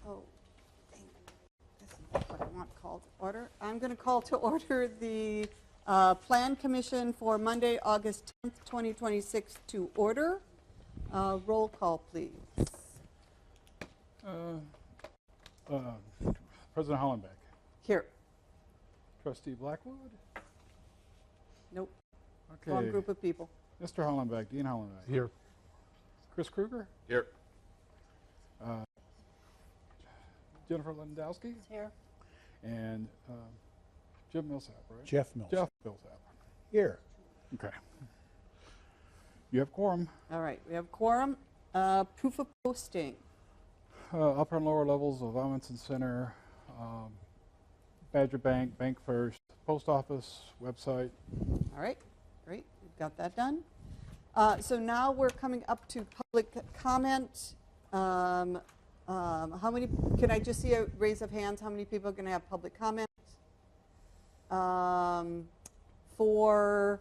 Oh, dang. This is not what I want called to order. I'm going to call to order the Plan Commission for Monday, August 10th, 2026 to order. Roll call, please. President Hollenbeck. Here. Trustee Blackwood. Nope. Okay. Wrong group of people. Mr. Hollenbeck, Dean Hollenbeck. Here. Chris Kruger. Here. Jennifer Lewandowski. Here. And Jim Millsap, right? Jeff Mills. Jeff Millsap. Here. Okay. You have quorum. All right, we have quorum. Proof of posting. Upper and lower levels of Amundsen Center, Badger Bank, Bank First, Post Office, website. All right, great, we've got that done. So now we're coming up to public comment. How many, can I just see a raise of hands? How many people are going to have public comment? For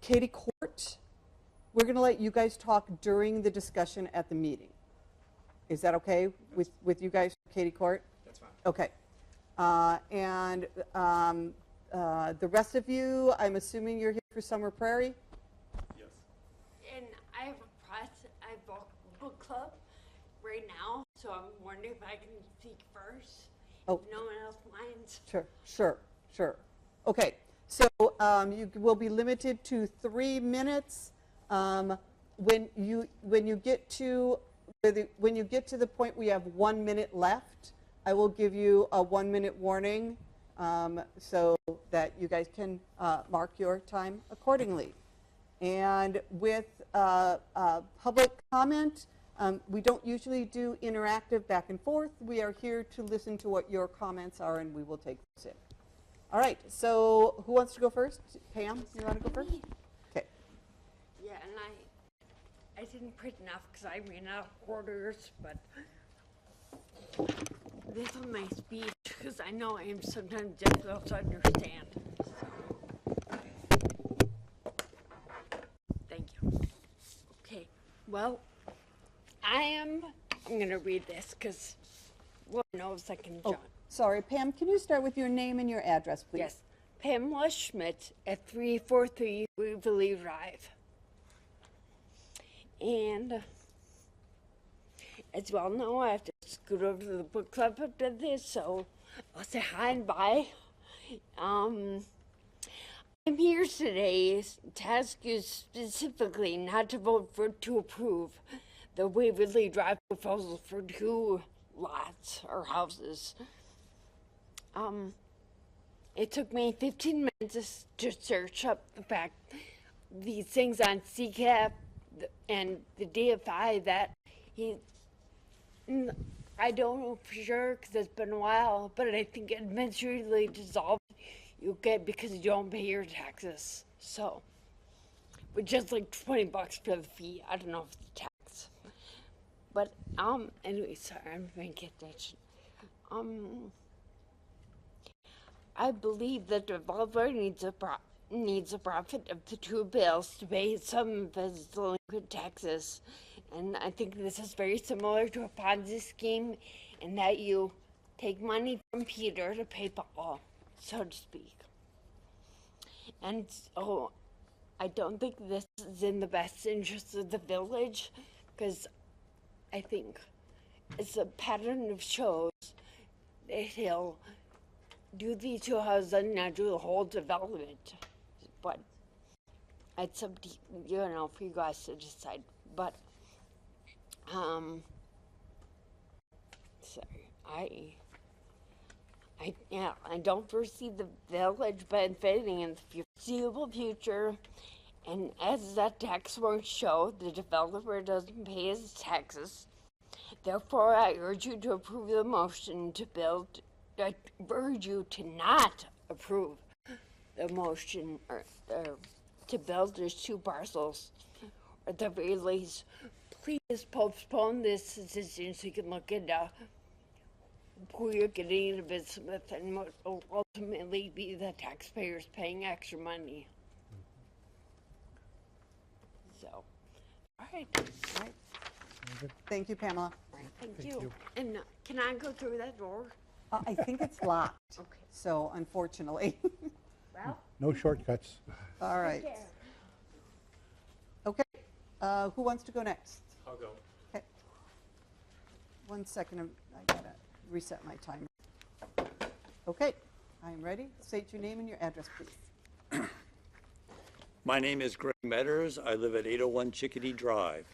Katie Court, we're going to let you guys talk during the discussion at the meeting. Is that okay with you guys, Katie Court? That's fine. Okay. The rest of you, I'm assuming you're here for Summer Prairie? Yes. And I have a book club right now, so I'm wondering if I can speak first. Oh. If no one else minds. Sure. Okay, so you will be limited to 3 minutes. When you get to the point we have 1 minute left, I will give you a 1 minute warning so that you guys can mark your time accordingly. And with public comment, we don't usually do interactive back and forth. We are here to listen to what your comments are, and we will take those in. All right, so who wants to go first? Pam, you want to go first? Okay. Yeah, and I didn't print enough because I ran out of quarters, but this is my speech because I know I am sometimes difficult to understand. Thank you. Okay, well, I'm going to read this because Lord knows I can jump. Sorry, Pam, can you start with your name and your address, please? Yes, Pamela Schmidt at 343 Waverly Drive. And as you all know, I have to scoot over to the book club after this, so I'll say hi and bye. I'm here today to ask you specifically not to vote to approve the Waverly Drive proposal for 2 lots or houses. It took me 15 minutes to search up these things on CCAP and the DFI that I don't know for sure because it's been a while, but I think administratively dissolved you get because you don't pay your taxes. So, with just like $20 for the fee, I don't know if it's tax. But anyway, sorry, I'm paying attention. I believe the developer needs a profit of the 2 bills to pay some of his delinquent taxes. And I think this is very similar to a Ponzi scheme in that you take money from Peter to pay Paul, so to speak. And so I don't think this is in the best interest of the village because I think it's a pattern of shows that he'll do these 2 houses and not do the whole development. But it's up to for you guys to decide. But sorry, I don't foresee the village benefiting in the foreseeable future. And as that tax warrants show, the developer doesn't pay his taxes. Therefore, I urge you to approve the motion to build. I urge you to not approve the motion or to build these 2 parcels. At the very least, please postpone this decision so you can look into who you're getting into business with and what will ultimately be the taxpayers paying extra money. So, all right. Thank you, Pamela. Thank Thank you. you. And can I go through that door? I think it's locked, Okay. so unfortunately. Well, No shortcuts. All right. there. Okay, who wants to go next? I'll go. Okay. 1 second, I gotta reset my timer. Okay, I'm ready. State your name and your address, please. My name is Greg Metters. I live at 801 Chickadee Drive.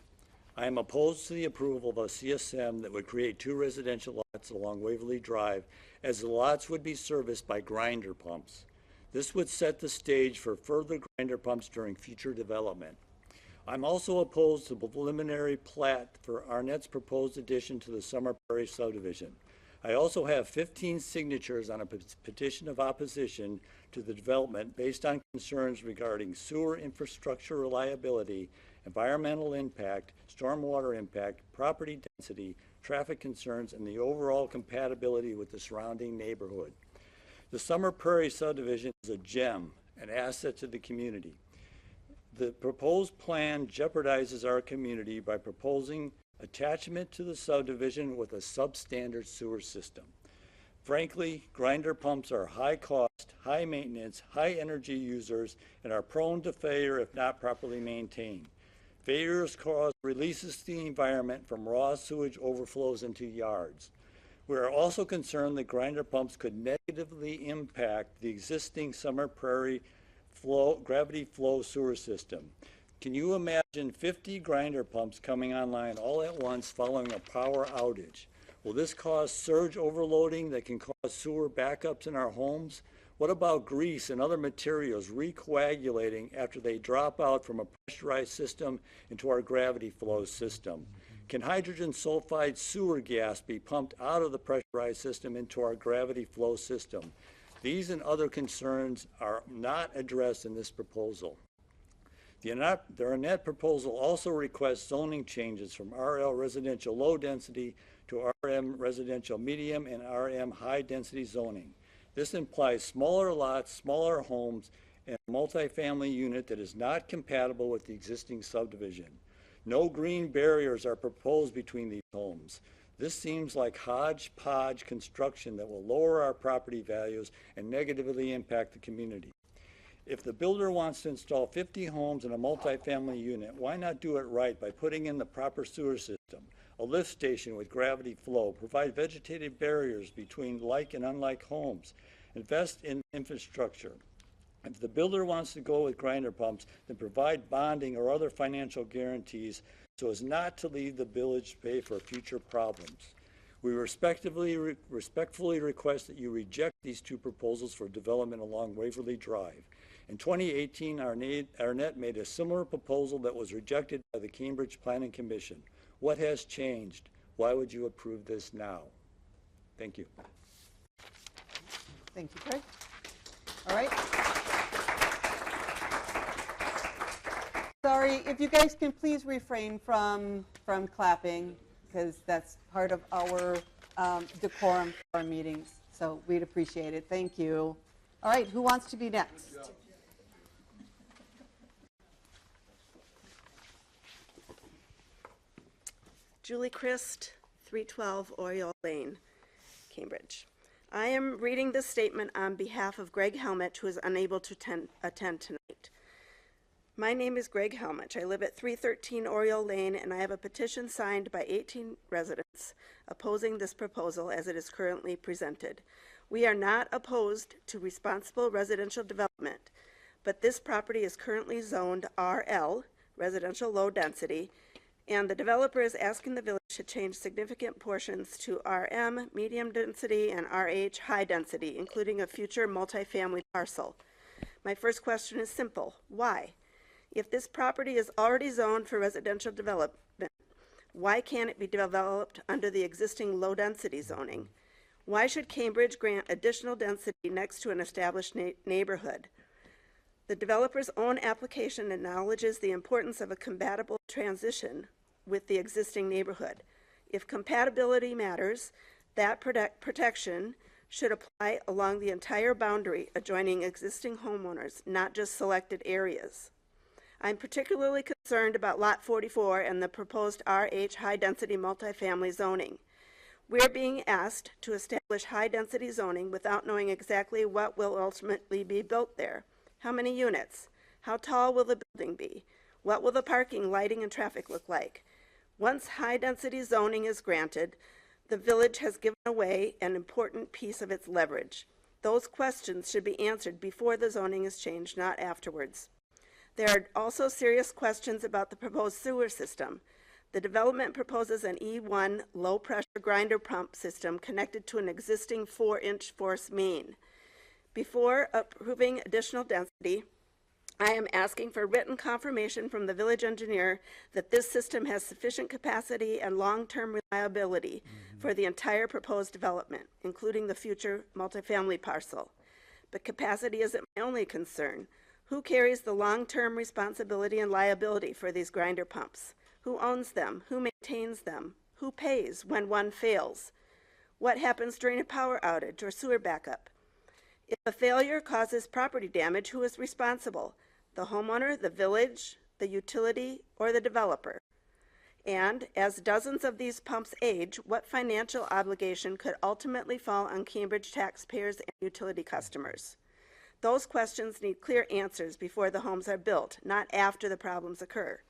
I am opposed to the approval of a CSM that would create 2 residential lots along Waverly Drive, as the lots would be serviced by grinder pumps. This would set the stage for further grinder pumps during future development. I'm also opposed to the preliminary plat for Arnett's proposed addition to the Summer Prairie subdivision. I also have 15 signatures on a petition of opposition to the development based on concerns regarding sewer infrastructure reliability, environmental impact, stormwater impact, property density, traffic concerns, and the overall compatibility with the surrounding neighborhood. The Summer Prairie subdivision is a gem, an asset to the community. The proposed plan jeopardizes our community by proposing attachment to the subdivision with a substandard sewer system. Frankly, grinder pumps are high cost, high maintenance, high energy users, and are prone to failure if not properly maintained. Failures cause releases to the environment from raw sewage overflows into yards. We are also concerned that grinder pumps could negatively impact the existing Summer Prairie gravity flow sewer system. Can you imagine 50 grinder pumps coming online all at once following a power outage? Will this cause surge overloading that can cause sewer backups in our homes? What about grease and other materials recoagulating after they drop out from a pressurized system into our gravity flow system? Can hydrogen sulfide sewer gas be pumped out of the pressurized system into our gravity flow system? These and other concerns are not addressed in this proposal. The Arnett proposal also requests zoning changes from RL residential low density to RM residential medium and RM high density zoning. This implies smaller lots, smaller homes, and a multifamily unit that is not compatible with the existing subdivision. No green barriers are proposed between these homes. This seems like hodgepodge construction that will lower our property values and negatively impact the community. If the builder wants to install 50 homes in a multifamily unit, why not do it right by putting in the proper sewer system, a lift station with gravity flow, provide vegetative barriers between like and unlike homes, invest in infrastructure. If the builder wants to go with grinder pumps, then provide bonding or other financial guarantees so as not to leave the village pay for future problems. We respectfully request that you reject these 2 proposals for development along Waverly Drive. In 2018, Arnett made a similar proposal that was rejected by the Cambridge Planning Commission. What has changed? Why would you approve this now? Thank you. Thank you, Craig. All right. Sorry, if you guys can please refrain from clapping, because that's part of our decorum for our meetings. So we'd appreciate it. Thank you. All right, who wants to be next? Julie Christ, 312 Oriole Lane, Cambridge. I am reading this statement on behalf of Greg Helmich, who is unable to attend tonight. My name is Greg Helmich. I live at 313 Oriole Lane, and I have a petition signed by 18 residents opposing this proposal as it is currently presented. We are not opposed to responsible residential development, but this property is currently zoned RL, residential low density, and the developer is asking the village to change significant portions to RM, medium density, and RH, high density, including a future multifamily parcel. My first question is simple. Why? If this property is already zoned for residential development, why can't it be developed under the existing low density zoning? Why should Cambridge grant additional density next to an established neighborhood? The developer's own application acknowledges the importance of a compatible transition with the existing neighborhood. If compatibility matters, that protection should apply along the entire boundary adjoining existing homeowners, not just selected areas. I'm particularly concerned about Lot 44 and the proposed RH high-density multifamily zoning. We're being asked to establish high-density zoning without knowing exactly what will ultimately be built there. How many units? How tall will the building be? What will the parking, lighting, and traffic look like? Once high-density zoning is granted, the village has given away an important piece of its leverage. Those questions should be answered before the zoning is changed, not afterwards. There are also serious questions about the proposed sewer system. The development proposes an E1 low-pressure grinder pump system connected to an existing 4-inch force main. Before approving additional density, I am asking for written confirmation from the village engineer that this system has sufficient capacity and long-term reliability for the entire proposed development, including the future multifamily parcel. But capacity isn't my only concern. Who carries the long-term responsibility and liability for these grinder pumps? Who owns them? Who maintains them? Who pays when one fails? What happens during a power outage or sewer backup? If a failure causes property damage, who is responsible? The homeowner, the village, the utility, or the developer? And as dozens of these pumps age, what financial obligation could ultimately fall on Cambridge taxpayers and utility customers? Those questions need clear answers before the homes are built, not after the problems occur.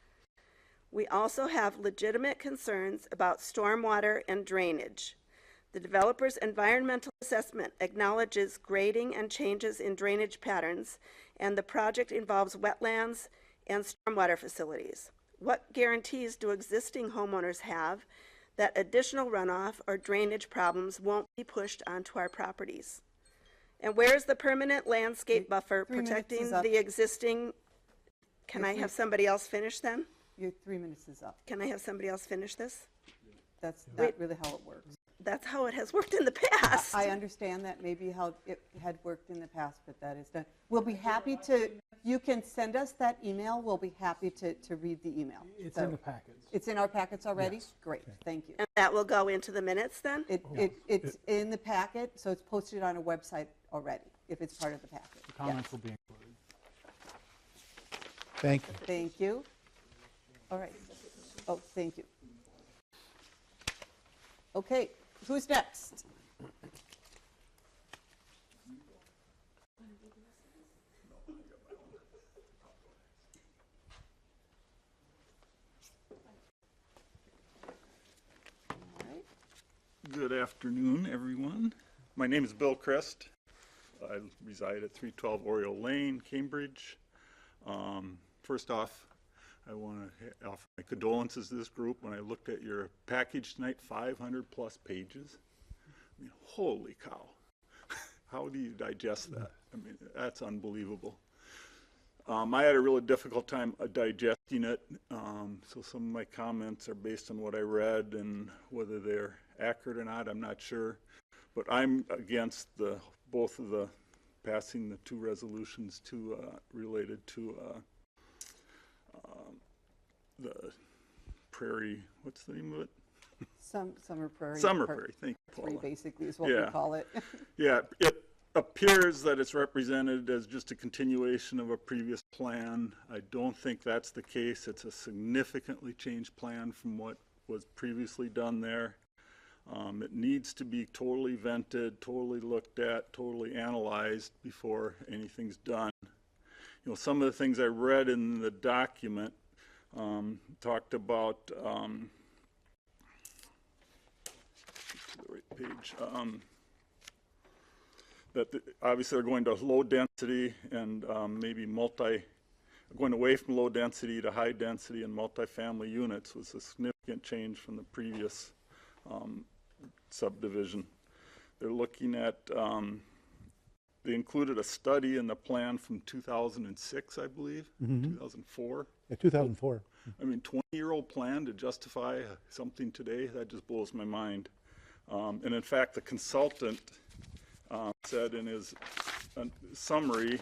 We also have legitimate concerns about stormwater and drainage. The developer's environmental assessment acknowledges grading and changes in drainage patterns, and the project involves wetlands and stormwater facilities. What guarantees do existing homeowners have that additional runoff or drainage problems won't be pushed onto our properties? And where is the permanent landscape buffer 3 minutes protecting is up. the existing? Can I have somebody else finish then? Your 3 minutes is up. Can I have somebody else finish this? That's not really how it works. That's how it has worked in the past. I understand that maybe how it had worked in the past, but that is done. We'll be happy to, you can send us that email. We'll be happy to read the email. It's So- in the packets. It's in our packets already? Yes. Great, thank you. And that will go into the minutes then? It's in the packet, so it's posted on a website already, if it's part of the packet. The comments will be included. Thank you. Thank you. All right. Oh, thank you. Okay, who's next? All right. Good afternoon, everyone. My name is Bill Christ. I reside at 312 Oriole Lane, Cambridge. First off, I want to offer my condolences to this group. When I looked at your package tonight, 500 plus pages. I mean, holy cow. How do you digest that? I mean, that's unbelievable. I had a really difficult time digesting it, so some of my comments are based on what I read, and whether they're accurate or not, I'm not sure. But I'm against both of the passing the two resolutions related to the Prairie. What's the name of it? Summer Prairie. Summer Part Prairie. Thank you, 3 Paula. basically is what we Yeah. call it. Yeah, it appears that it's represented as just a continuation of a previous plan. I don't think that's the case. It's a significantly changed plan from what was previously done there. It needs to be totally vented, totally looked at, totally analyzed before anything's done. You know, some of the things I read in the document talked about, to the right page, that obviously they're going to low density and maybe going away from low density to high density and multifamily units was a significant change from the previous subdivision. They're looking at, they included a study in the plan from 2006, I believe, 2004. Yeah, 2004. I mean, 20-year-old plan to justify something today, that just blows my mind. And in fact, the consultant said in his summary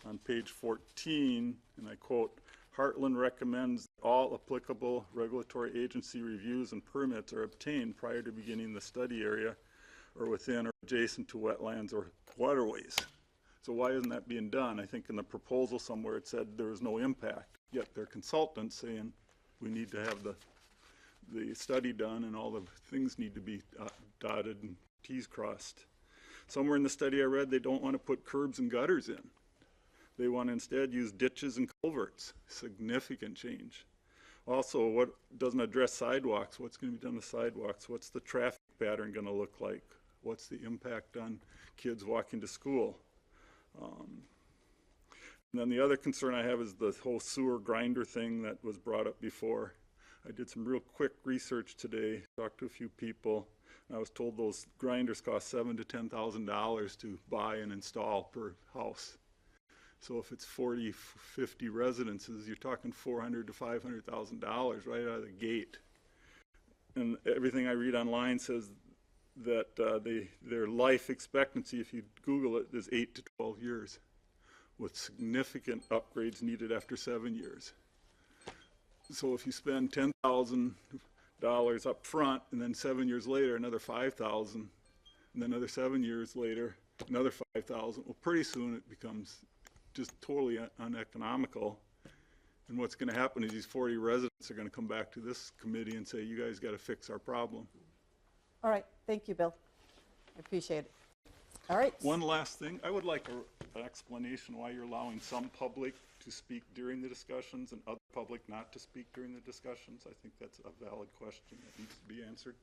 on page 14, and I quote, Heartland recommends that all applicable regulatory agency reviews and permits are obtained prior to beginning the study area or within or adjacent to wetlands or waterways. So why isn't that being done? I think in the proposal somewhere it said there was no impact. get their consultant saying, we need to have the study done and all the things need to be dotted and T's crossed. Somewhere in the study I read, they don't want to put curbs and gutters in. They want to instead use ditches and culverts. Significant change. Also, what doesn't address sidewalks? What's going to be done with sidewalks? What's the traffic pattern going to look like? What's the impact on kids walking to school? And then the other concern I have is the whole sewer grinder thing that was brought up before. I did some real quick research today, talked to a few people, and I was told those grinders cost $7,000 to $10,000 to buy and install per house. So if it's 40, 50 residences, you're talking $400,000 to $500,000 right out of the gate. And everything I read online says that their life expectancy, if you Google it, is 8 to 12 years, with significant upgrades needed after 7 years. So if you spend $10,000 up front, and then 7 years later another $5,000, and then another 7 years later another $5,000, well, pretty soon it becomes just totally uneconomical. And what's going to happen is these 40 residents are going to come back to this committee and say, you guys got to fix our problem. All right, thank you, Bill. I appreciate it. All right. One last thing, I would like an explanation why you're allowing some public to speak during the discussions and other public not to speak during the discussions. I think that's a valid question that needs to be answered.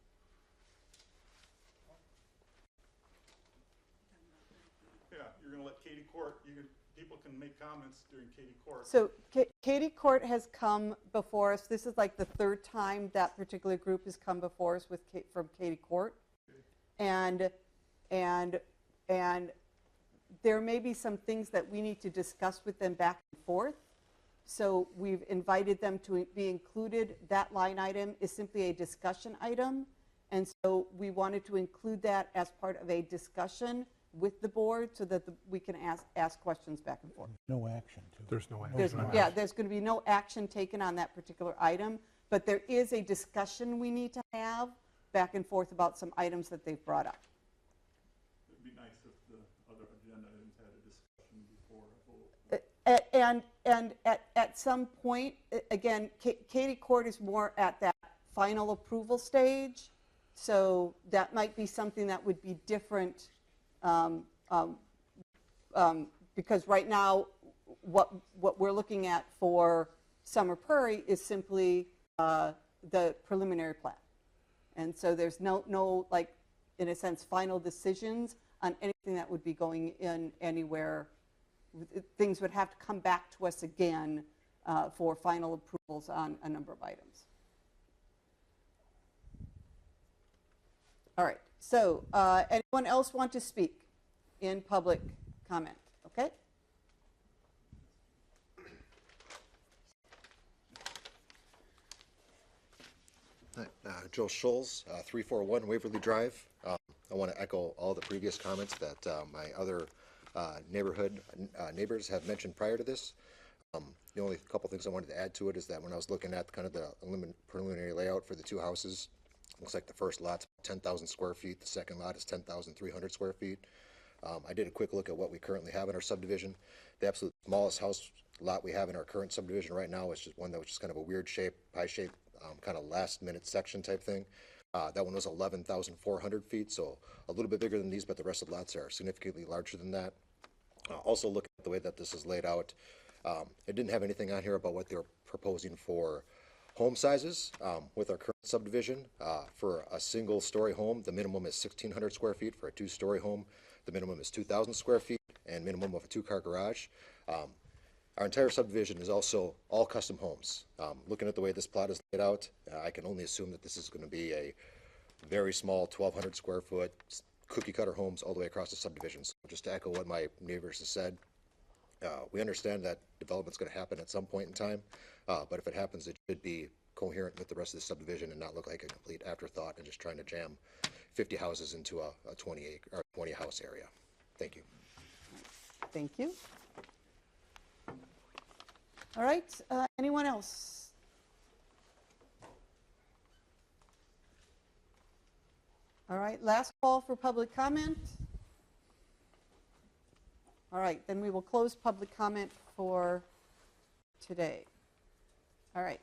Yeah, you're going to let Katie Court, people can make comments during Katie Court. So Katie Court has come before us. This is like the third time that particular group has come before us with from Katie Court. And there may be some things that we need to discuss with them back and forth. So we've invited them to be included. That line item is simply a discussion item. And so we wanted to include that as part of a discussion with the board so that we can ask questions back and forth. No action. There's no action. Yeah, there's going to be no action taken on that particular item, but there is a discussion we need to have back and forth about some items that they've brought up. It'd be nice if the other agenda items had a discussion before a vote. And at some point, again, Katie Court is more at that final approval stage, so that might be something that would be different. Because right now, what we're looking at for Summer Prairie is simply the preliminary plat. And so there's no, like, in a sense, final decisions on anything that would be going in anywhere. Things would have to come back to us again for final approvals on a number of items. All right. So anyone else want to speak in public comment? Okay. Joe Scholes, 341 Waverly Drive. I want to echo all the previous comments that my other neighbors have mentioned prior to this. The only couple things I wanted to add to it is that when I was looking at kind of the preliminary layout for the two houses, looks like the first lot's 10,000 square feet. The second lot is 10,300 square feet. I did a quick look at what we currently have in our subdivision. The absolute smallest house lot we have in our current subdivision right now is just one that was just kind of a weird shape, pie shape, kind of last minute section type thing. That one was 11,400 feet, so a little bit bigger than these, but the rest of the lots are significantly larger than that. Also looking at the way that this is laid out, it didn't have anything on here about what they're proposing for home sizes with our current subdivision. For a single story home, the minimum is 1,600 square feet. For a two-story home, the minimum is 2,000 square feet and minimum of a two-car garage. Our entire subdivision is also all custom homes. Looking at the way this plot is laid out, I can only assume that this is going to be a very small 1,200 square foot cookie cutter homes all the way across the subdivision. So just to echo what my neighbors have said, we understand that development's going to happen at some point in time, but if it happens, it should be coherent with the rest of the subdivision and not look like a complete afterthought and just trying to jam 50 houses into a 20 house area. Thank you. Thank you. All right, anyone else? All right, last call for public comment. All right, then we will close public comment for today. All right.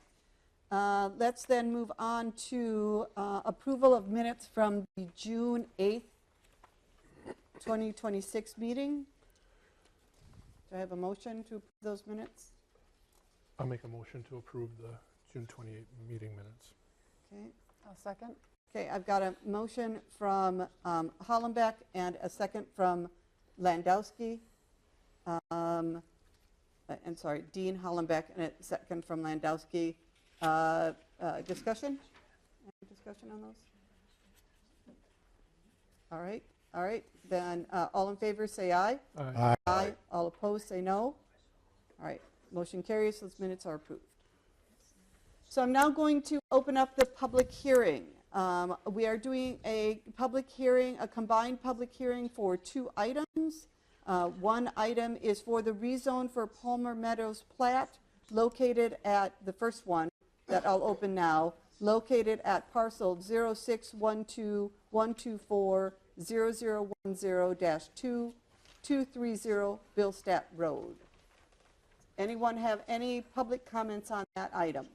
Let's then move on to approval of minutes from the June 8th, 2026 meeting. Do I have a motion to approve those minutes? I'll make a motion to approve the June 28 meeting minutes. Okay. I'll second. Okay, I've got a motion from Hollenbeck and a second from Landowski. And sorry, Dean Hollenbeck and a second from Landowski. Discussion? Any discussion on those? All right. Then all in favor say aye. Aye. Aye. All opposed say no. All right, motion carries. Those minutes are approved. So I'm now going to open up the public hearing. We are doing a public hearing, a combined public hearing for 2 items. One item is for the rezone for Palmer Meadows Plat, located at, the first one that I'll open now, located at parcel 0612-124-0010-2230 Bilstad Road. Anyone have any public comments on that item?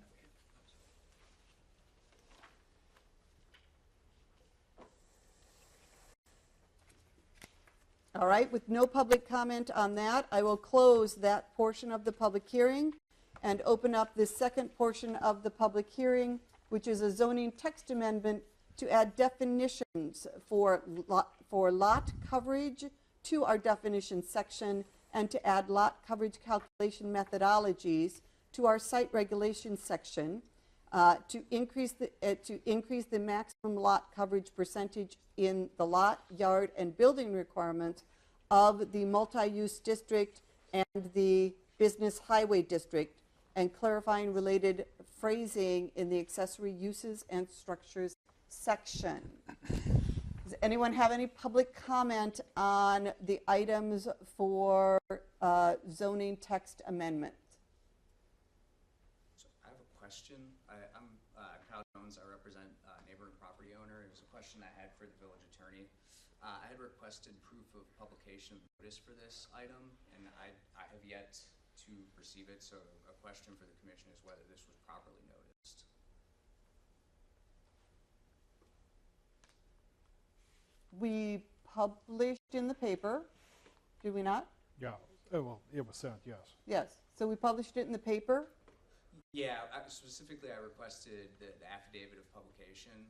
All right, with no public comment on that, I will close that portion of the public hearing and open up the second portion of the public hearing, which is a zoning text amendment to add definitions for lot coverage to our definition section and to add lot coverage calculation methodologies to our site regulation section to increase the maximum lot coverage percentage in the lot, yard, and building requirements of the multi-use district and the business highway district, and clarifying related phrasing in the accessory uses and structures section. Does anyone have any public comment on the items for zoning text amendment? So I have a question. I'm Kyle Jones. I represent neighboring property owner. It was a question I had for the village attorney. I had requested proof of publication of notice for this item, and I have yet to receive it. So a question for the commission is whether this was properly noticed. We published in the paper, did we not? Yeah, well, it was sent, yes. Yes, so we published it in the paper. Yeah, specifically I requested the affidavit of publication.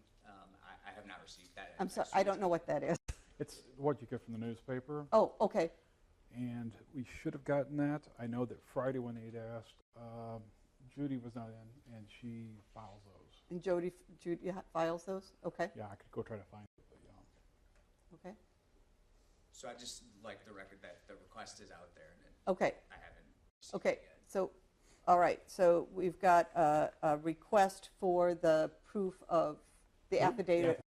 I have not received that. I'm sorry, I don't know what that is. It's what you get from the newspaper, Oh, okay. and we should have gotten that. I know that Friday when they'd asked, Judy was not in, and she files those. And Judy files those? Okay, Yeah, I could go try to find it, but yeah. okay, So I just like the record that the request is out there, and okay, I haven't received okay. it yet. So, all right, so we've got a request for the proof of the affidavit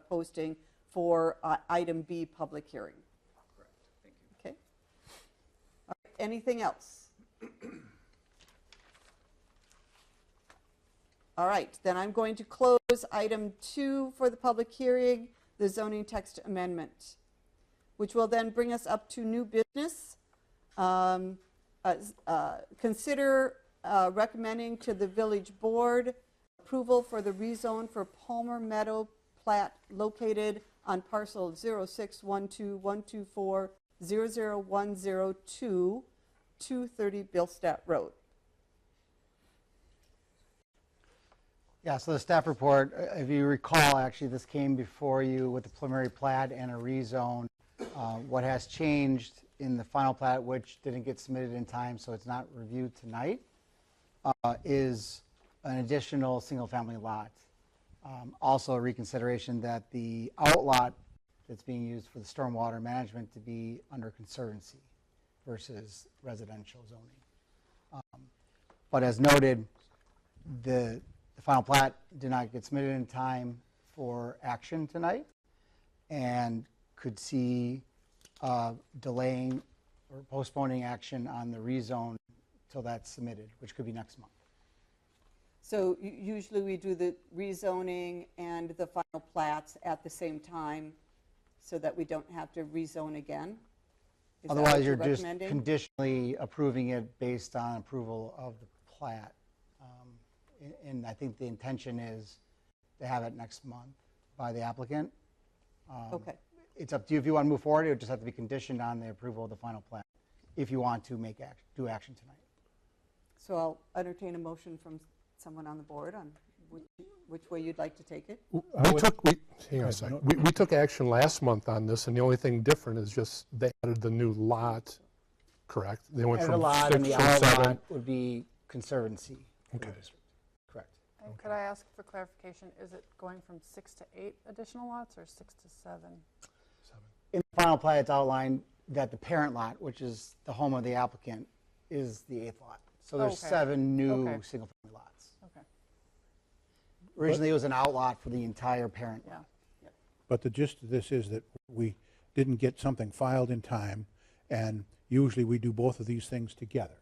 posting for item B, public hearing. Correct. Thank you. Okay. All right, anything else? All right, then I'm going to close item 2 for the public hearing, the zoning text amendment, which will then bring us up to new business. Consider recommending to the village board approval for the rezone for Palmer Meadow Plat located on parcel 0612-124-00102-230 Bilstad Road. Yeah, so the staff report, if you recall, actually this came before you with the preliminary plat and a rezone. What has changed in the final plat, which didn't get submitted in time, so it's not reviewed tonight, is an additional single-family lot. Also a reconsideration that the outlot that's being used for the stormwater management to be under conservancy versus residential zoning. But as noted, the final plat did not get submitted in time for action tonight and could see delaying or postponing action on the rezone till that's submitted, which could be next month. So usually we do the rezoning and the final plats at the same time so that we don't have to rezone again? Is that what Otherwise, you're just recommending? conditionally approving it based on approval of the plat. And I think the intention is to have it next month by the applicant. Okay. It's up to you if you want to move forward. It would just have to be conditioned on the approval of the final plan if you want to do action tonight. So I'll entertain a motion from someone on the board on which way you'd like to take it. Hang on a second. We took action last month on this, and the only thing different is just they added the new lot, correct? They went And the from lot 6 and the to outer 7. lot would be conservancy. for the Okay. district. Correct. And could I ask for clarification, is it going from 6 to 8 additional lots or 6 to 7? In the final plat, it's outlined that the parent lot, which is the home of the applicant, is the 8th lot. So there's Okay. 7 new Okay. single-family lots. Okay. Originally, it was an outlot for the entire parent lot. But the gist of this is that we didn't get something filed in time, and usually we do both of these things together.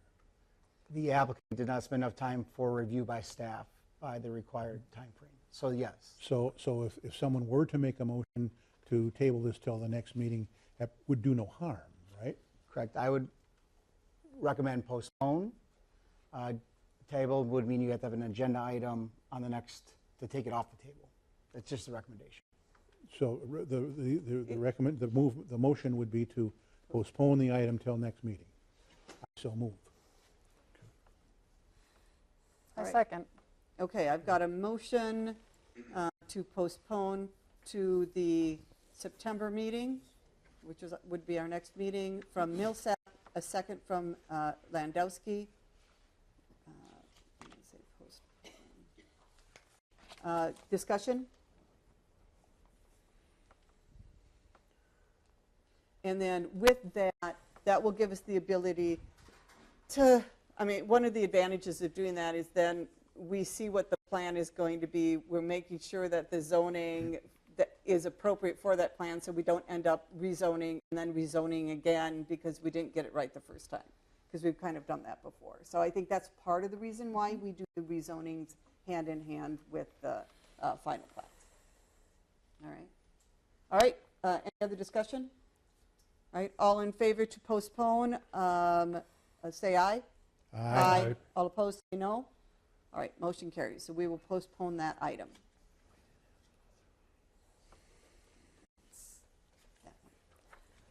The applicant did not spend enough time for review by staff by the required time frame. So yes. So if someone were to make a motion to table this till the next meeting, that would do no harm, right? Correct. I would recommend postpone. Table would mean you have to have an agenda item on the next to take it off the table. That's just a recommendation. So the motion would be to postpone the item till next meeting. I so move. I right. second. Okay, I've got a motion to postpone to the September meeting, which would be our next meeting, from Millsap, a second from Landowski. Let me say postpone. Discussion? And then with that, that will give us the ability to, I mean, one of the advantages of doing that is then we see what the plan is going to be. We're making sure that the zoning that is appropriate for that plan, so we don't end up rezoning and then rezoning again because we didn't get it right the first time, because we've kind of done that before. So I think that's part of the reason why we do the rezonings hand in hand with the final plans. All right. All right. Any other discussion? All right. All in favor to postpone, say aye. Aye. All opposed, say no. All right, motion carries. So we will postpone that item.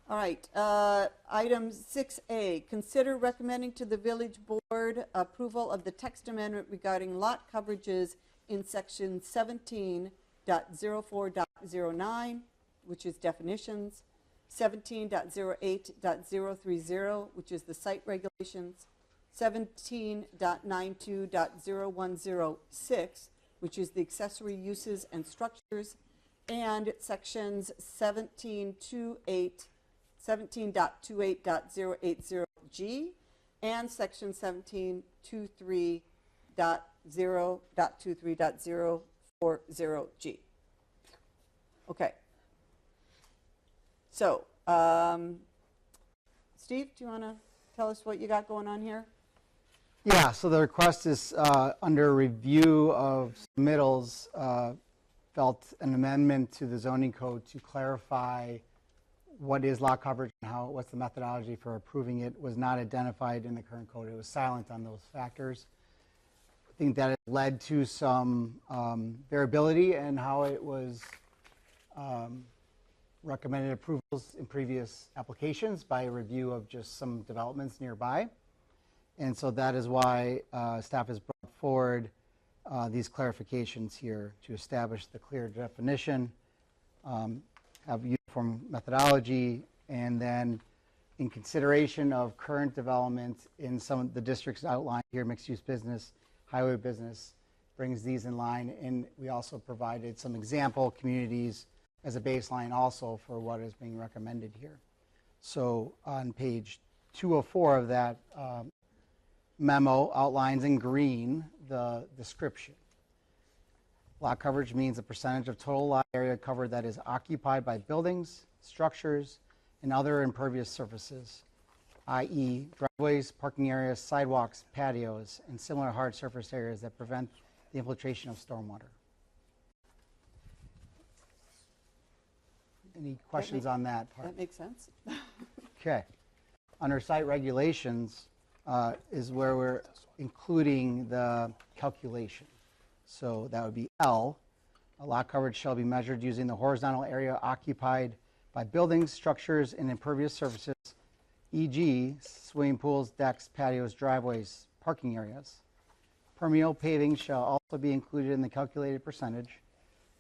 All right, item 6A, consider recommending to the village board approval of the text amendment regarding lot coverages in section 17.04.09, which is definitions, 17.08.030, which is the site regulations, 17.92.0106, which is the accessory uses and structures, and sections 17.28.080G and section 17.23.0.23.040G. Okay. So, Steve, do you want to tell us what you got going on here? Yeah, so the request is under review of submittals, felt an amendment to the zoning code to clarify what is lot coverage and what's the methodology for approving it was not identified in the current code. It was silent on those factors. I think that it led to some variability in how it was recommended approvals in previous applications by a review of just some developments nearby. And so that is why staff has brought forward these clarifications here to establish the clear definition, have uniform methodology, and then in consideration of current development in some of the districts outlined here, mixed-use business, highway business, brings these in line. And we also provided some example communities as a baseline also for what is being recommended here. So on page 204 of that memo outlines in green the description. Lot coverage means a percentage of total lot area covered that is occupied by buildings, structures, and other impervious surfaces, i.e. driveways, parking areas, sidewalks, patios, and similar hard surface areas that prevent the infiltration of stormwater. Any questions on that part? That makes sense. Okay. Under site regulations is where we're including the calculation. So that would be L. A lot coverage shall be measured using the horizontal area occupied by buildings, structures, and impervious surfaces, e.g. swimming pools, decks, patios, driveways, parking areas. Permeable paving shall also be included in the calculated percentage.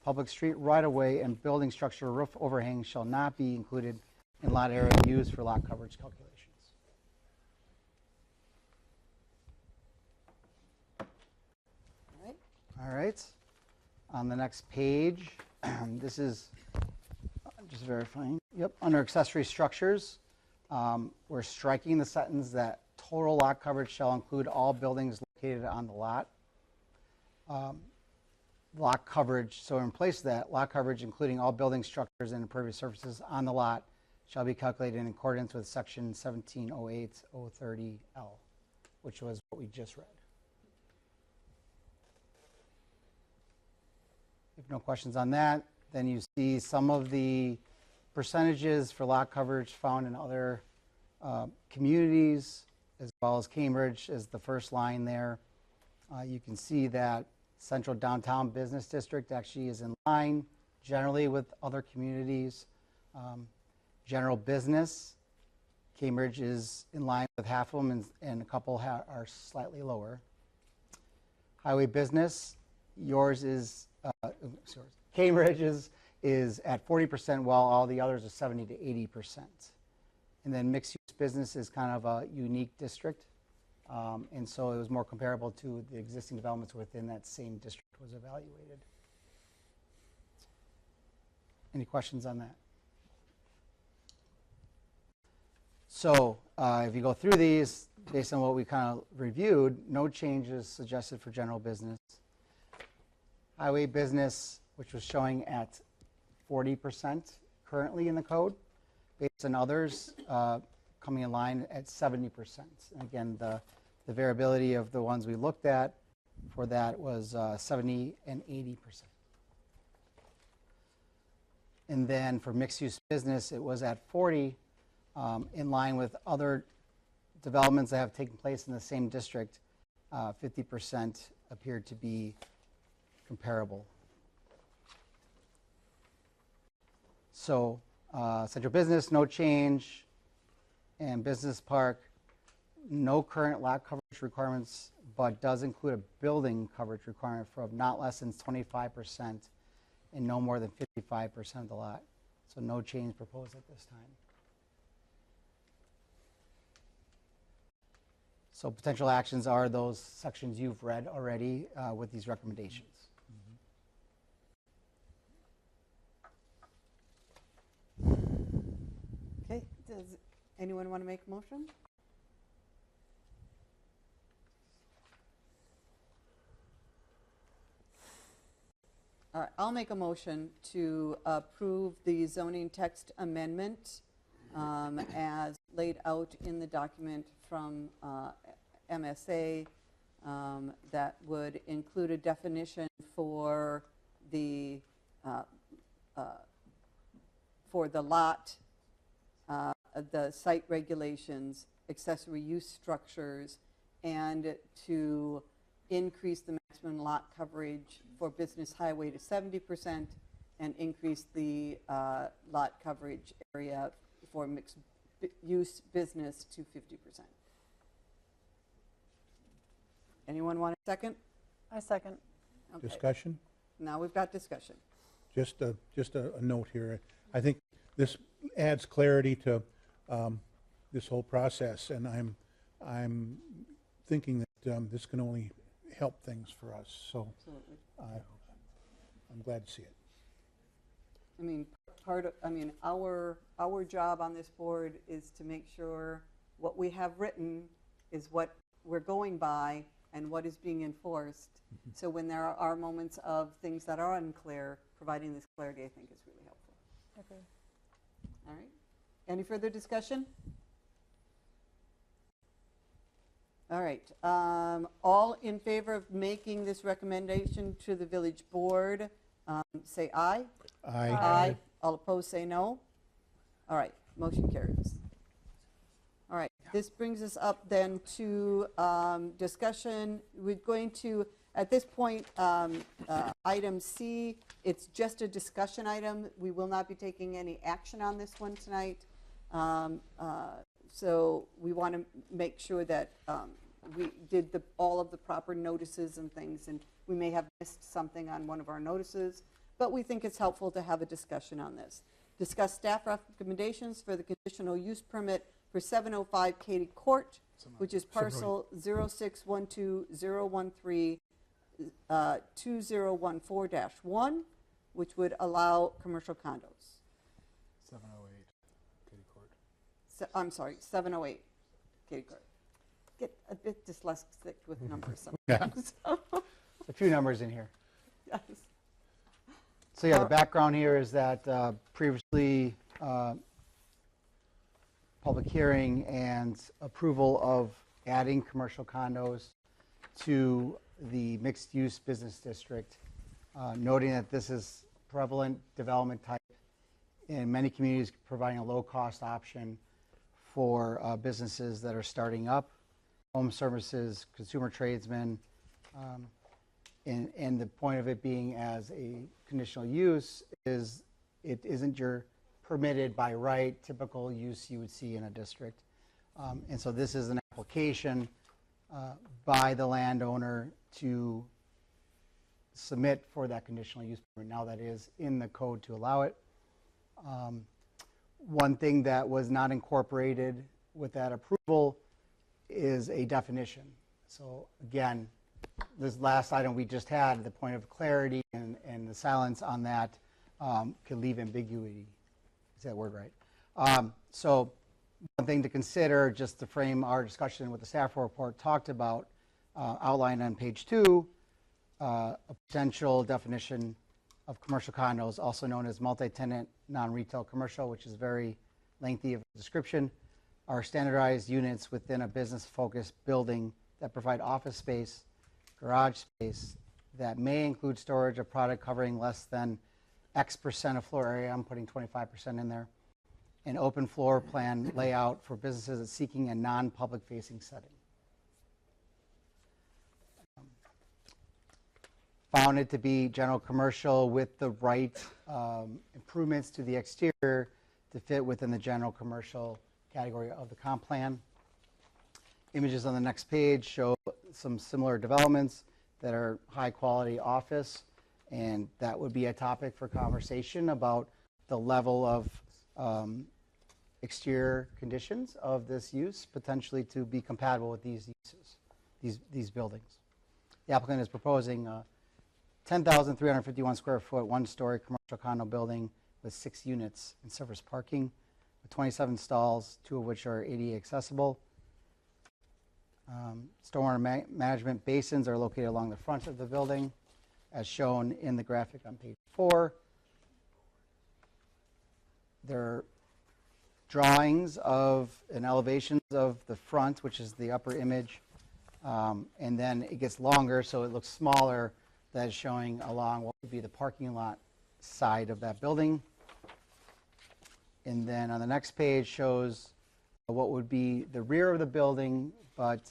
Public street right-of-way and building structure roof overhang shall not be included in lot area used for lot coverage calculations. All right. On the next page, this is just verifying. Yep, under accessory structures, we're striking the sentence that total lot coverage shall include all buildings located on the lot. Lot coverage, so in place of that, lot coverage including all building structures and impervious surfaces on the lot shall be calculated in accordance with section 1708-030L, which was what we just read. If no questions on that, then you see some of the percentages for lot coverage found in other communities, as well as Cambridge is the first line there. You can see that Central Downtown Business District actually is in line generally with other communities. General business, Cambridge is in line with half of them, and a couple are slightly lower. Highway business, yours is, Cambridge is at 40%, while all the others are 70 to 80%. And then mixed-use business is kind of a unique district, and so it was more comparable to the existing developments within that same district was evaluated. Any questions on that? So if you go through these, based on what we kind of reviewed, no changes suggested for general business. Highway business, which was showing at 40% currently in the code, based on others coming in line at 70%. And again, the variability of the ones we looked at for that was 70 and 80%. And then for mixed-use business, it was at 40, in line with other developments that have taken place in the same district. 50% appeared to be comparable. So central business, no change, and business park, no current lot coverage requirements, but does include a building coverage requirement for not less than 25% and no more than 55% of the lot. So no change proposed at this time. So potential actions are those sections you've read already with these recommendations. Okay, does anyone want to make a motion? All right, I'll make a motion to approve the zoning text amendment as laid out in the document from MSA that would include a definition for the lot, the site regulations, accessory use structures, and to increase the maximum lot coverage for business highway to 70% and increase the lot coverage area for mixed use business to 50%. Anyone want a second? I second. Okay. Discussion? Now we've got discussion. Just a note here. I think this adds clarity to this whole process, and I'm thinking that this can only help things for us. So I'm glad to see it. I mean, our job on this board is to make sure what we have written is what we're going by and what is being enforced. Mm-hmm. So when there are moments of things that are unclear, providing this clarity, I think, is really helpful. Okay. All right. Any further discussion? All right. All in favor of making this recommendation to the village board, say aye. Aye. Aye. All opposed, say no. All right. Motion carries. All right. This brings us up then to discussion. We're going to, At this point, item C, it's just a discussion item. We will not be taking any action on this one tonight. So we want to make sure that we did all of the proper notices and things, and we may have missed something on one of our notices, but we think it's helpful to have a discussion on this. Discuss staff recommendations for the conditional use permit for 705 Katy Court, which is parcel 0612013 2014-1, which would allow commercial condos. 708 Katy Court. I'm sorry, 708 Katy Court. Get a bit dyslexic with numbers sometimes. A few numbers in here. Yes. So yeah, the background here is that previously public hearing and approval of adding commercial condos to the mixed-use business district, noting that this is prevalent development type in many communities, providing a low-cost option for businesses that are starting up, home services, consumer tradesmen, and the point of it being as a conditional use is it isn't your permitted by right typical use you would see in a district. And so this is an application by the landowner to submit for that conditional use permit. Now that is in the code to allow it. One thing that was not incorporated with that approval is a definition. So again, this last item we just had, the point of clarity and the silence on that could leave ambiguity. Is that word right? So one thing to consider, just to frame our discussion with the staff report talked about, outlined on page 2, a potential definition of commercial condos, also known as multi-tenant non-retail commercial, which is very lengthy of a description, are standardized units within a business-focused building that provide office space, garage space that may include storage of product covering less than X% of floor area. I'm putting 25% in there. An open floor plan layout for businesses seeking a non-public facing setting. Found it to be general commercial with the right improvements to the exterior to fit within the general commercial category of the comp plan. Images on the next page show some similar developments that are high quality office, and that would be a topic for conversation about the level of exterior conditions of this use, potentially to be compatible with these uses, these buildings. The applicant is proposing 10,351 square foot, one-story commercial condo building with 6 units and surface parking with 27 stalls, 2 of which are ADA accessible. Stormwater management basins are located along the front of the building, as shown in the graphic on page 4. There are drawings of and elevations of the front, which is the upper image, and then it gets longer, so it looks smaller. That is showing along what would be the parking lot side of that building. And then on the next page shows what would be the rear of the building, but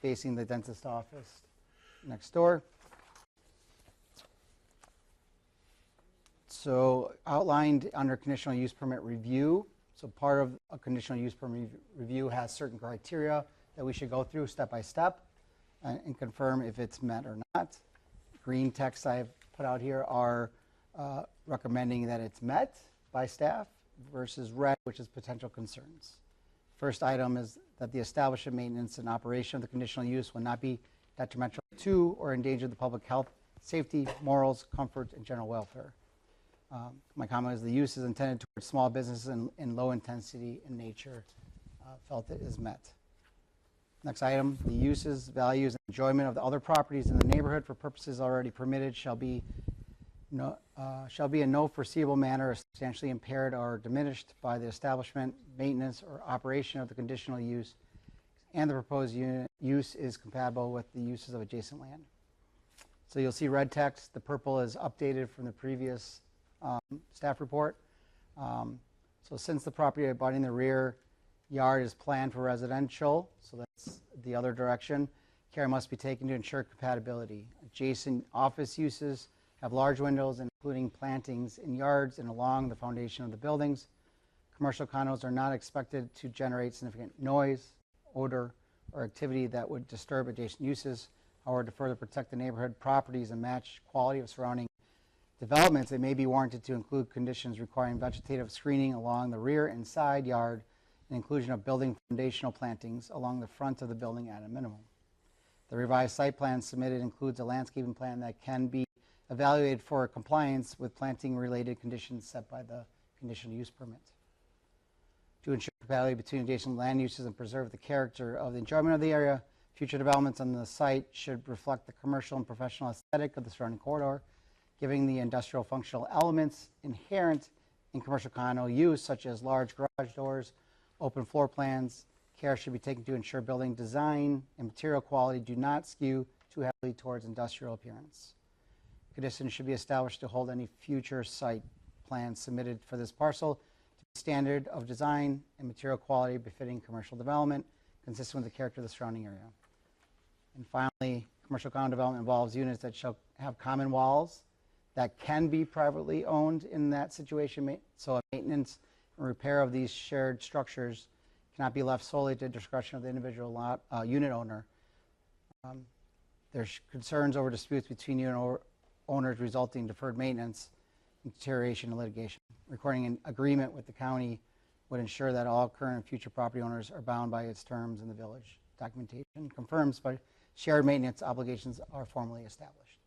facing the dentist office next door. So outlined under conditional use permit review. So part of a conditional use permit review has certain criteria that we should go through step by step and confirm if it's met or not. Green text I've put out here are recommending that it's met by staff versus red, which is potential concerns. First item is that the establishment, maintenance, and operation of the conditional use will not be detrimental to or endanger the public health, safety, morals, comfort, and general welfare. My comment is the use is intended towards small businesses and low intensity in nature. Felt it is met. Next item, the uses, values, and enjoyment of the other properties in the neighborhood for purposes already permitted shall be in no foreseeable manner substantially impaired or diminished by the establishment, maintenance, or operation of the conditional use, and the proposed use is compatible with the uses of adjacent land. So you'll see red text. The purple is updated from the previous staff report. So since the property abutting the rear yard is planned for residential, so that's the other direction, Care must be taken to ensure compatibility. Adjacent office uses have large windows, including plantings in yards and along the foundation of the buildings. Commercial condos are not expected to generate significant noise, odor, or activity that would disturb adjacent uses. However, to further protect the neighborhood properties and match quality of surrounding developments, it may be warranted to include conditions requiring vegetative screening along the rear and side yard and inclusion of building foundational plantings along the front of the building at a minimum. The revised site plan submitted includes a landscaping plan that can be evaluated for compliance with planting-related conditions set by the conditional use permit. To ensure compatibility between adjacent land uses and preserve the character of the enjoyment of the area, future developments on the site should reflect the commercial and professional aesthetic of the surrounding corridor, giving the industrial functional elements inherent in commercial condo use, such as large garage doors, open floor plans. Care should be taken to ensure building design and material quality do not skew too heavily towards industrial appearance. Conditions should be established to hold any future site plans submitted for this parcel to the standard of design and material quality befitting commercial development, consistent with the character of the surrounding area. And finally, commercial condo development involves units that shall have common walls that can be privately owned in that situation. So maintenance and repair of these shared structures cannot be left solely to the discretion of the individual unit owner. There's concerns over disputes between unit owners resulting in deferred maintenance, deterioration, and litigation. Recording an agreement with the county would ensure that all current and future property owners are bound by its terms in the village. Documentation confirms but shared maintenance obligations are formally established.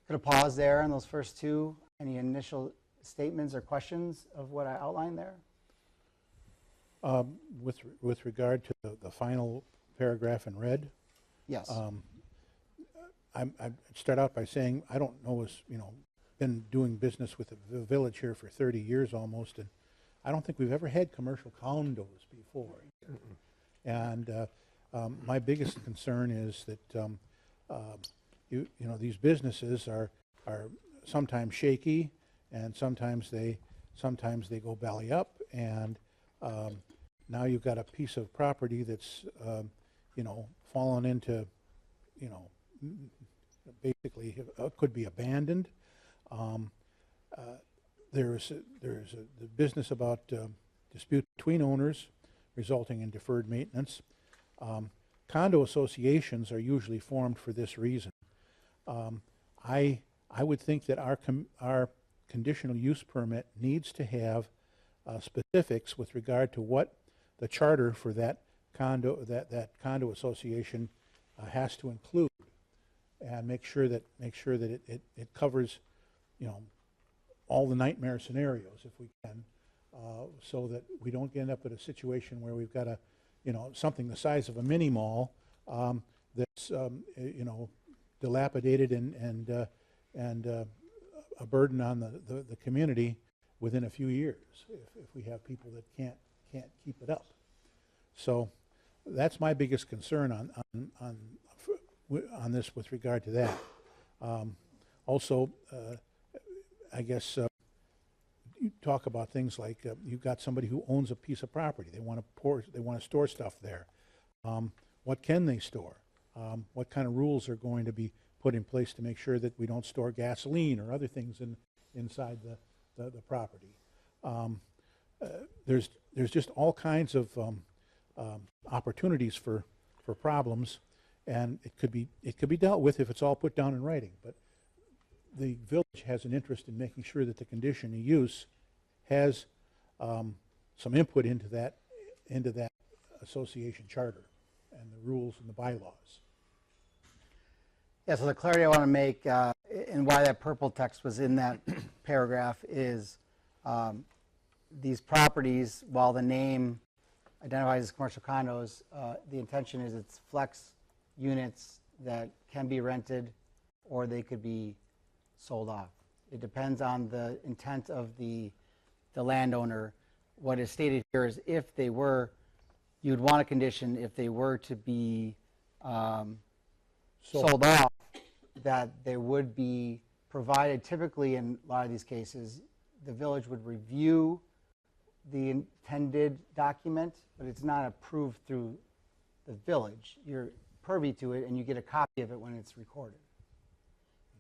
Could have paused there on those first two. Any initial statements or questions of what I outlined there? With regard to the final paragraph in red, Yes. I'd start out by saying I don't know, been doing business with the village here for 30 years almost, and I don't think we've ever had commercial condos before. And my biggest concern is that these businesses are sometimes shaky, and sometimes they go belly up, and now you've got a piece of property that's fallen into basically could be abandoned. There's the business about dispute between owners resulting in deferred maintenance. Condo associations are usually formed for this reason. I would think that our conditional use permit needs to have specifics with regard to what the charter for that condo association has to include, and make sure that it covers all the nightmare scenarios if we can, so that we don't end up in a situation where we've got something the size of a mini mall that's dilapidated and a burden on the community within a few years if we have people that can't keep it up. So that's my biggest concern on this with regard to that. Also, I guess you talk about things like you've got somebody who owns a piece of property. They want to store stuff there. What can they store? What kind of rules are going to be put in place to make sure that we don't store gasoline or other things inside the property? There's just all kinds of opportunities for problems, and it could be dealt with if it's all put down in writing. But the village has an interest in making sure that the condition of use has some input into that association charter and the rules and the bylaws. Yeah, so the clarity I want to make and why that purple text was in that paragraph is these properties, while the name identifies as commercial condos, the intention is it's flex units that can be rented or they could be sold off. It depends on the intent of the landowner. What is stated here is if they were, you'd want a condition if they were to be sold off, that they would be provided. Typically in a lot of these cases, the village would review the intended document, but it's not approved through the village. Your privy to it, and you get a copy of it when it's recorded.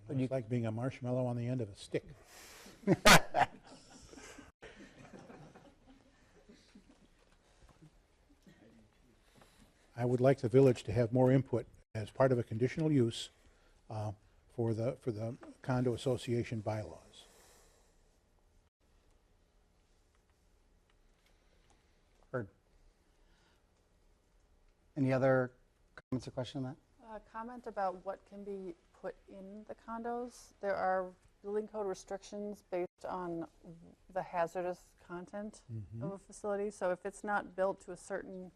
It's like being a marshmallow on the end of a stick. I would like the village to have more input as part of a conditional use for the condo association bylaws. Heard. Any other comments or questions on that? Comment about what can be put in the condos. There are building code restrictions based on the hazardous content of a facility. So if it's not built to a certain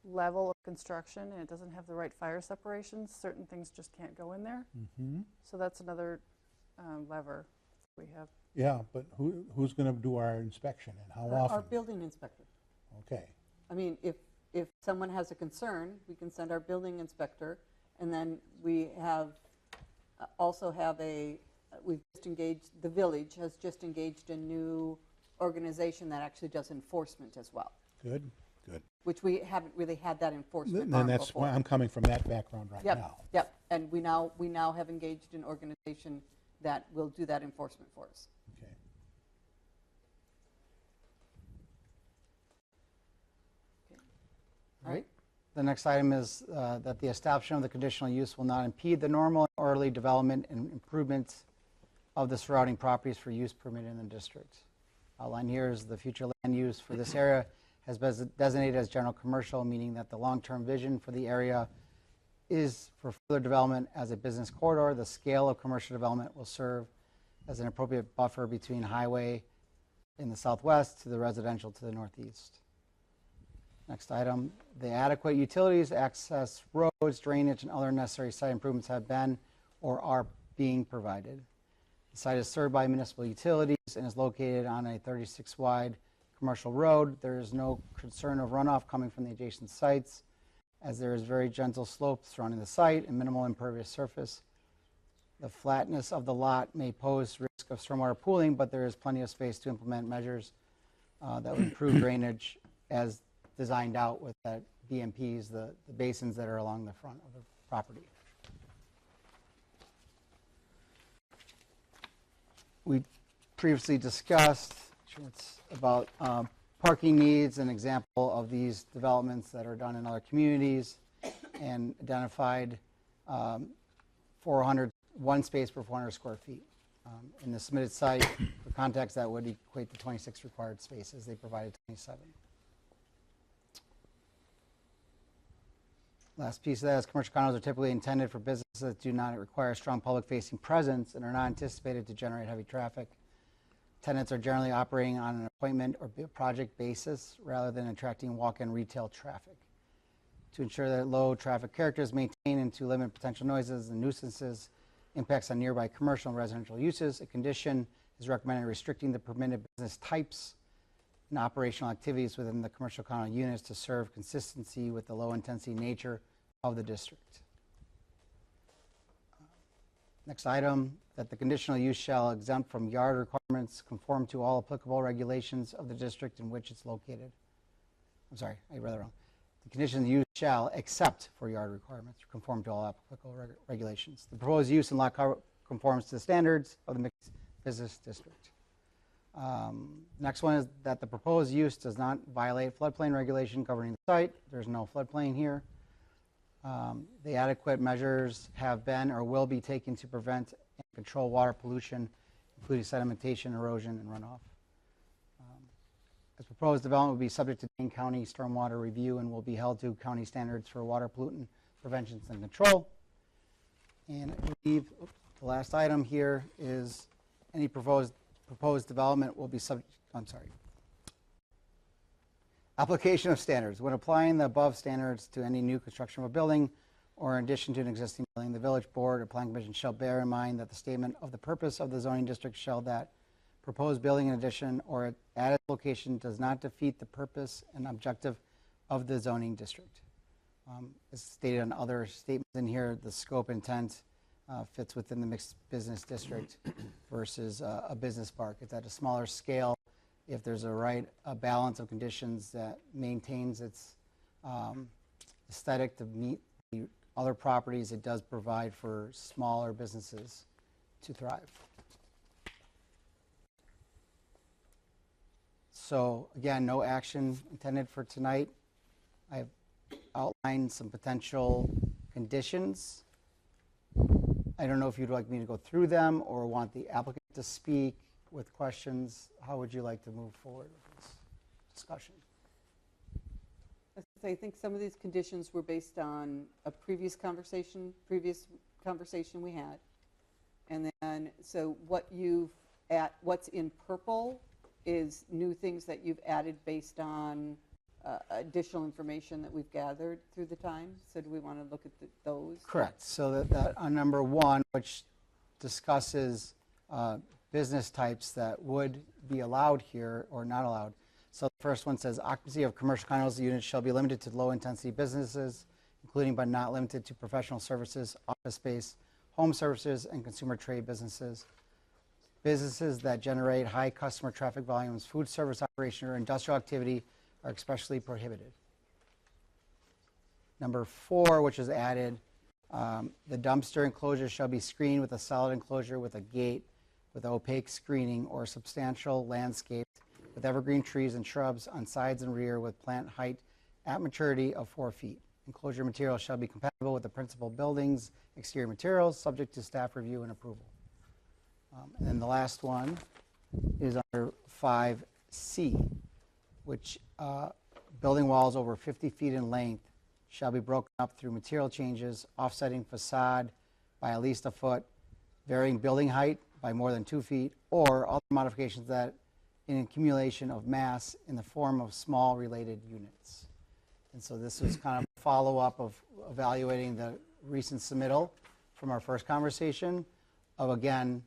level of construction and it doesn't have the right fire separations, certain things just can't go in there. So that's another lever we have. Yeah, but who's going to do our inspection and how often? Our building inspector. Okay. I mean, if someone has a concern, we can send our building inspector, and then we have, we've just engaged, the village has just engaged a new organization that actually does enforcement as well. Good, good. Which we haven't really had that enforcement And arm that's before. why I'm coming from that background right now. Yep, and we now have engaged an organization that will do that enforcement for us. Okay. All right. The next item is that the establishment of the conditional use will not impede the normal and orderly development and improvement of the surrounding properties for use permitted in the district. Outlined here is the future land use for this area has been designated as general commercial, meaning that the long-term vision for the area is for further development as a business corridor. The scale of commercial development will serve as an appropriate buffer between highway in the southwest to the residential to the northeast. Next item, the adequate utilities, access roads, drainage, and other necessary site improvements have been or are being provided. The site is served by municipal utilities and is located on a 36-wide commercial road. There is no concern of runoff coming from the adjacent sites, as there is very gentle slope surrounding the site and minimal impervious surface. The flatness of the lot may pose risk of stormwater pooling, but there is plenty of space to implement measures that would improve drainage as designed out with that BMPs, the basins that are along the front of the property. We previously discussed about parking needs, an example of these developments that are done in other communities, and identified 1 space per 400 square feet. In the submitted site, for context, that would equate to 26 required spaces. They provided 27. Last piece of that is commercial condos are typically intended for businesses that do not require a strong public-facing presence and are not anticipated to generate heavy traffic. Tenants are generally operating on an appointment or project basis rather than attracting walk-in retail traffic. To ensure that low traffic character is maintained and to limit potential noises and nuisances, impacts on nearby commercial and residential uses, a condition is recommended restricting the permitted business types and operational activities within the commercial condo units to serve consistency with the low-intensity nature of the district. Next item, that the conditional use shall exempt from yard requirements, conform to all applicable regulations of the district in which it's located. I'm sorry, I read that wrong. The conditional use shall, except for yard requirements, conform to all applicable regulations. The proposed use and lot conforms to the standards of the mixed business district. Next one is that the proposed use does not violate floodplain regulation governing the site. There's no floodplain here. The adequate measures have been or will be taken to prevent and control water pollution, including sedimentation, erosion, and runoff. As proposed development will be subject to Dane County stormwater review and will be held to county standards for water pollutant prevention and control. And I believe the last item here is any proposed development will be subject, application of standards. When applying the above standards to any new construction of a building or in addition to an existing building, the village board or planning commission shall bear in mind that the statement of the purpose of the zoning district shall that proposed building in addition or at its location does not defeat the purpose and objective of the zoning district. As stated on other statements in here, the scope intent fits within the mixed business district versus a business park. It's at a smaller scale. If there's a balance of conditions that maintains its aesthetic to meet the other properties, it does provide for smaller businesses to thrive. So again, no action intended for tonight. I've outlined some potential conditions. I don't know if you'd like me to go through them or want the applicant to speak with questions. How would you like to move forward with this discussion? I think some of these conditions were based on a previous conversation we had. And then, so what's in purple is new things that you've added based on additional information that we've gathered through the time. So do we want to look at those? Correct. So that on number 1, which discusses business types that would be allowed here or not allowed. So the first one says occupancy of commercial condos units shall be limited to low-intensity businesses, including but not limited to professional services, office space, home services, and consumer trade businesses. Businesses that generate high customer traffic volumes, food service operation, or industrial activity are expressly prohibited. Number 4, which is added, the dumpster enclosure shall be screened with a solid enclosure with a gate with opaque screening or substantial landscape with evergreen trees and shrubs on sides and rear with plant height at maturity of 4 feet. Enclosure material shall be compatible with the principal building's exterior materials, subject to staff review and approval. And then the last one is under 5C, which building walls over 50 feet in length shall be broken up through material changes, offsetting facade by at least a foot, varying building height by more than 2 feet, or other modifications that in accumulation of mass in the form of small related units. And so this was kind of a follow-up of evaluating the recent submittal from our first conversation of, again,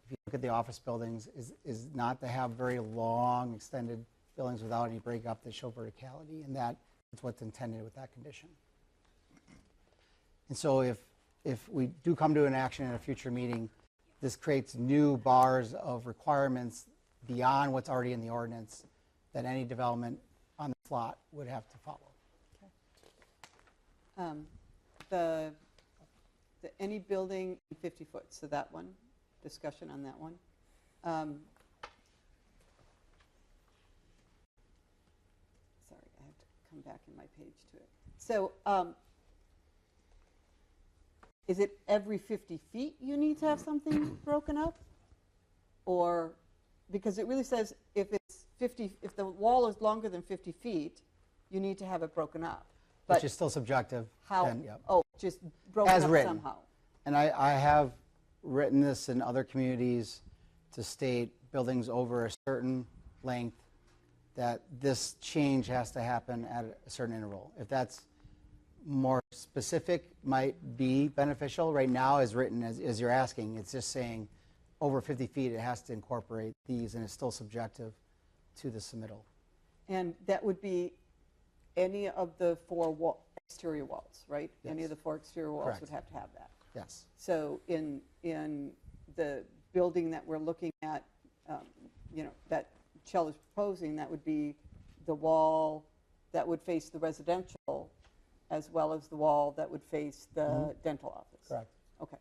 if you look at the office buildings, is not to have very long extended buildings without any breakup that show verticality, and that's what's intended with that condition. And so if we do come to an action in a future meeting, this creates new bars of requirements beyond what's already in the ordinance that any development on the lot would have to follow. Okay. Any building 50 foot, so that one, discussion on that one. Sorry, I have to come back in my page to it. So is it every 50 feet you need to have something broken up? Or, because it really says if the wall is longer than 50 feet, you need to have it broken up. But Which is still subjective. how? Then, yep. Oh, just broken As up written. somehow. And I have written this in other communities to state buildings over a certain length that this change has to happen at a certain interval. If that's more specific, might be beneficial. Right now, as written, as you're asking, it's just saying over 50 feet, it has to incorporate these, and it's still subjective to the submittal. And that would be any of the 4 exterior walls, right? Yes. Any of the 4 exterior walls Correct. would have to have that. Yes. So in the building that we're looking at, that Shell is proposing, that would be the wall that would face the residential as well as the wall that would face the dental office. Correct. Okay.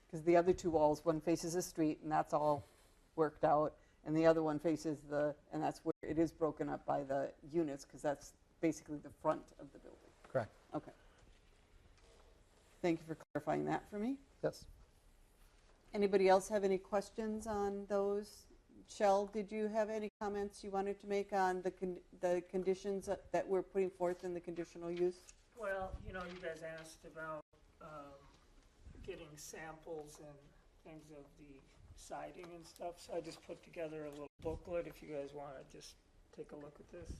Because the other 2 walls, one faces the street, and that's all worked out, and the other one faces and that's where it is broken up by the units, because that's basically the front of the building. Correct. Okay. Thank you for clarifying that for me. Yes. Anybody else have any questions on those? Shell, did you have any comments you wanted to make on the conditions that we're putting forth in the conditional use? Well, you guys asked about getting samples and things of the siding and stuff, so I just put together a little booklet if you guys want to just take a look at this.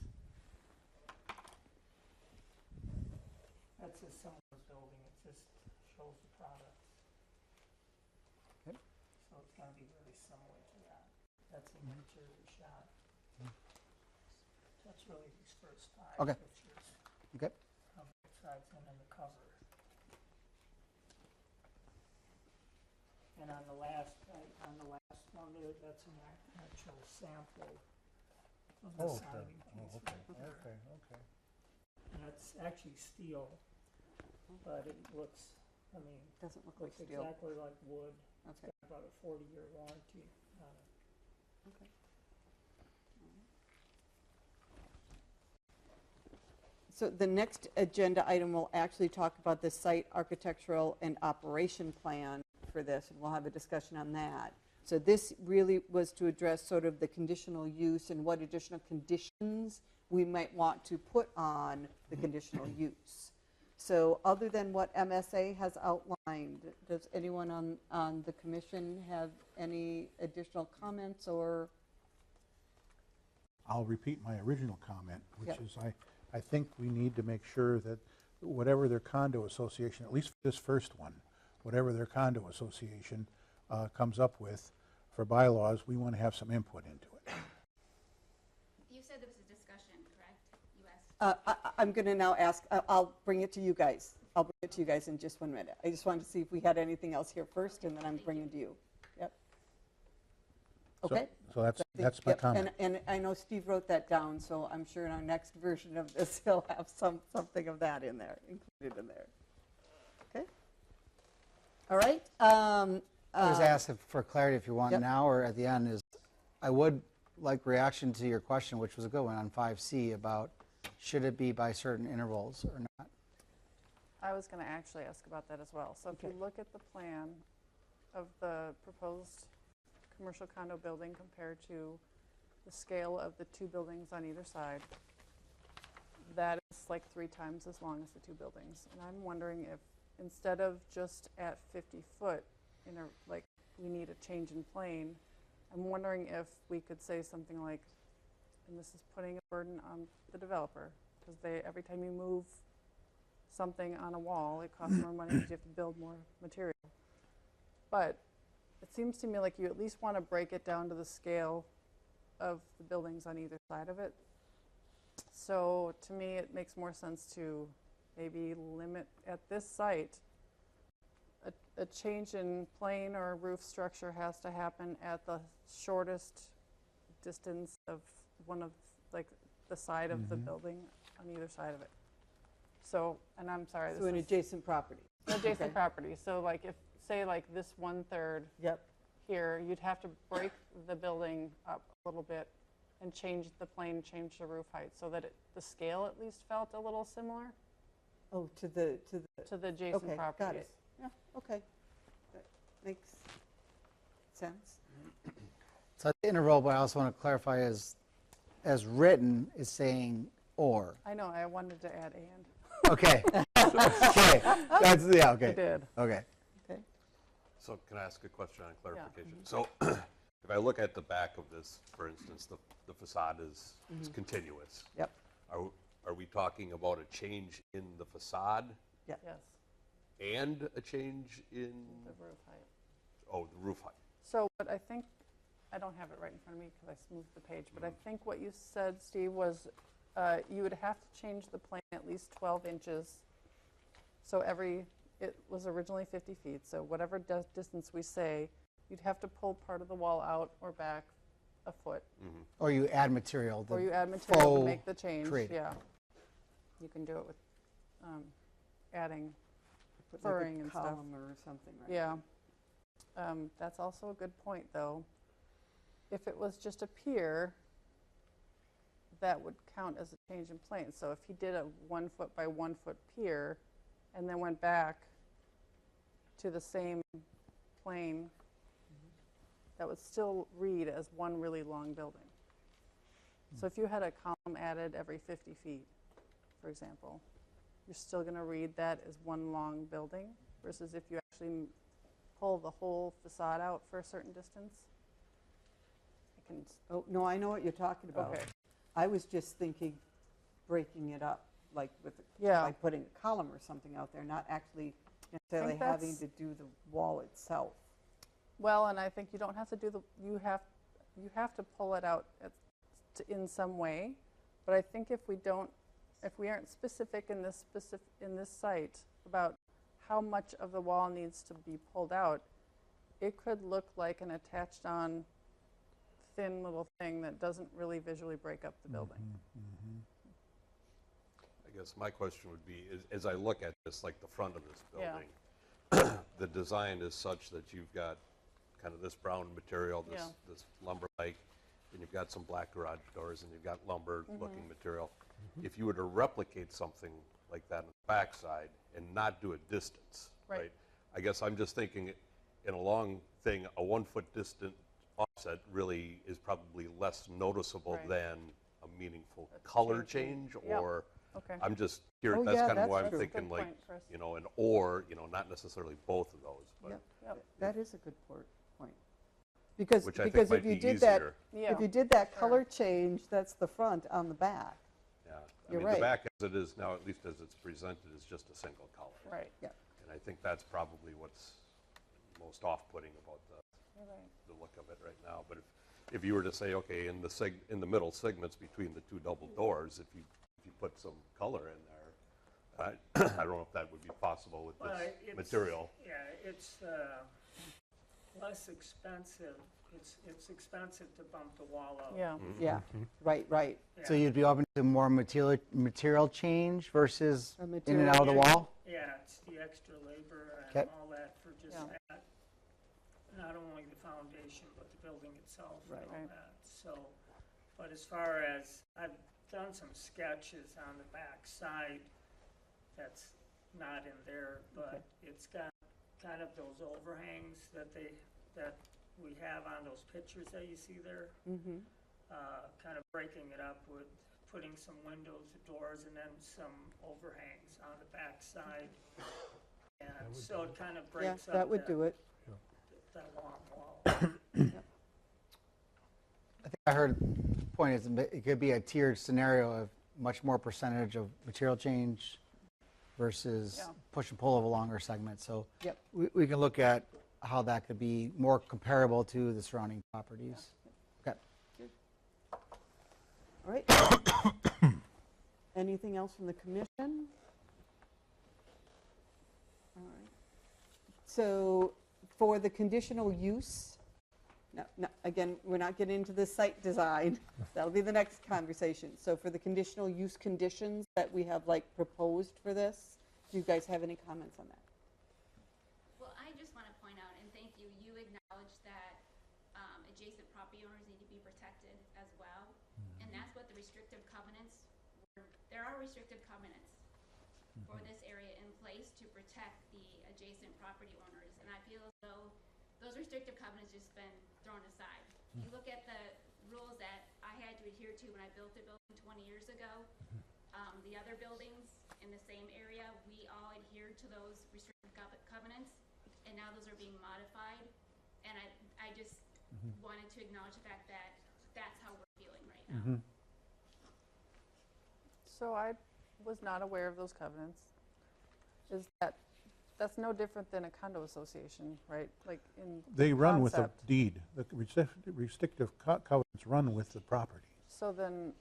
That's a similar building, it just shows the product. Okay. So it's going to be very similar to that. That's an interior shot. That's really these first 5 Okay. pictures Okay. of both sides and then the cover. And on the last one there, that's an actual sample of the siding piece right there. Okay. And that's actually steel, but it looks, I mean, Doesn't look like looks steel. exactly like wood. It's Okay. got about a 40-year warranty on it. Okay. So the next agenda item will actually talk about the site architectural and operation plan for this, and we'll have a discussion on that. So this really was to address sort of the conditional use and what additional conditions we might want to put on the conditional use. So other than what MSA has outlined, does anyone on the commission have any additional comments or? I'll repeat my original comment, which Yep. is I think we need to make sure that whatever their condo association, at least for this first one, whatever their condo association comes up with for bylaws, we want to have some input into it. You said there was a discussion, correct? You asked. I'm going to now ask, I'll bring it to you guys. I'll bring it to you guys in just 1 minute. I just wanted to see if we had anything else here first, and then I'm bringing to you. Yep. Okay. So that's my Yep, comment. And I know Steve wrote that down, so I'm sure in our next version of this, he'll have something of that in there, included in there. Okay? All right. I was asked for clarity if you want Yep. now or at the end is, I would like reaction to your question, which was a good one on 5C about should it be by certain intervals or not? I was going to actually ask about that as well. So if you look at the plan of the proposed commercial condo building compared to the scale of the two buildings on either side, that is like 3 times as long as the two buildings. And I'm wondering if instead of just at 50 foot, like we need a change in plane, I'm wondering if we could say something like, and this is putting a burden on the developer, because every time you move something on a wall, it costs more money because you have to build more material. But it seems to me like you at least want to break it down to the scale of the buildings on either side of it. So to me, it makes more sense to maybe limit at this site, a change in plane or roof structure has to happen at the shortest distance of one of, like, the side of the building on either side of it. So, and I'm sorry. So an adjacent property. Adjacent property. So like if, say like this 1/3 Yep. here, you'd have to break the building up a little bit and change the plane, change the roof height so that the scale at least felt a little similar Oh, to the to the adjacent okay, properties. got it. Yeah, okay. That makes sense. So the interval, but I also want to clarify is, as written, is saying or. I know, I wanted to add and. Okay. Okay. That's, yeah, okay. I did. Okay. Okay. So can I ask a question on clarification? So if I look at the back of this, for instance, the facade is continuous. Yep. Are we talking about a change in the facade Yes, and a change in, the roof height. oh, the roof height? So what I think, I don't have it right in front of me because I smoothed the page, but I think what you said, Steve, was you would have to change the plane at least 12 inches. So it was originally 50 feet, so whatever distance we say, you'd have to pull part of the wall out or back a foot. Or you add material. Or you add material to faux make the change, create it. yeah. You can do it with adding Put furring like a and stuff. column or something, right? Yeah. That's also a good point, though. If it was just a pier, that would count as a change in plane. So if he did a 1 foot by 1 foot pier and then went back to the same plane, that would still read as one really long building. So if you had a column added every 50 feet, for example, you're still going to read that as one long building versus if you actually pull the whole facade out for a certain distance. Oh, no, I know what you're talking about. Okay. I was just thinking breaking it up, like Yeah. by putting a column or something out there, not actually necessarily having to do the wall itself. Well, and I think you don't have to do you have to pull it out in some way, but I think if we aren't specific in this site about how much of the wall needs to be pulled out, it could look like an attached on thin little thing that doesn't really visually break up the building. I guess my question would be, as I look at this, like the front of this Yeah. building, the design is such that you've got kind of this brown material, Yeah. this lumber-like, and you've got some black garage doors, and you've got lumber-looking material. If you were to replicate something like that on the backside and not do a distance, right? I guess I'm just thinking, in a long thing, a 1 foot distant offset really is probably less noticeable Right. than a meaningful color change, Yep. or Okay. I'm just curious. Oh, That's yeah, kind of that's why I'm true. thinking, Good like, point, Chris. you know, an or, you know, not necessarily both of those, but Yep. That is a good point. Because, which I think because might if you be did that, easier. Yeah. if you did that color change, that's the front on the back. Yeah, I You're mean, right. the back as it is now, at least as it's presented, is just a single color. Right. Yeah. And I think that's probably what's most off-putting about You're right. the look of it right now. But if you were to say, okay, in the middle segments between the two double doors, if you put some color in there, I don't know if that would be possible with Well, this it's- material. Yeah, it's less expensive. It's expensive to bump the wall out. Yeah. Yeah, right, right. So you'd be open to more material change versus A in and material out of the change. wall? Yeah, it's the extra labor and Okay. all that for just Yeah. that. Not only the foundation, but the building itself and all Right. that. So, but as far as, I've done some sketches on the back side that's not in there, but it's got kind of those overhangs that we have on those pictures that you see there. Mm-hmm. Kind of breaking it up with putting some windows, doors, and then some overhangs on the back side. And so it kind of Yeah, breaks up that would do it. that long wall. I think I heard the point is it could be a tiered scenario of much more percentage of material change versus Yeah. push and pull of a longer segment. So Yep. we can look at how that could be more comparable to the surrounding properties. Okay. All right. Anything else from the commission? All right. So for the conditional use, no, again, we're not getting into the site design. That'll be the next conversation. So for the conditional use conditions that we have like proposed for this, do you guys have any comments on that? Well, I just want to point out, and thank you, you acknowledge that adjacent property owners need to be protected as well. And that's what the restrictive covenants, there are restrictive covenants for this area in place to protect the adjacent property owners. And I feel as though those restrictive covenants just been thrown aside. You look at the rules that I had to adhere to when I built a building 20 years ago. The other buildings in the same area, we all adhered to those restrictive covenants, and now those are being modified. And I just wanted to acknowledge the fact that that's how we're feeling right now. So I was not aware of those covenants. That's no different than a condo association, right? Like in They run with the concept. deed. The restrictive covenants run with the property. So then,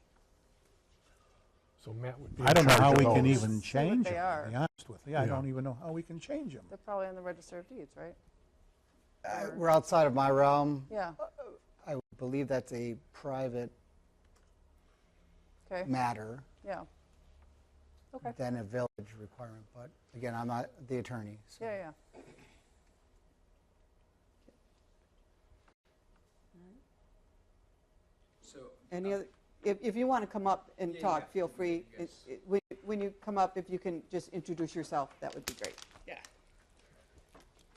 So Matt would be I don't in know charge how of we can those. even See what change they them, are. to be honest with you. I Yeah. don't even know how we can change them. they're probably in the register of deeds, right? We're outside of my realm. Yeah, I believe that's a private okay, matter yeah. Okay, than a village requirement. But again, I'm not the attorney. So. yeah, yeah. So, Any other, if you want to come up and Yeah, talk, yeah. feel free. Yes. When you come up, if you can just introduce yourself, that would be great. yeah.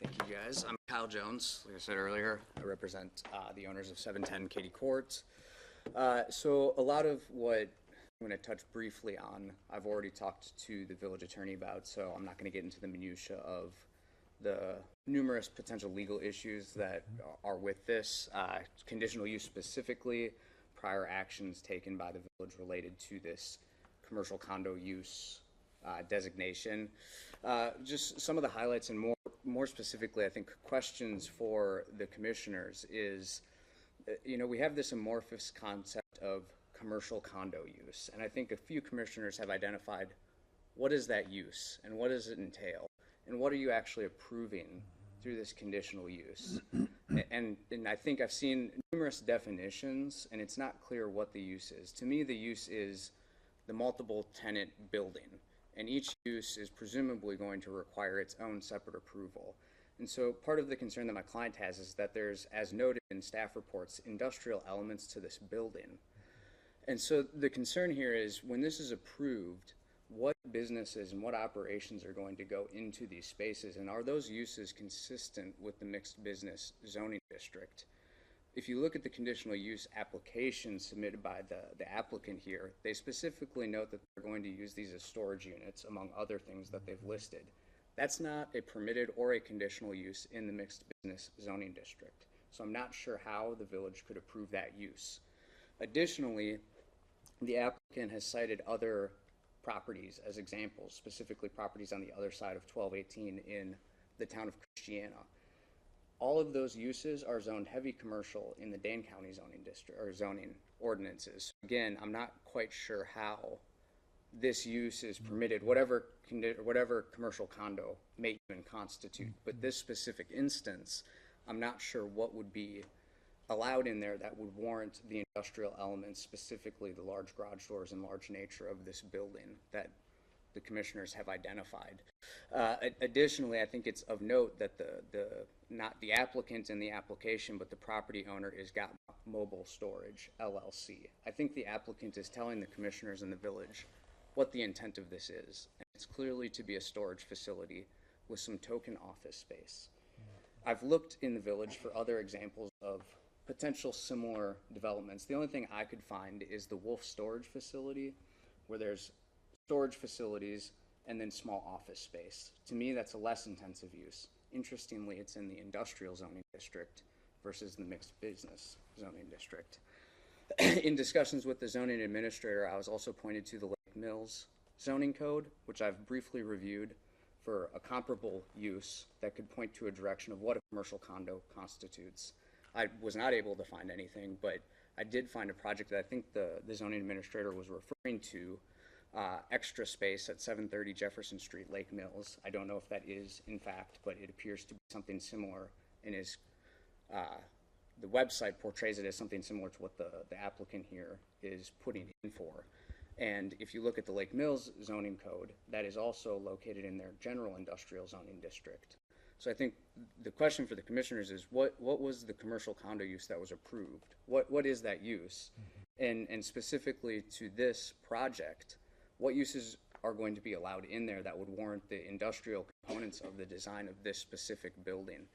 Thank you, guys. I'm Kyle Jones. Like I said earlier, I represent the owners of 710 Katy Court. So a lot of what I'm going to touch briefly on, I've already talked to the village attorney about, so I'm not going to get into the minutia of the numerous potential legal issues that are with this. Conditional use specifically, prior actions taken by the village related to this commercial condo use designation. Just some of the highlights and more specifically, I think questions for the commissioners is, we have this amorphous concept of commercial condo use, and I think a few commissioners have identified what is that use and what does it entail and what are you actually approving through this conditional use. And I think I've seen numerous definitions and it's not clear what the use is. To me, the use is the multiple tenant building. And each use is presumably going to require its own separate approval. And so part of the concern that my client has is that there's, as noted in staff reports, industrial elements to this building. And so the concern here is when this is approved, what businesses and what operations are going to go into these spaces, and are those uses consistent with the mixed business zoning district? If you look at the conditional use application submitted by the applicant here, they specifically note that they're going to use these as storage units, among other things that they've listed. That's not a permitted or a conditional use in the mixed business zoning district. So I'm not sure how the village could approve that use. Additionally, the applicant has cited other properties as examples, specifically properties on the other side of 1218 in the town of Christiana. All of those uses are zoned heavy commercial in the Dane County zoning district or zoning ordinances. Again, I'm not quite sure how this use is permitted, whatever commercial condo may even constitute. But this specific instance, I'm not sure what would be allowed in there that would warrant the industrial elements, specifically the large garage doors and large nature of this building that the commissioners have identified. Additionally, I think it's of note that not the applicant in the application, but the property owner is Got Mobile Storage, LLC. I think the applicant is telling the commissioners in the village what the intent of this is. And it's clearly to be a storage facility with some token office space. I've looked in the village for other examples of potential similar developments. The only thing I could find is the Wolf Storage Facility, where there's storage facilities and then small office space. To me, that's a less intensive use. Interestingly, it's in the industrial zoning district versus the mixed business zoning district. In discussions with the zoning administrator, I was also pointed to the Lake Mills zoning code, which I've briefly reviewed for a comparable use that could point to a direction of what a commercial condo constitutes. I was not able to find anything, but I did find a project that I think the zoning administrator was referring to, extra space at 730 Jefferson Street, Lake Mills. I don't know if that is in fact, but it appears to be something similar and is, the website portrays it as something similar to what the applicant here is putting in for. And if you look at the Lake Mills zoning code, that is also located in their general industrial zoning district. So I think the question for the commissioners is what was the commercial condo use that was approved? What is that use? And specifically to this project, what uses are going to be allowed in there that would warrant the industrial components of the design of this specific building?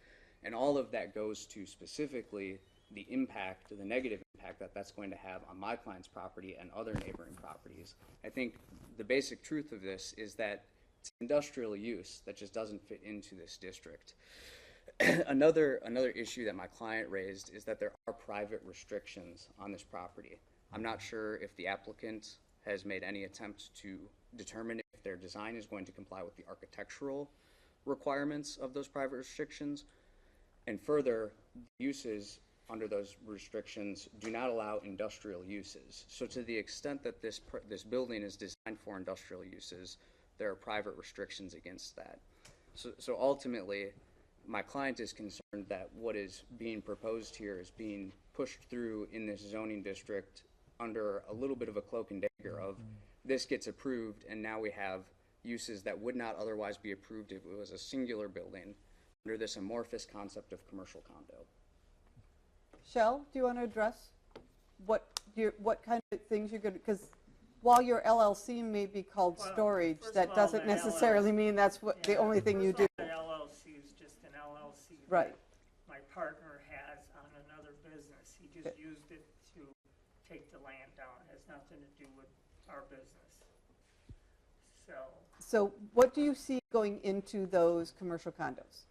And all of that goes to specifically the impact, the negative impact that that's going to have on my client's property and other neighboring properties. I think the basic truth of this is that it's industrial use that just doesn't fit into this district. Another issue that my client raised is that there are private restrictions on this property. I'm not sure if the applicant has made any attempt to determine if their design is going to comply with the architectural requirements of those private restrictions. And further, uses under those restrictions do not allow industrial uses. So to the extent that this building is designed for industrial uses, there are private restrictions against that. So ultimately, my client is concerned that what is being proposed here is being pushed through in this zoning district under a little bit of a cloak and dagger of this gets approved and now we have uses that would not otherwise be approved if it was a singular building under this amorphous concept of commercial condo. Shell, do you want to address what kind of things you're going to, because while your LLC may be called storage, that doesn't necessarily mean that's what the only thing you do. The LLC is just an LLC. Right. My partner has on another business. He just used it to take the land down. It has nothing to do with our business. So what do you see going into those commercial condos?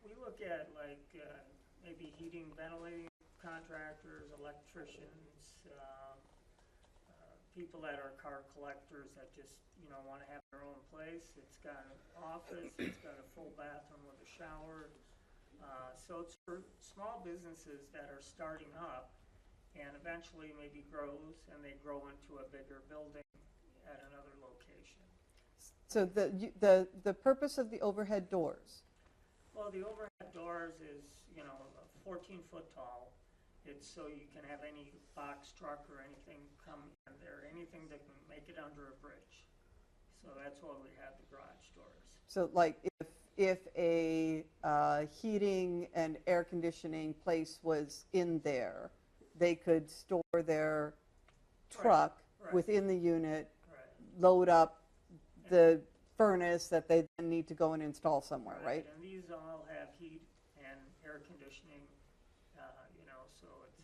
We look at like maybe heating, ventilating contractors, electricians, people that are car collectors that just, want to have their own place. It's got an office, it's got a full bathroom with a shower. So it's for small businesses that are starting up and eventually maybe grows and they grow into a bigger building at another location. So the purpose of the overhead doors? Well, the overhead doors is, 14 foot tall, it's so you can have any box truck or anything come in there, anything that can make it under a bridge. So that's why we have the garage doors. So like if a heating and air conditioning place was in there, they could store their truck Right. within the unit, Right. load up the furnace that they then need to go and install somewhere, right? And these all have heat and air conditioning, you know, so it's.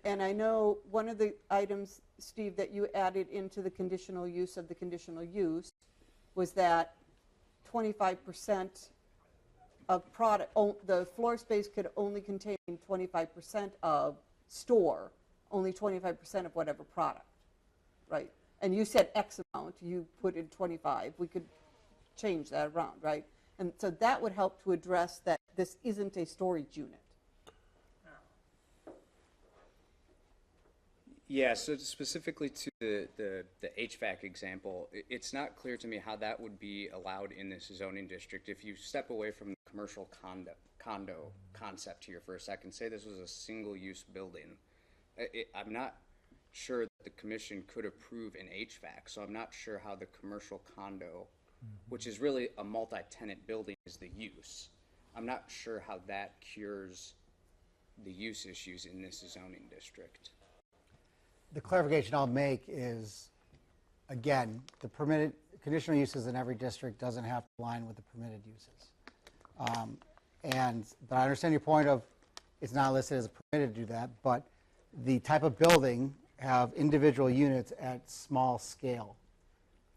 And I know one of the items, Steve, that you added into the conditional use of the conditional use was that 25% of product, the floor space could only contain 25% of store, only 25% of whatever product, right? And you said X amount, you put in 25, we could change that around, right? And so that would help to address that this isn't a storage unit. Yeah, so specifically to the HVAC example, it's not clear to me how that would be allowed in this zoning district. If you step away from the commercial condo concept here for a second, say this was a single-use building, I'm not sure that the commission could approve an HVAC, so I'm not sure how the commercial condo, which is really a multi-tenant building, is the use. I'm not sure how that cures the use issues in this zoning district. The clarification I'll make is, again, the permitted, conditional uses in every district doesn't have to align with the permitted uses. But I understand your point of it's not listed as permitted to do that, but the type of building have individual units at small scale.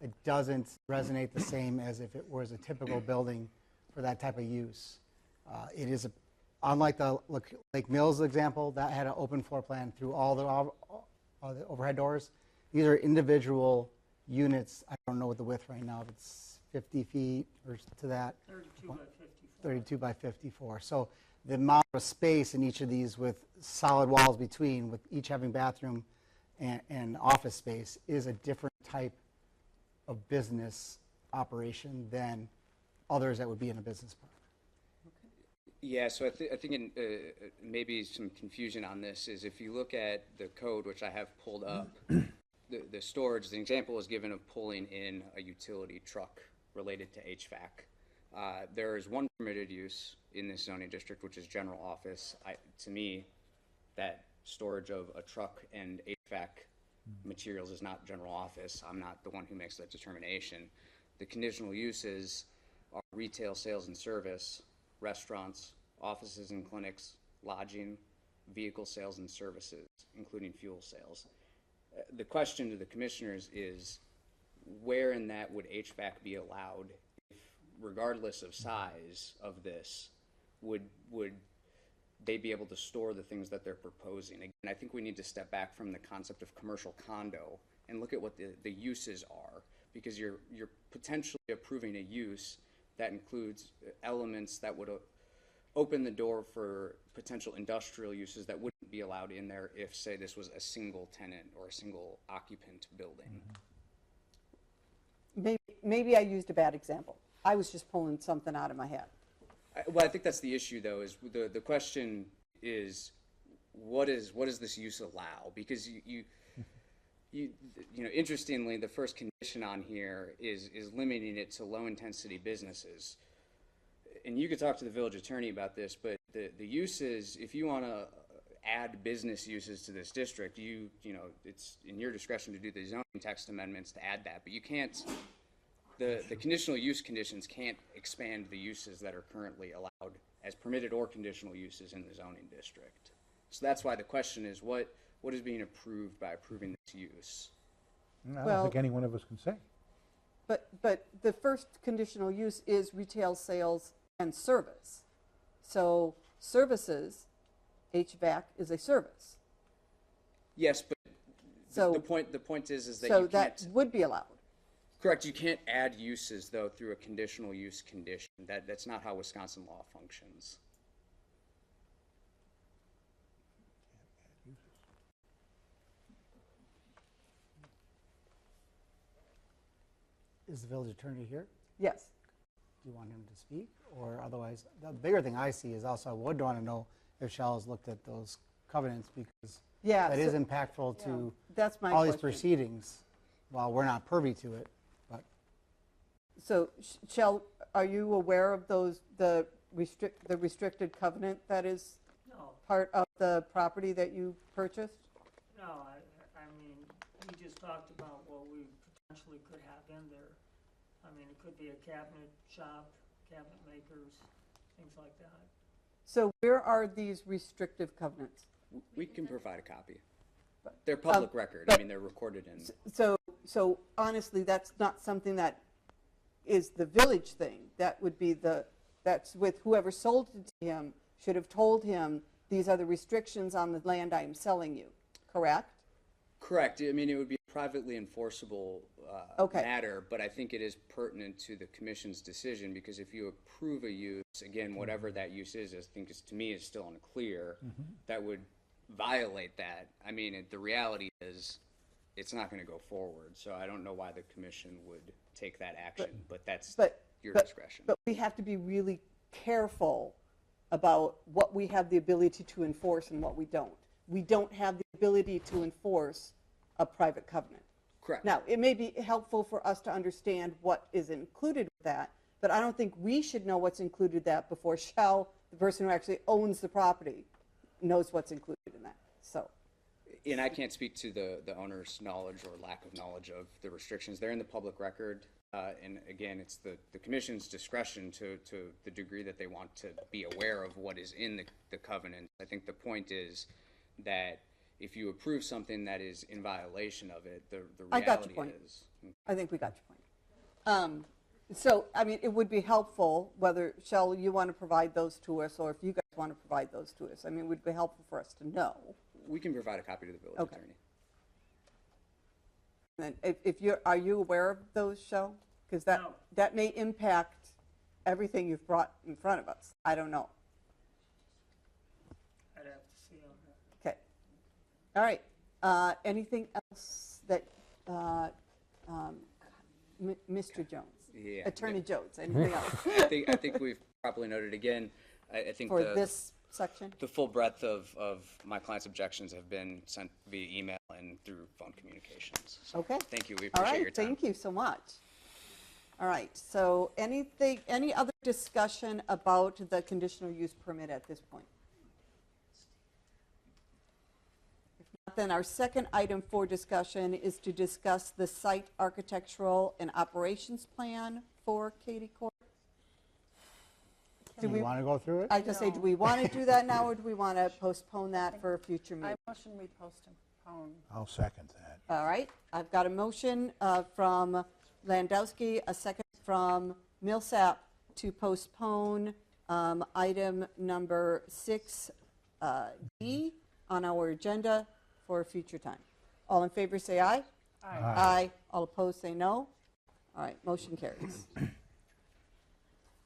It doesn't resonate the same as if it was a typical building for that type of use. It is, unlike the Lake Mills example, that had an open floor plan through all the overhead doors. These are individual units. I don't know what the width right now, if it's 50 feet or to that. 32 by 54. 32 by 54. So the amount of space in each of these with solid walls between, with each having bathroom and office space, is a different type of business operation than others that would be in a business park. Yeah, so I think maybe some confusion on this is if you look at the code, which I have pulled up, the storage, the example is given of pulling in a utility truck related to HVAC. There is one permitted use in this zoning district, which is general office. To me, that storage of a truck and HVAC materials is not general office. I'm not the one who makes that determination. The conditional uses are retail, sales, and service, restaurants, offices and clinics, lodging, vehicle sales and services, including fuel sales. The question to the commissioners is, where in that would HVAC be allowed if, regardless of size of this, would they be able to store the things that they're proposing? Again, I think we need to step back from the concept of commercial condo and look at what the uses are, because you're potentially approving a use that includes elements that would open the door for potential industrial uses that wouldn't be allowed in there if, say, this was a single tenant or a single occupant building. Maybe I used a bad example. I was just pulling something out of my head. Well, I think that's the issue, though, is the question is, what does this use allow? Because you know, interestingly, the first condition on here is limiting it to low-intensity businesses. And you could talk to the village attorney about this, but the uses, if you want to add business uses to this district, you know, it's in your discretion to do the zoning text amendments to add that, but you can't. The conditional use conditions can't expand the uses that are currently allowed as permitted or conditional uses in the zoning district. So that's why the question is, what is being approved by approving this use? I don't think any one of us can say. But the first conditional use is retail sales and service. So services, HVAC is a service. Yes, but So the point is that so you that can't. would be allowed. Correct. You can't add uses, though, through a conditional use condition. That's not how Wisconsin law functions. Is the village attorney here? Yes. Do you want him to speak? Or otherwise, the bigger thing I see is also, I would want to know if Shell has looked at those covenants, because Yeah, that is so- impactful to That's my all these question. proceedings. While we're not privy to it, but So, Shell, are you aware of those, the restricted covenant that is No, part of the property that you purchased? no, I mean, we just talked about what we potentially could have in there. I mean, it could be a cabinet shop, cabinet makers, things like that. So where are these restrictive covenants? We can provide a copy. They're public record. I but- mean, they're recorded in. So honestly, that's not something that is the village thing. That would be that's with whoever sold it to him should have told him, these are the restrictions on the land I am selling you, correct? Correct. I mean, it would be a privately enforceable Okay. matter, but I think it is pertinent to the commission's decision, because if you approve a use, again, whatever that use is, I think to me is still unclear, that would violate that. I mean, the reality is it's not going to go forward, so I don't know why the commission would take that action, but that's your discretion. But we have to be really careful about what we have the ability to enforce and what we don't. We don't have the ability to enforce a private covenant. Correct. Now, it may be helpful for us to understand what is included with that, but I don't think we should know what's included in that before Shell, the person who actually owns the property, knows what's included in that. So, And I can't speak to the owner's knowledge or lack of knowledge of the restrictions. They're in the public record. And again, it's the commission's discretion to the degree that they want to be aware of what is in the covenant. I think the point is that if you approve something that is in violation of it, the I got your reality point. is. I think we got your point. So, I mean, it would be helpful, whether, Shell, you want to provide those to us, or if you guys want to provide those to us. I mean, it would be helpful for us to know. We can provide a copy to the village Okay. attorney. And then are you aware of those, Shell? Because No. that may impact everything you've brought in front of us. I don't know. I'd have to see on that. Okay. All right. Anything else that, Mr. Jones? Yeah. Attorney Jones, anything else I think we've properly noted again. I think for this section? the full breadth of my client's objections have been sent via email and through phone communications. So Okay. Thank you. We All appreciate right, your time. thank you so much. All right, so any other discussion about the conditional use permit at this point? If not, then our second item for discussion is to discuss the site architectural and operations plan for Katie Court. do we want to go through it? I just say, do we want to do that now, or do we want to postpone that for a future I meeting? motion we postpone. I'll second that. All right, I've got a motion from Landowski, a second from Millsap to postpone item number 6D on our agenda for a future time. All in favor say aye. Aye. Aye. All opposed say no. All right, motion carries.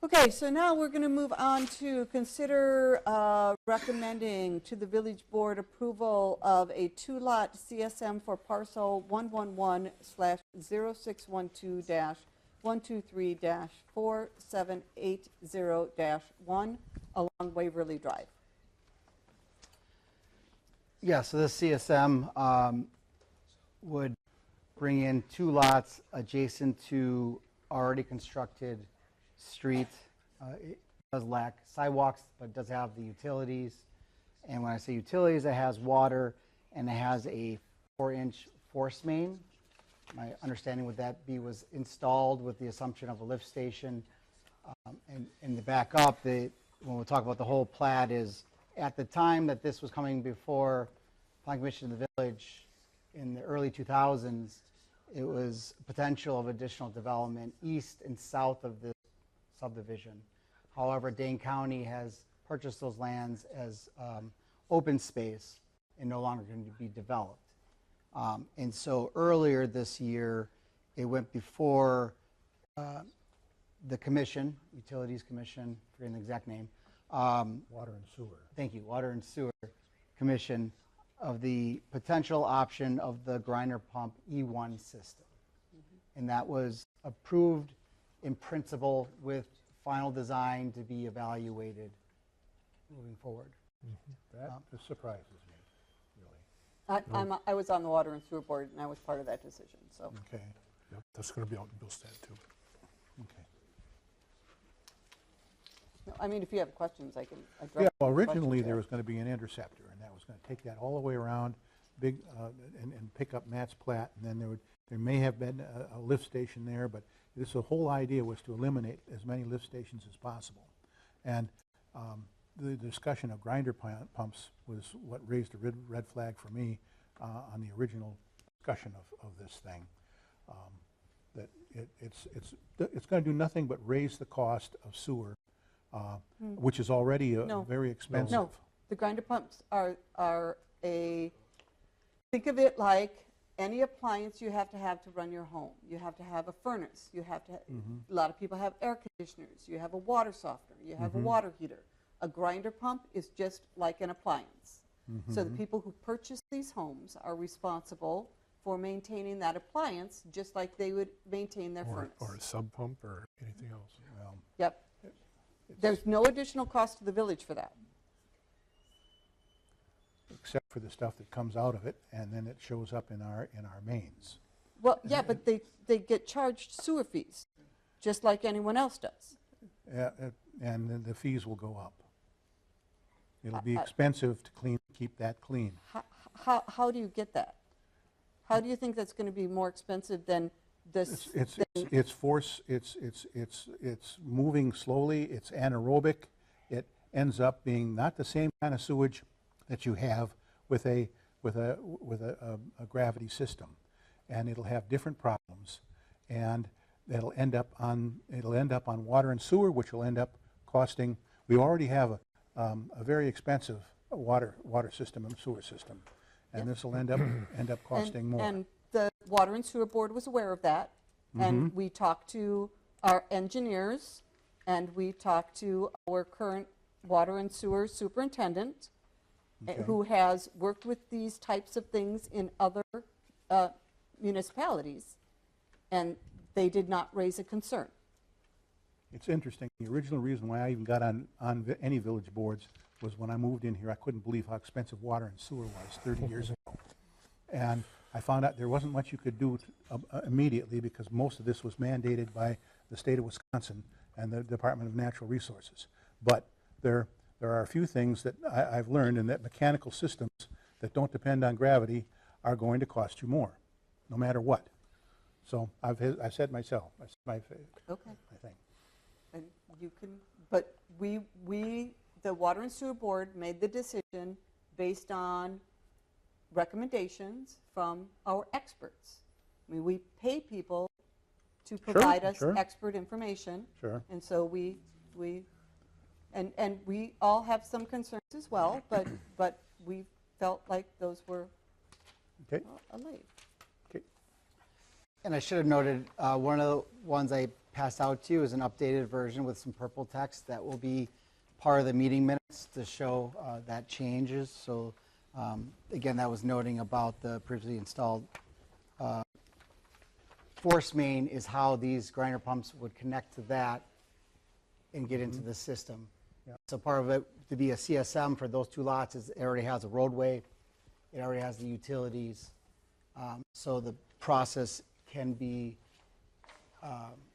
Okay, so now we're going to move on to consider recommending to the village board approval of a two-lot CSM for parcel 111/061-2-123-4780-1 along Waverly Drive. Yeah, so this CSM would bring in two lots adjacent to already constructed street. It does lack sidewalks, but it does have the utilities. And when I say utilities, it has water and it has a 4-inch force main. My understanding would that be was installed with the assumption of a lift station. And in the back up, when we talk about the whole plat is, at the time that this was coming before Planning Commission of the village in the early 2000s, it was potential of additional development east and south of this subdivision. However, Dane County has purchased those lands as open space and no longer going to be developed. And so earlier this year, it went before the commission, Utilities Commission, forgetting the exact name. Water and sewer. Thank you, Water and Sewer Commission, of the potential option of the grinder pump E1 system. And that was approved in principle with final design to be evaluated moving forward. That just surprises me, really. I was on the Water and Sewer Board, and I was part of that decision, so. Okay, Yep, that's going to be out in Bilstad too. okay. No, I mean, if you have questions, I can address. Yeah, well, the questions originally there. there was going to be an interceptor, and that was going to take that all the way around, big, and pick up Matt's Plat, and then there may have been a lift station there, but the whole idea was to eliminate as many lift stations as possible. And the discussion of grinder pumps was what raised a red flag for me on the original discussion of this thing. That it's going to do nothing but raise the cost of sewer, which is already very expensive. No, the grinder pumps are think of it like any appliance you have to run your home. You have to have a furnace. You have to. A lot of people have air conditioners. You have a water softener. You have a water heater. A grinder pump is just like an appliance. So the people who purchase these homes are responsible for maintaining that appliance just like they would maintain their furnace. Or a sub pump or anything else. Well, Yep. There's no additional cost to the village for that. except for the stuff that comes out of it, and then it shows up in our mains. Well, yeah, but they get charged sewer fees, just like anyone else does. And then the fees will go up. It'll be expensive to keep that clean. How do you get that? How do you think that's going to be more expensive than this? It's force. It's moving slowly. It's anaerobic. It ends up being not the same kind of sewage that you have with a gravity system, and it'll have different problems, and it'll end up on water and sewer, which will end up costing. We already have a very expensive water system and sewer system, and this will end up costing more. And the Water and Sewer Board was aware of that, and we talked to our engineers, and we talked to our current water and sewer superintendent, who has worked with these types of things in other municipalities, and they did not raise a concern. It's interesting. The original reason why I even got on any village boards was when I moved in here, I couldn't believe how expensive water and sewer was 30 years ago. And I found out there wasn't much you could do immediately, because most of this was mandated by the state of Wisconsin and the Department of Natural Resources. But there are a few things that I've learned, and that mechanical systems that don't depend on gravity are going to cost you more, no matter what. So I said myself, I said my thing. And you can, but the Water and Sewer Board made the decision based on recommendations from our experts. I mean, we pay people to provide us expert information. And so we all have some concerns as well, but we felt like those were allayed. And I should have noted, one of the ones I passed out to you is an updated version with some purple text that will be part of the meeting minutes to show that changes. So again, that was noting about the previously installed force main is how these grinder pumps would connect to that and get into the system. So part of it to be a CSM for those two lots is it already has a roadway, it already has the utilities. So the process can be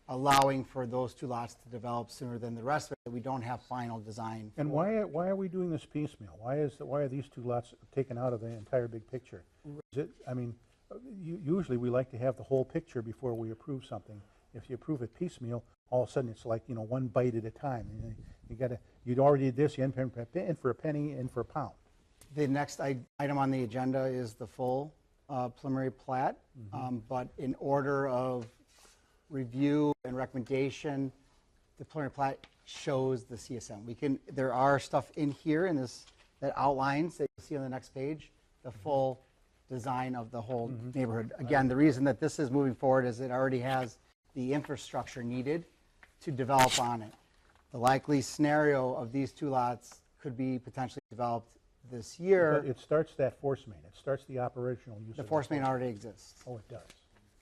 allowing for those two lots to develop sooner than the rest of it. We don't have final design. And why are we doing this piecemeal? Why are these two lots taken out of the entire big picture? Usually we like to have the whole picture before we approve something. If you approve it piecemeal, all of a sudden it's like, one bite at a time. You'd already did this, you in for a penny, in for a pound. The next item on the agenda is the full preliminary plat, but in order of review and recommendation, the preliminary plat shows the CSM. There are stuff in here in this that outlines, that you'll see on the next page, the full design of the whole neighborhood. Again, the reason that this is moving forward is it already has the infrastructure needed to develop on it. The likely scenario of these two lots could be potentially developed this year. But it starts that force main. It starts the operational use. The force main already exists. Oh, it does?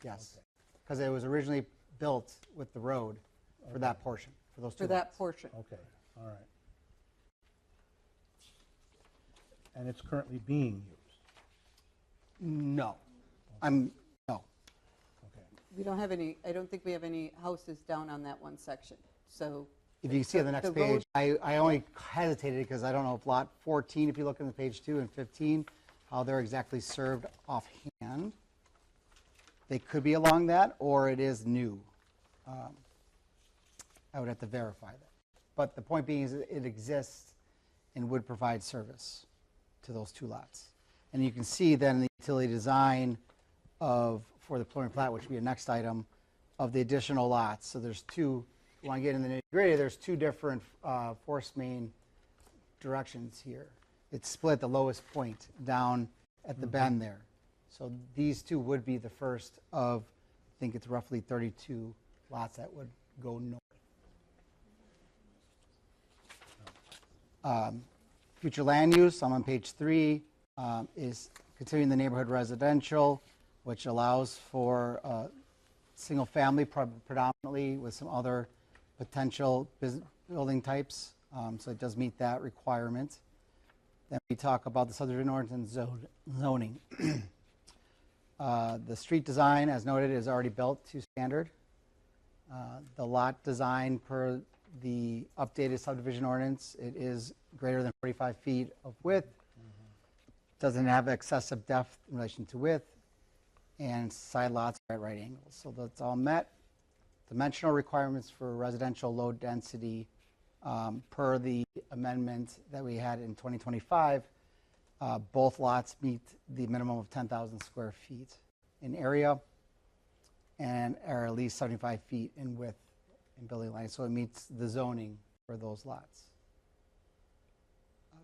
Yes. Because it was originally built with the road for that portion, for those two lots. For that portion. Okay, all right. and it's currently being used? No. No. Okay. We don't have any, I don't think we have any houses down on that one section, so. If you see on the next page, I only hesitated because I don't know if lot 14, if you look on the page 2 and 15, how they're exactly served offhand. They could be along that, or it is new. I would have to verify that. But the point being is it exists and would provide service to those 2 lots. And you can see then the utility design for the preliminary plat, which would be a next item, of the additional lots. So there's 2, you want to get in the nitty-gritty, there's 2 different force main directions here. It's split the lowest point down at the bend there. So these 2 would be the first of, I think it's roughly 32 lots that would go north. Future land use, I'm on page 3, is continuing the neighborhood residential, which allows for single family predominantly with some other potential building types. So it does meet that requirement. Then we talk about the subdivision ordinance and zoning. The street design, as noted, is already built to standard. The lot design per the updated subdivision ordinance, it is greater than 45 feet of width. Doesn't have excessive depth in relation to width, and side lots are at right angles. So that's all met. Dimensional requirements for residential low density per the amendment that we had in 2025, both lots meet the minimum of 10,000 square feet in area and are at least 75 feet in width in building line. So it meets the zoning for those lots.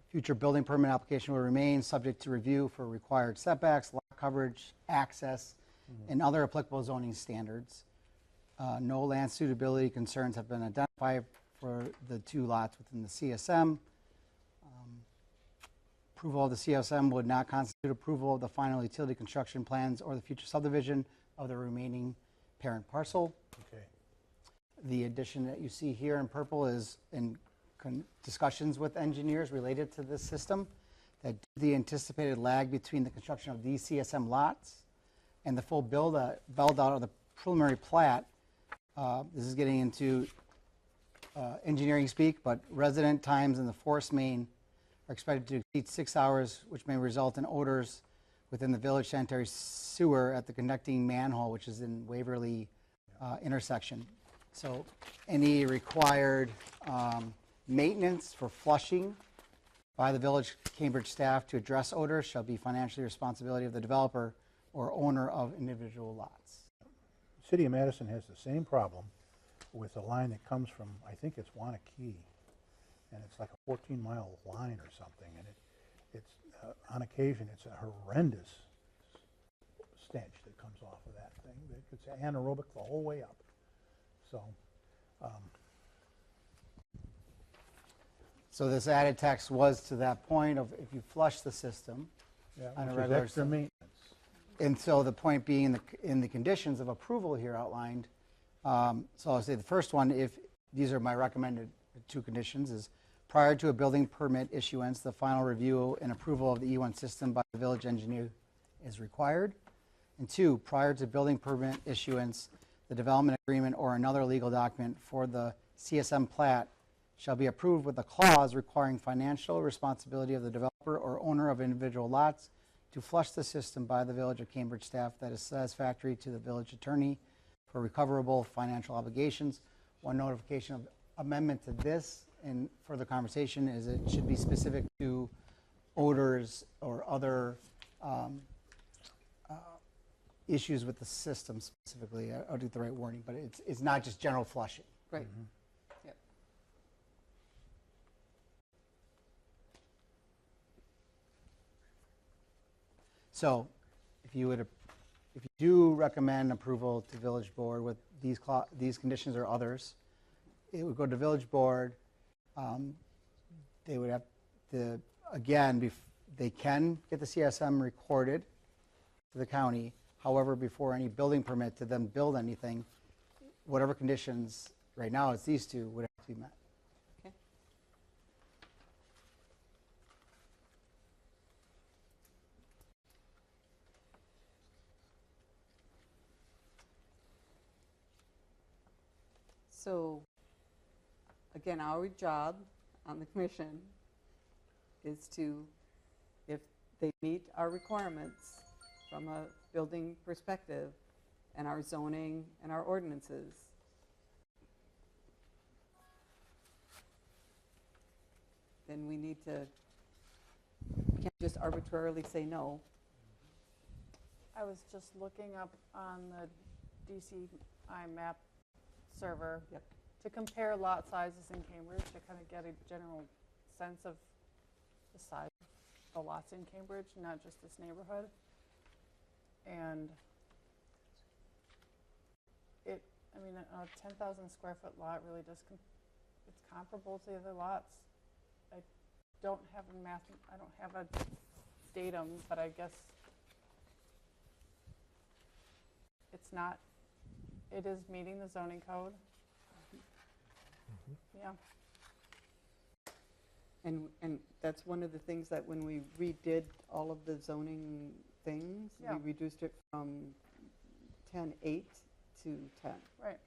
Future building permit application will remain subject to review for required setbacks, lot coverage, access, and other applicable zoning standards. No land suitability concerns have been identified for the 2 lots within the CSM. Approval of the CSM would not constitute approval of the final utility construction plans or the future subdivision of the remaining parent parcel. Okay. The addition that you see here in purple is in discussions with engineers related to this system, that the anticipated lag between the construction of these CSM lots and the full build out of the preliminary plat. This is getting into engineering speak, but resident times in the force main are expected to exceed 6 hours, which may result in odors within the village sanitary sewer at the connecting manhole, which is in Waverly intersection. So any required maintenance for flushing by the village Cambridge staff to address odors shall be financially responsibility of the developer or owner of individual lots. City of Madison has the same problem with a line that comes from, I think it's Wanakee, and it's like a 14-mile line or something, and it's on occasion it's a horrendous stench that comes off of that thing. It's anaerobic the whole way up. So this added text was to that point of if you flush the system on a which is regular extra maintenance. And so the point being in the conditions of approval here outlined, so I'll say the first one, if these are my recommended 2 conditions, is prior to a building permit issuance, the final review and approval of the E1 system by the village engineer is required. And 2, prior to building permit issuance, the development agreement or another legal document for the CSM plat shall be approved with a clause requiring financial responsibility of the developer or owner of individual lots to flush the system by the Village of Cambridge staff that is satisfactory to the village attorney for recoverable financial obligations. One notification of amendment to this and further conversation is it should be specific to odors or other issues with the system specifically. I'll do the right wording, but it's not just general flushing. Right. Yep. So if you do recommend approval to village board with these conditions or others, it would go to village board. They would have to, again, they can get the CSM recorded to the county. However, before any building permit to then build anything, whatever conditions, right now it's these 2, would have to be met. Okay. So, again, our job on the commission is to, if they meet our requirements from a building perspective and our zoning and our ordinances, then we need to, we can't just arbitrarily say no. I was just looking up on the DCI map server to compare lot sizes in Cambridge to kind of get a general sense of the size of the lots in Cambridge, not just this neighborhood. And I mean, a 10,000 square foot lot really does, it's comparable to the other lots. I don't have a datum, but I guess it's not, it is meeting the zoning code. Yeah. And that's one of the things that when we redid all of the zoning things, we reduced it from 10.8 to 10. Right.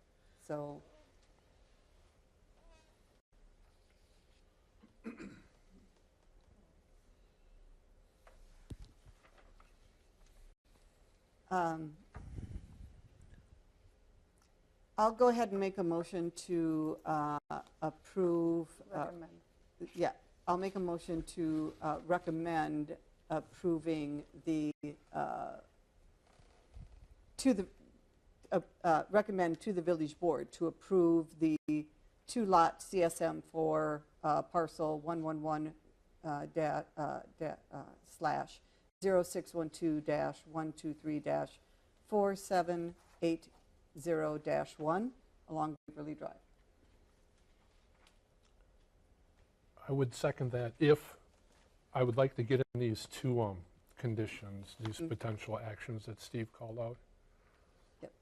So I'll go ahead and make a motion to approve. Recommend. Yeah, I'll make a motion to recommend approving the, recommend to the village board to approve the 2-lot CSM for parcel 111 slash 0612-123-4780-1 along Waverly Drive. I would second that if, I would like to get in these two conditions, these potential actions that Steve called out. Yep.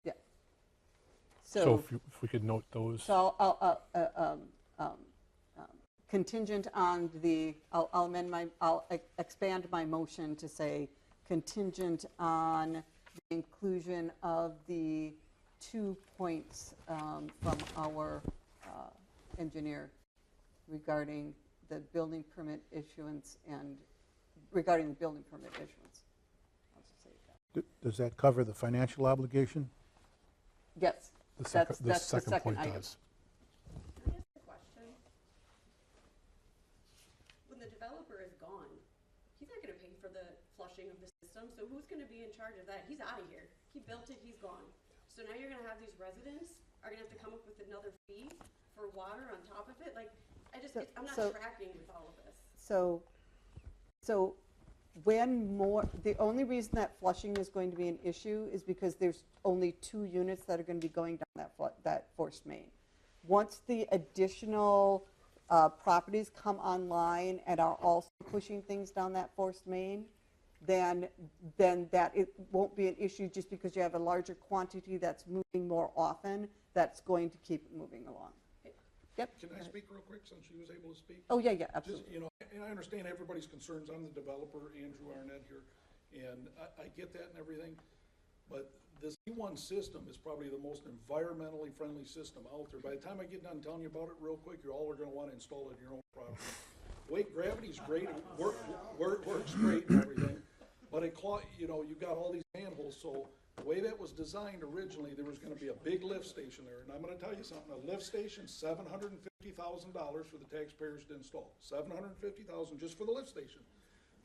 Yeah. So if we could note those. So contingent on the, I'll expand my motion to say contingent on the inclusion of the 2 points from our engineer regarding the building permit issuance and regarding the building permit issuance. I'll just say that. Does that cover the financial obligation? Yes. That's the second point item. does. Can I ask a question? When the developer is gone, he's not going to pay for the flushing of the system, so who's going to be in charge of that? He's out of here. He built it, he's gone. So now you're going to have these residents are going to have to come up with another fee for water on top of it? Like, I'm not tracking with all of this. So the only reason that flushing is going to be an issue is because there's only 2 units that are going to be going down that forced main. Once the additional properties come online and are also pushing things down that forced main, then that it won't be an issue just because you have a larger quantity that's moving more often that's going to keep it moving along. Yep. Can I speak real quick since she was able to speak? Oh, yeah, absolutely. Just, and I understand everybody's concerns. I'm the developer, Andrew Arnett here, and I get that and everything, but this E1 system is probably the most environmentally friendly system out there. By the time I get done telling you about it real quick, you're all going to want to install it in your own property. Weight gravity's great, it works great and everything, but you've got all these manholes, so the way that was designed originally, there was going to be a big lift station there, and I'm going to tell you something. A lift station, $750,000 for the taxpayers to install. $750,000 just for the lift station.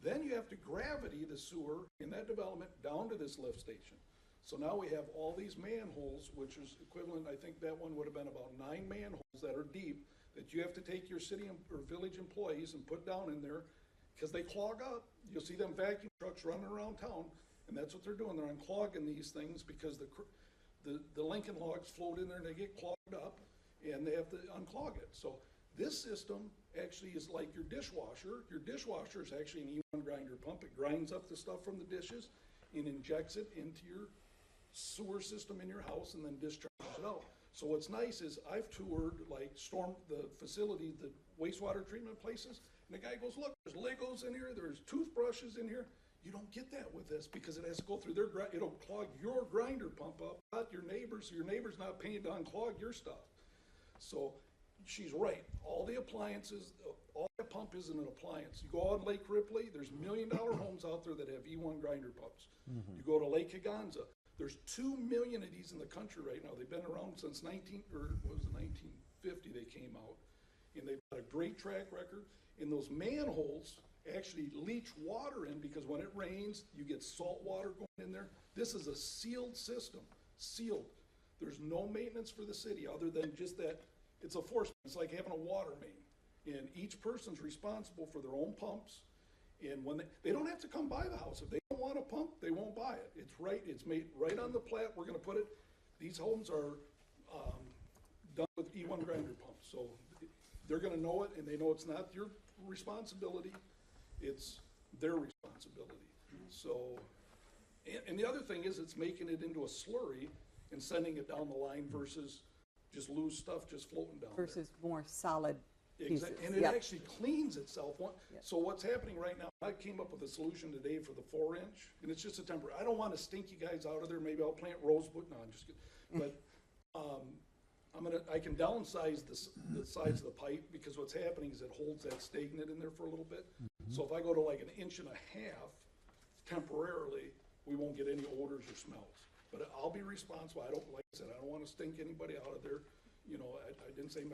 Then you have to gravity the sewer in that development down to this lift station. So now we have all these manholes, which is equivalent. I think that one would have been about 9 manholes that are deep that you have to take your city or village employees and put down in there because they clog up. You'll see them vacuum trucks running around town. And that's what they're doing. They're unclogging these things because the Lincoln logs float in there and they get clogged up and they have to unclog it. So this system actually is like your dishwasher. Your dishwasher is actually an E1 grinder pump. It grinds up the stuff from the dishes and injects it into your sewer system in your house and then discharges it out. So what's nice is I've toured like the facility, the wastewater treatment places, and the guy goes, look, there's Legos in here, there's toothbrushes in here. You don't get that with this because it has to go through their, it'll clog your grinder pump up, not your neighbor's. Your neighbor's not paying to unclog your stuff. So she's right. All the appliances, all that pump isn't an appliance. You go out Lake Ripley, there's $1 million homes out there that have E1 grinder pumps. You go to Lake Higanza, there's 2 million of these in the country right now. They've been around since 1950 they came out. And they've got a great track record. And those manholes actually leach water in because when it rains, you get salt water going in there. This is a sealed system, sealed. There's no maintenance for the city other than just that. It's a force. It's like having a water main. And each person's responsible for their own pumps. And when they don't have to come by the house. If they don't want a pump, they won't buy it. It's made right on the plat. We're gonna put it, these homes are done with E1 grinder pumps. So they're gonna know it, and they know it's not your responsibility, it's their responsibility. So, and the other thing is it's making it into a slurry and sending it down the line versus just loose stuff just floating down there. Versus more solid pieces. And it actually cleans itself. So what's happening right now, I came up with a solution today for the 4-inch, and it's just a temporary. I don't want to stink you guys out of there. Maybe I'll plant rosewood. No, I'm just kidding. But I can downsize the size of the pipe because what's happening is it holds that stagnant in there for a little bit. So if I go to like 1.5 inches temporarily, we won't get any odors or smells. But I'll be responsible. Like I said, I don't want to stink anybody out of there. You know, I didn't say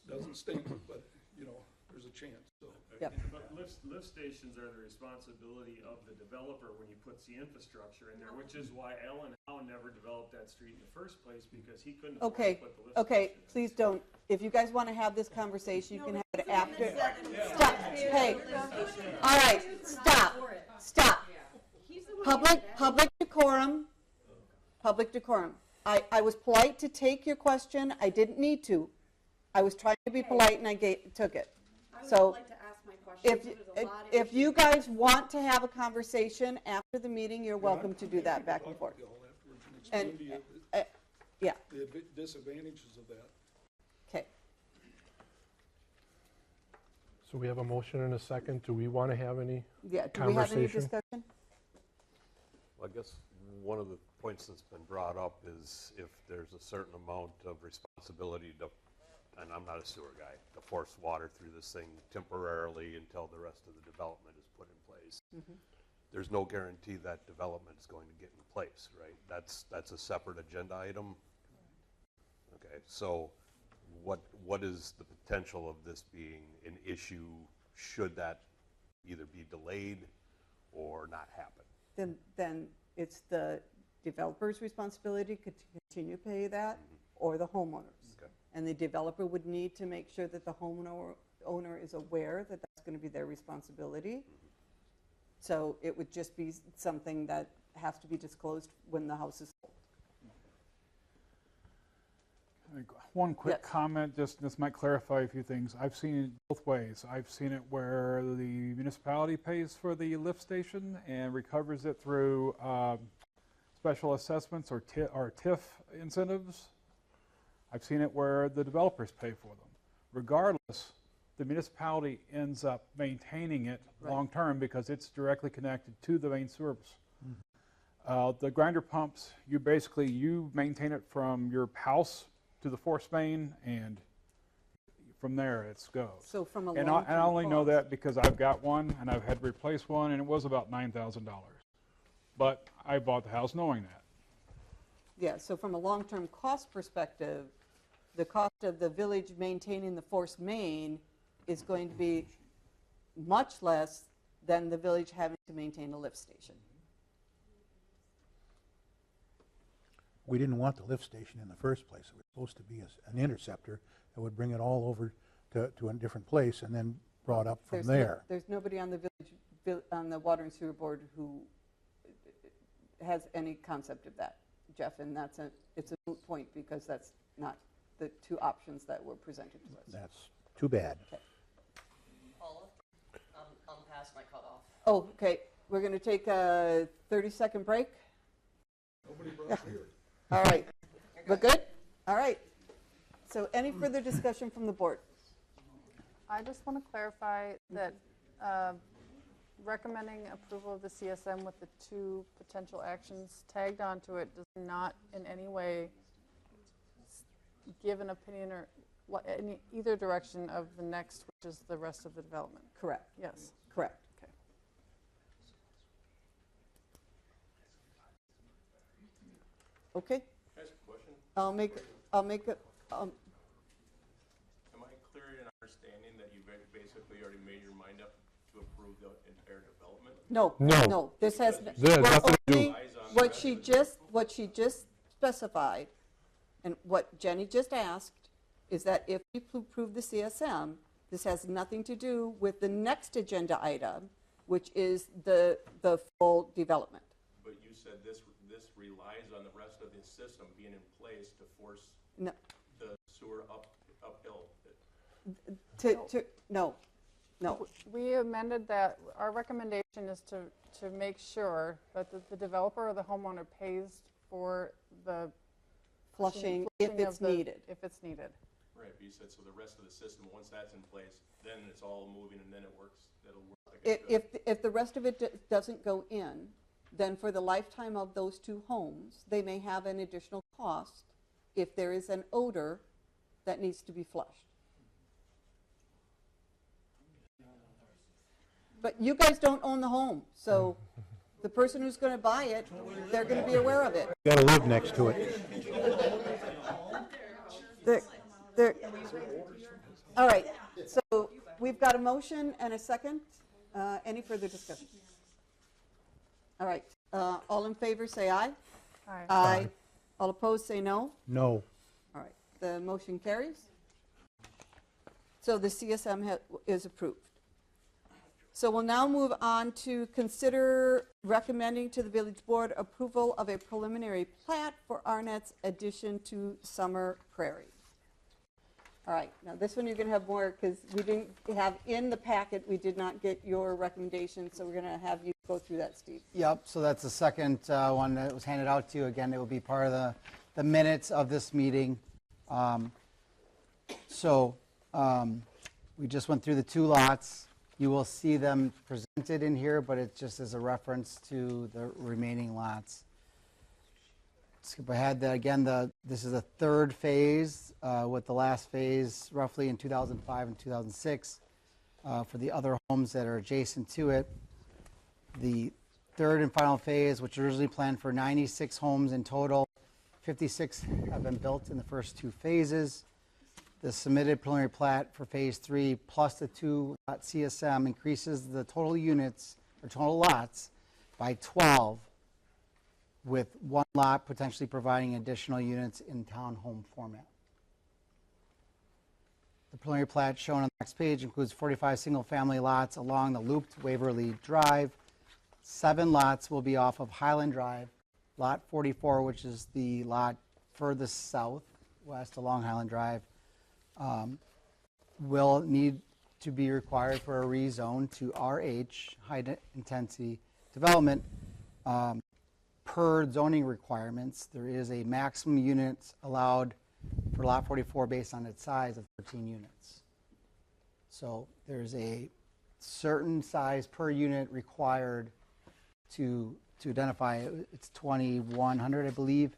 doesn't stink, but you know, there's a chance. So. Yep. But lift stations are the responsibility of the developer when he puts the infrastructure in there, which is why Alan Howe never developed that street in the first place because he couldn't afford to put the lift Okay, station in. please don't. If you guys want to have this conversation, you can have it after. Stop. Hey. All right. Stop. Stop. Public decorum. Public decorum. I was polite to take your question. I didn't need to. I was trying to be polite and I took it. So if you guys want to have a conversation after the meeting, you're welcome to do that back and forth. And yeah. The disadvantages of that. Okay. So we have a motion and a second. Do we want to have any Yeah. Do we have any conversation? discussion? Well, I guess one of the points that's been brought up is if there's a certain amount of responsibility to, and I'm not a sewer guy, to force water through this thing temporarily until the rest of the development is put in place. There's no guarantee that development is going to get in place, right? That's a separate agenda item. Okay, so what is the potential of this being an issue should that either be delayed or not happen? Then it's the developer's responsibility to continue to pay that, or the homeowner's. Okay. And the developer would need to make sure that the owner is aware that that's going to be their responsibility. So it would just be something that has to be disclosed when the house is sold. One quick comment, just this might clarify a few things. I've seen it both ways. I've seen it where the municipality pays for the lift station and recovers it through special assessments or TIF incentives. I've seen it where the developers pay for them. Regardless, the municipality ends up maintaining it long-term because it's directly connected to the main service. The grinder pumps, you maintain it from your house to the force main, and from there it goes. So from a and long-term I only know cost. that because I've got one and I've had to replace one, and it was about $9,000. But I bought the house knowing that. Yeah, so from a long-term cost perspective, the cost of the village maintaining the force main is going to be much less than the village having to maintain a lift station. We didn't want the lift station in the first place. It was supposed to be an interceptor that would bring it all over to a different place and then brought up from there. There's nobody on the village, on the water and sewer board who has any concept of that, Jeff, and it's a moot point because that's not the two options that were presented to us. That's too bad. Okay. I'm past my cutoff. Oh, okay. We're going to take a 30-second break. Nobody brought beer. All right. We're good? All right. So any further discussion from the board? I just want to clarify that recommending approval of the CSM with the 2 potential actions tagged onto it does not in any way give an opinion or any either direction of the next, which is the rest of the development. Correct. Yes. Correct. Okay. Okay. Can I ask a question? I'll make it. Am I clear in understanding that you basically already made your mind up to approve the entire development? No. No. No. This has There's nothing to do. only what she just specified, and what Jenny just asked is that if we approve the CSM, this has nothing to do with the next agenda item, which is the full development. But you said this relies on the rest of the system being in place to force No. the sewer uphill. No. We amended that. Our recommendation is to make sure that the developer or the homeowner pays for the Flushing if it's needed. If it's needed. Right, but you said so the rest of the system, once that's in place, then it's all moving and then it works, it'll work like it should. If the rest of it doesn't go in, then for the lifetime of those 2 homes, they may have an additional cost if there is an odor that needs to be flushed. But you guys don't own the home, so the person who's going to buy it, they're going to be aware of it. You gotta live next to it. All right, so we've got a motion and a second. Any further discussion? All right, all in favor say aye. Aye. Aye. All opposed say no. No. All right, the motion carries. So the CSM is approved. So we'll now move on to consider recommending to the village board approval of a preliminary plat for Arnett's addition to Summer Prairie. All right, now this one you're going to have more because we didn't have in the packet, we did not get your recommendation, so we're going to have you go through that, Steve. Yep, so that's the second one that was handed out to you. Again, it will be part of the minutes of this meeting. We just went through the 2 lots. You will see them presented in here, but it just is a reference to the remaining lots. Skip ahead. Again, this is a 3rd phase, with the last phase roughly in 2005 and 2006 for the other homes that are adjacent to it. The 3rd and final phase, which originally planned for 96 homes in total, 56 have been built in the first 2 phases. The submitted preliminary plat for phase 3 plus the 2 lot CSM increases the total units or total lots by 12, with 1 lot potentially providing additional units in townhome format. The preliminary plat shown on the next page includes 45 single-family lots along the looped Waverly Drive. 7 lots will be off of Highland Drive. Lot 44, which is the lot furthest southwest along Highland Drive, will need to be required for a rezone to RH, high intensity development. Per zoning requirements, there is a maximum units allowed for lot 44 based on its size of 13 units. So there's a certain size per unit required to identify. It's 2,100, I believe,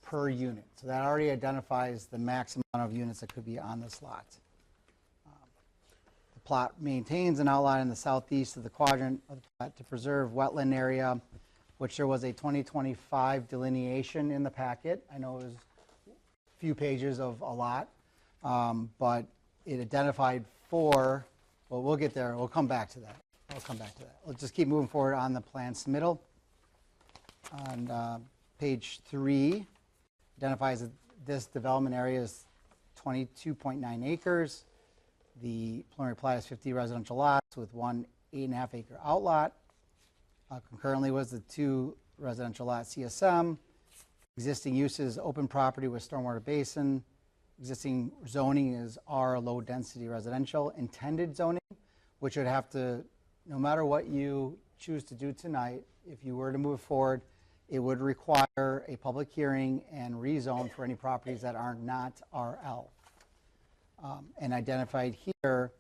per unit. So that already identifies the maximum amount of units that could be on this lot. The plot maintains an outline in the southeast of the quadrant of the plot to preserve wetland area, which there was a 2025 delineation in the packet. I know it was a few pages of a lot, but it identified 4. Well, we'll get there. We'll come back to that. Let's just keep moving forward on the plan submittal. On page 3, identifies that this development area is 22.9 acres. The preliminary plat is 50 residential lots with 1 8.5 acre outlot. Concurrently was the 2 residential lot CSM. Existing uses open property with stormwater basin. Existing zoning is R, low density residential. Intended zoning, which would have to, no matter what you choose to do tonight, if you were to move forward, it would require a public hearing and rezone for any properties that are not RL. And identified here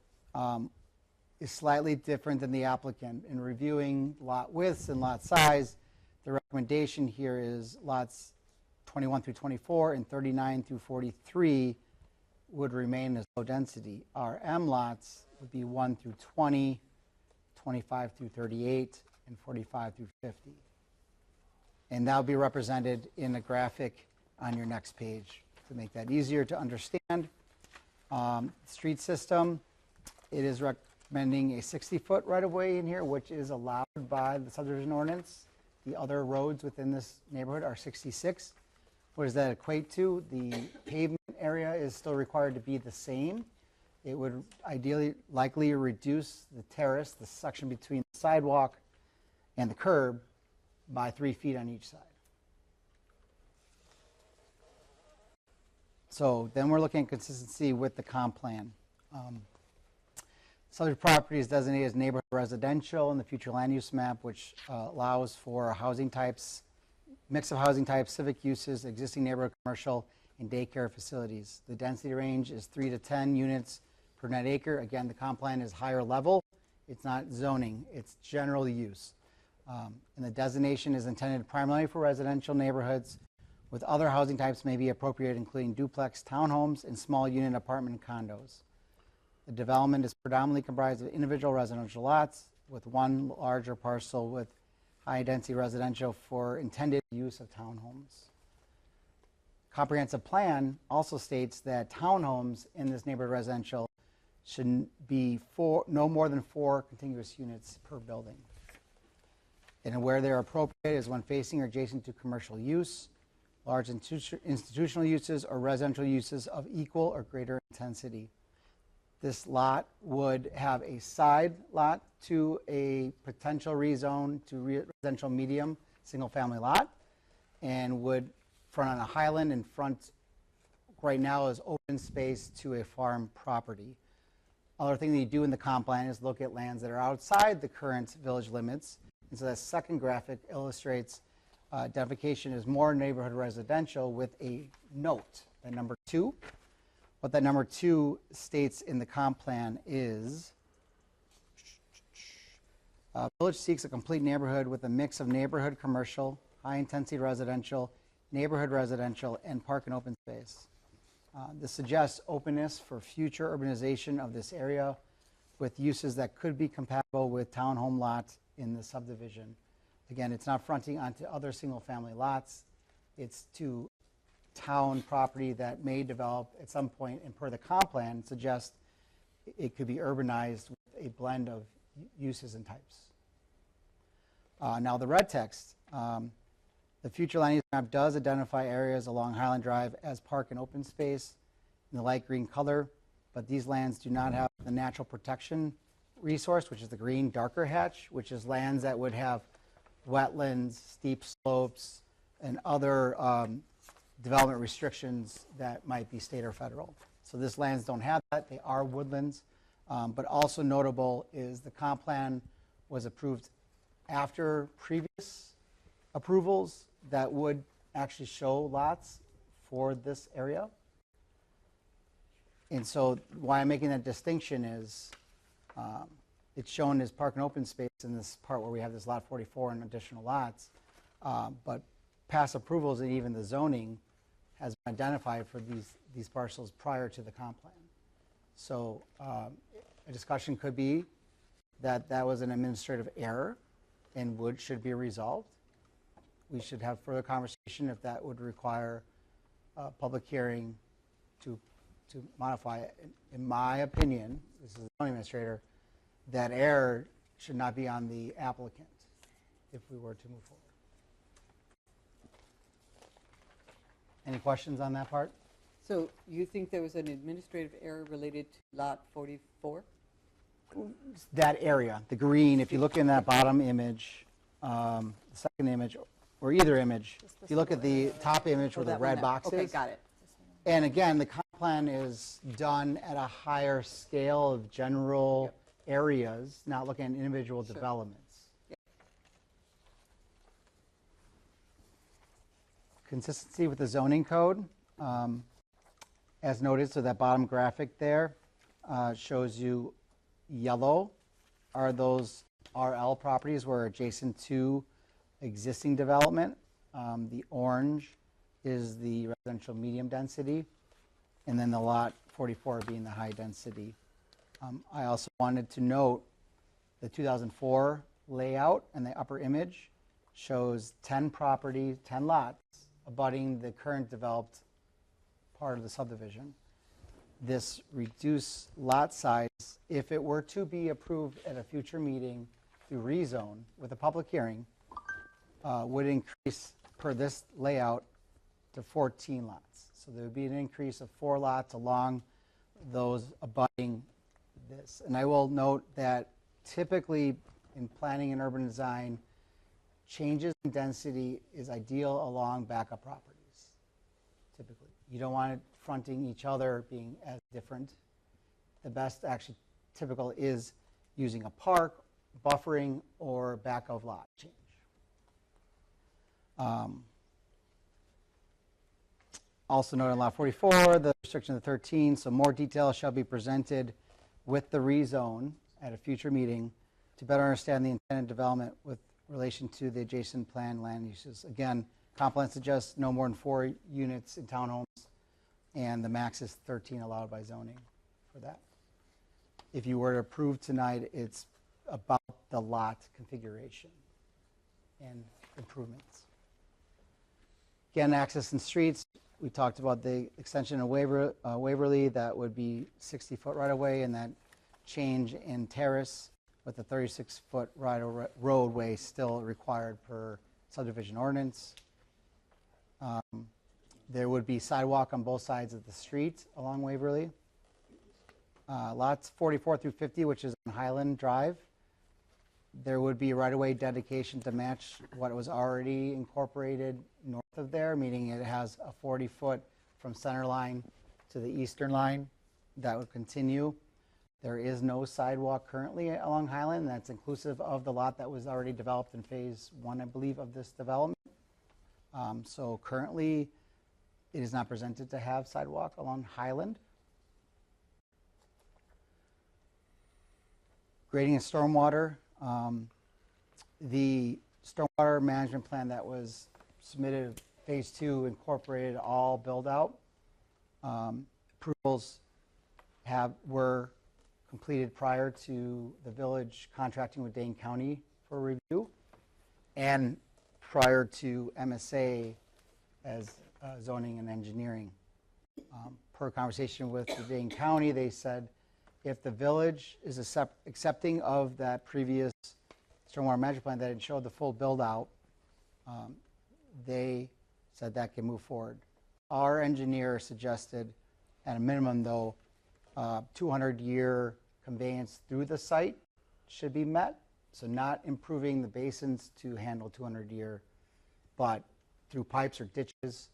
is slightly different than the applicant. In reviewing lot widths and lot size, the recommendation here is lots 21 through 24 and 39 through 43 would remain as low density. Our M lots would be 1 through 20, 25 through 38, and 45 through 50. And that will be represented in a graphic on your next page to make that easier to understand. Street system, it is recommending a 60-foot right-of-way in here, which is allowed by the subdivision ordinance. The other roads within this neighborhood are 66. What does that equate to? The pavement area is still required to be the same. It would ideally likely reduce the terrace, the section between the sidewalk and the curb, by 3 feet on each side. So then we're looking at consistency with the comp plan. Subject property is designated as neighborhood residential in the future land use map, which allows for housing types, mix of housing types, civic uses, existing neighborhood commercial, and daycare facilities. The density range is 3 to 10 units per net acre. Again, the comp plan is higher level. It's not zoning, it's general use. And the designation is intended primarily for residential neighborhoods, with other housing types may be appropriate, including duplex townhomes and small unit apartment condos. The development is predominantly comprised of individual residential lots with one larger parcel with high-density residential for intended use of townhomes. Comprehensive plan also states that townhomes in this neighborhood residential should be no more than 4 contiguous units per building. And where they're appropriate is when facing or adjacent to commercial use, large institutional uses, or residential uses of equal or greater intensity. This lot would have a side lot to a potential rezone to residential medium single-family lot, and would front on a highland and front right now is open space to a farm property. Other thing that you do in the comp plan is look at lands that are outside the current village limits. And so that second graphic illustrates identification as more neighborhood residential with a note, that number 2. What that number 2 states in the comp plan is, village seeks a complete neighborhood with a mix of neighborhood commercial, high-intensity residential, neighborhood residential, and park and open space. This suggests openness for future urbanization of this area with uses that could be compatible with townhome lots in the subdivision. Again, it's not fronting onto other single-family lots. It's to town property that may develop at some point, and per the comp plan, suggest it could be urbanized with a blend of uses and types. Now the red text, the future land use map does identify areas along Highland Drive as park and open space in the light green color, but these lands do not have the natural protection resource, which is the green darker hatch, which is lands that would have wetlands, steep slopes, and other development restrictions that might be state or federal. So these lands don't have that. They are woodlands. But also notable is the comp plan was approved after previous approvals that would actually show lots for this area. And so why I'm making that distinction is it's shown as park and open space in this part where we have this lot 44 and additional lots. But past approvals and even the zoning has been identified for these parcels prior to the comp plan. So a discussion could be that that was an administrative error and should be resolved. We should have further conversation if that would require a public hearing to modify it. In my opinion, this is the zoning administrator, that error should not be on the applicant if we were to move forward. Any questions on that part? So you think there was an administrative error related to lot 44? That area, the green, if you look in that bottom image, the second image, or either image, if you look at the top image where the red box is. Okay, got it. And again, the comp plan is done at a higher scale of general areas, not looking at individual developments. Consistency with the zoning code, as noted, so that bottom graphic there shows you yellow are those RL properties were adjacent to existing development. The orange is the residential medium density, and then the lot 44 being the high density. I also wanted to note the 2004 layout and the upper image shows 10 properties, 10 lots abutting the current developed part of the subdivision. This reduced lot size, if it were to be approved at a future meeting through rezone with a public hearing, would increase per this layout to 14 lots. So there would be an increase of 4 lots along those abutting this. And I will note that typically in planning and urban design, changes in density is ideal along backup properties, typically. You don't want it fronting each other being as different. The best actually typical is using a park, buffering, or back of lot change. Also noted in lot 44, the restriction of 13, so more details shall be presented with the rezone at a future meeting to better understand the intended development with relation to the adjacent planned land uses. Again, comp plan suggests no more than 4 units in townhomes, and the max is 13 allowed by zoning for that. If you were to approve tonight, it's about the lot configuration and improvements. Again, access and streets, we talked about the extension of Waverly, that would be 60-foot right-of-way, and that change in Terrace with a 36-foot roadway still required per subdivision ordinance. There would be sidewalk on both sides of the street along Waverly. Lots 44 through 50, which is on Highland Drive, there would be right-of-way dedication to match what was already incorporated north of there, meaning it has a 40-foot from center line to the eastern line. That would continue. There is no sidewalk currently along Highland. That's inclusive of the lot that was already developed in phase 1, I believe, of this development. So currently, it is not presented to have sidewalk along Highland. Grading and stormwater. The stormwater management plan that was submitted, phase 2, incorporated all build-out. Approvals were completed prior to the village contracting with Dane County for review, and prior to MSA as zoning and engineering. Per conversation with the Dane County, they said if the village is accepting of that previous stormwater management plan that had showed the full build-out, they said that can move forward. Our engineer suggested, at a minimum though, 200-year conveyance through the site should be met. So not improving the basins to handle 200-year, but through pipes or ditches,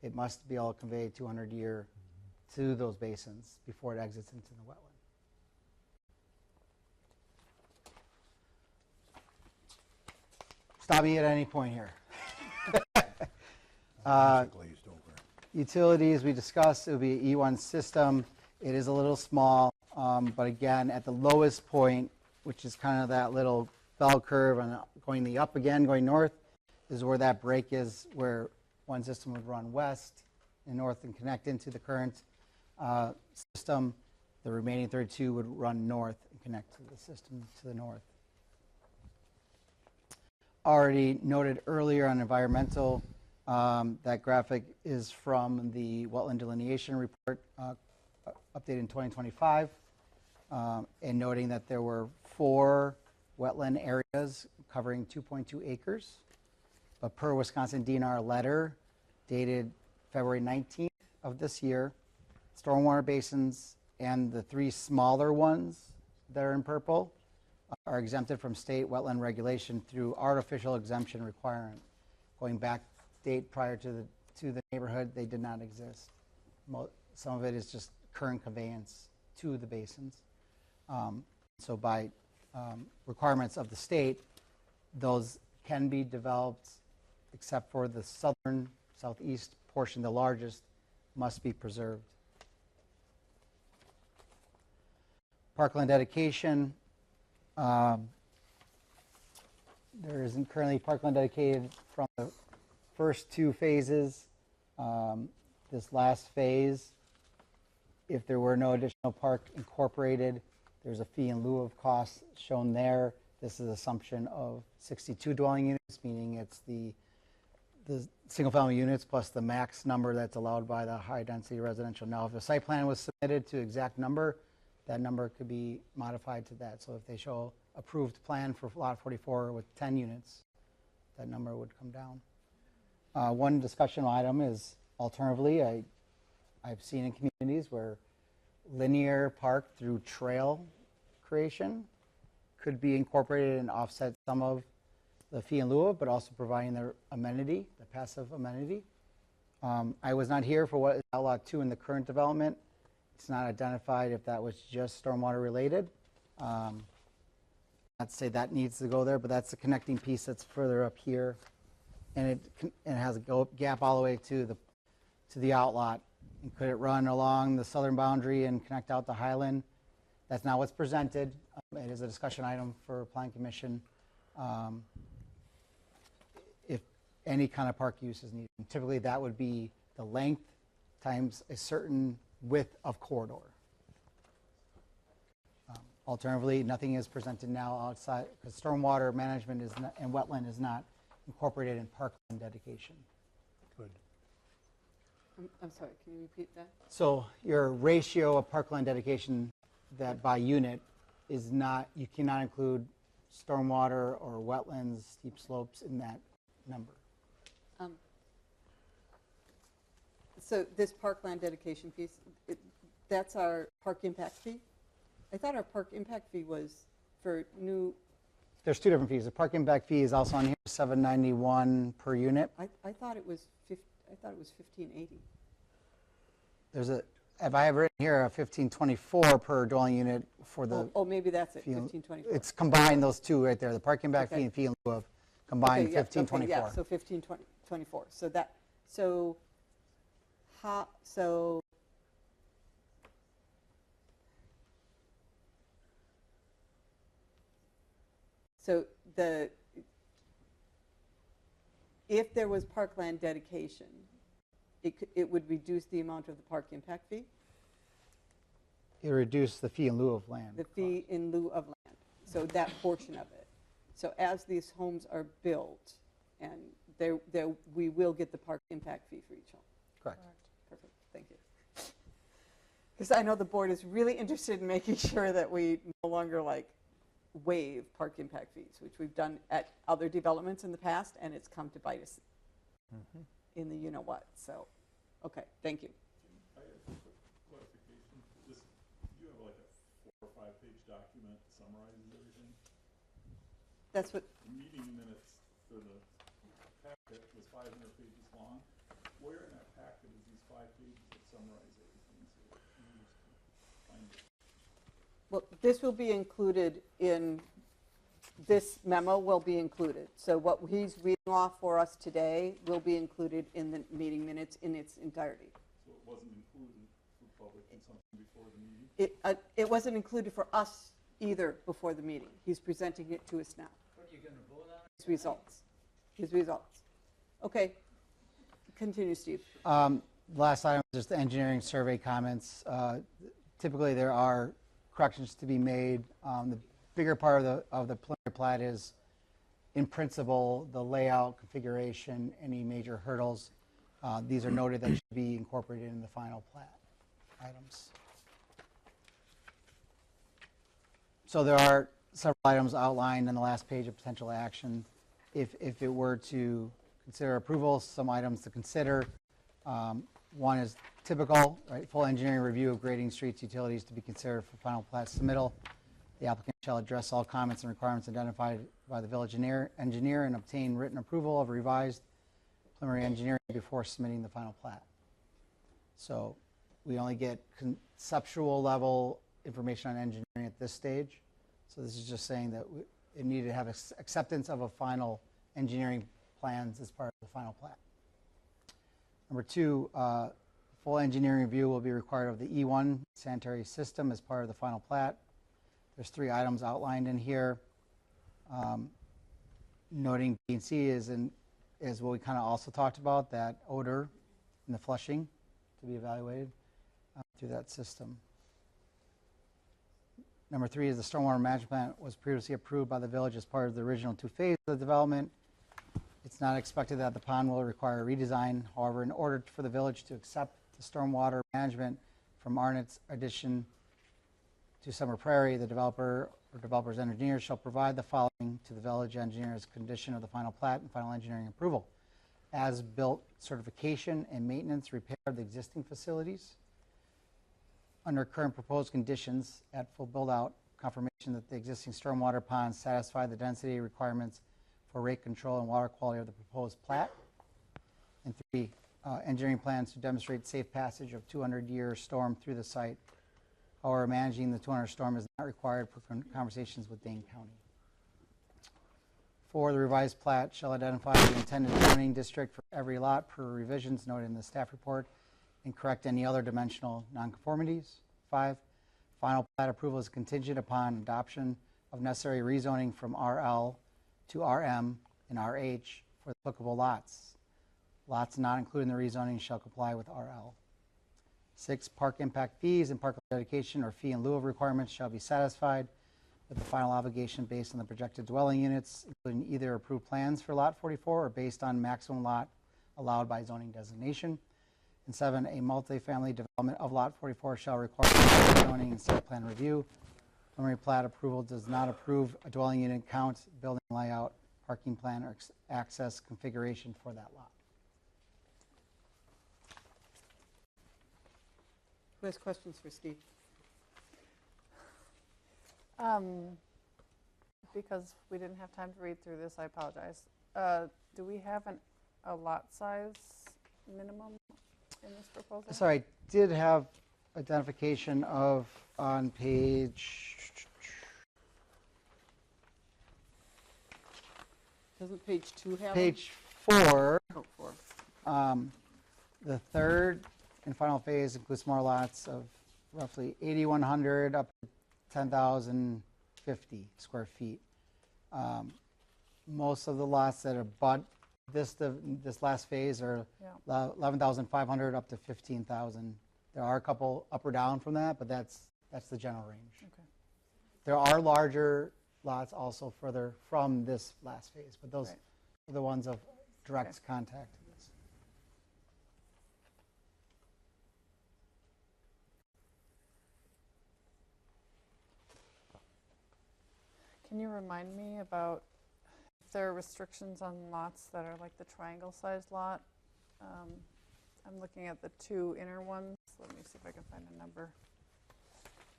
it must be able to convey 200-year to those basins before it exits into the wetland. Stop me at any point here. Utilities, we discussed, it would be an E1 system. It is a little small, but again, at the lowest point, which is kind of that little bell curve and going up again, going north, is where that break is, where one system would run west and north and connect into the current system. The remaining 32 would run north and connect to the system to the north. Already noted earlier on environmental, that graphic is from the wetland delineation report updated in 2025, and noting that there were 4 wetland areas covering 2.2 acres. But per Wisconsin DNR letter dated February 19th of this year, stormwater basins and the 3 smaller ones that are in purple are exempted from state wetland regulation through artificial exemption requirement. Going back date prior to the neighborhood, they did not exist. Some of it is just current conveyance to the basins. So by requirements of the state, those can be developed, except for the southern, southeast portion, the largest, must be preserved. Parkland dedication, There isn't currently parkland dedicated from the first two phases. This last phase, if there were no additional park incorporated, there's a fee in lieu of costs shown there. This is assumption of 62 dwelling units, meaning it's the single-family units plus the max number that's allowed by the high-density residential. Now, if a site plan was submitted to exact number, that number could be modified to that. So if they show approved plan for lot 44 with 10 units, that number would come down. One discussion item is, alternatively, I've seen in communities where linear park through trail creation could be incorporated and offset some of the fee in lieu of, but also providing the amenity, the passive amenity. I was not here for what is outlawed 2 in the current development. It's not identified if that was just stormwater related. Not to say that needs to go there, but that's the connecting piece that's further up here, and it has a gap all the way to the outlot. And could it run along the southern boundary and connect out to Highland? That's not what's presented. It is a discussion item for Plan Commission. If any kind of park use is needed, and typically that would be the length times a certain width of corridor. Alternatively, nothing is presented now outside, because stormwater management is not, and wetland is not incorporated in parkland dedication. Good. I'm sorry, can you repeat that? So your ratio of parkland dedication that by unit is not, you cannot include stormwater or wetlands, steep slopes in that number. So this parkland dedication piece, that's our park impact fee? I thought our park impact fee was for new. There's 2 different fees. The park impact fee is also on here, $791 per unit. I thought it was $15.80. There's a, if I have written here, a $15.24 per dwelling unit for the. Oh, maybe that's it, fee. $15.24. It's combined, those two right there, the park impact fee and fee in lieu of, combined Okay, yeah, $15.24. okay, yeah, so $15.24. So that, so how, so if there was parkland dedication, it would reduce the amount of the park impact fee? It reduced the fee in lieu of land. The fee in lieu of land, so that portion of it. So as these homes are built, and we will get the park impact fee for each home. Correct. Perfect, thank you. Because I know the board is really interested in making sure that we no longer waive park impact fees, which we've done at other developments in the past, and it's come to bite us in the you-know-what. So, okay, thank you. I have a quick clarification. You have like a 4 or 5 page document that summarizes everything? That's what. The meeting minutes for the packet was 500 pages long. Where in that packet is these 5 pages that summarize everything? So you just find it. Well, this will be included in, this memo will be included. So what he's reading off for us today will be included in the meeting minutes in its entirety. So it wasn't included for public consumption before the meeting? It wasn't included for us either before the meeting. He's presenting it to us now. What are you going to vote on? His results. His results. Okay. Continue, Steve. Last item is just the engineering survey comments. Typically, there are corrections to be made. The bigger part of the preliminary plat is, in principle, the layout, configuration, any major hurdles. These are noted that should be incorporated in the final plat items. So there are several items outlined in the last page of potential action. If it were to consider approval, some items to consider. One is typical, right? Full engineering review of grading, streets, utilities to be considered for final plat submittal. The applicant shall address all comments and requirements identified by the village engineer and obtain written approval of revised preliminary engineering before submitting the final plat. So we only get conceptual level information on engineering at this stage. So this is just saying that it needed to have acceptance of a final engineering plans as part of the final plat. Number 2, full engineering review will be required of the E1 sanitary system as part of the final plat. There's 3 items outlined in here. Noting B and C is what we kind of also talked about, that odor and the flushing to be evaluated through that system. Number 3 is the stormwater management plan was previously approved by the village as part of the original 2 phases of the development. It's not expected that the pond will require a redesign. However, in order for the village to accept the stormwater management from Arnett's addition to Summer Prairie, the developer or developer's engineer shall provide the following to the village engineer as condition of the final plat and final engineering approval: as-built certification and maintenance repair of the existing facilities. Under current proposed conditions, at full build-out, confirmation that the existing stormwater ponds satisfy the density requirements for rate control and water quality of the proposed plat. And 3, engineering plans to demonstrate safe passage of 200-year storm through the site. However, managing the 200 storm is not required for conversations with Dane County. 4, the revised plat shall identify the intended zoning district for every lot per revisions noted in the staff report and correct any other dimensional nonconformities. 5, final plat approval is contingent upon adoption of necessary rezoning from RL to RM and RH for the applicable lots. Lots not included in the rezoning shall comply with RL. 6, park impact fees and park dedication or fee in lieu of requirements shall be satisfied with the final obligation based on the projected dwelling units, including either approved plans for Lot 44 or based on maximum lot allowed by zoning designation. And 7, a multifamily development of Lot 44 shall require zoning and site plan review. Preliminary plat approval does not approve a dwelling unit count, building layout, parking plan, or access configuration for that lot. Who has questions for Steve? Because we didn't have time to read through this, I apologize. Do we have a lot size minimum in this proposal? Sorry, I did have identification of on page. Doesn't page 2 have Page 4. Oh, 4. The third and final phase includes more lots of roughly 8,100 up to 10,050 square feet. Most of the lots that abut this last phase are 11,500 up to 15,000. There are a couple up or down from that, but that's the general range. Okay. There are larger lots also further from this last phase, but those are the ones of direct contact. Can you remind me about if there are restrictions on lots that are like the triangle-sized lot? I'm looking at the 2 inner ones. Let me see if I can find a number.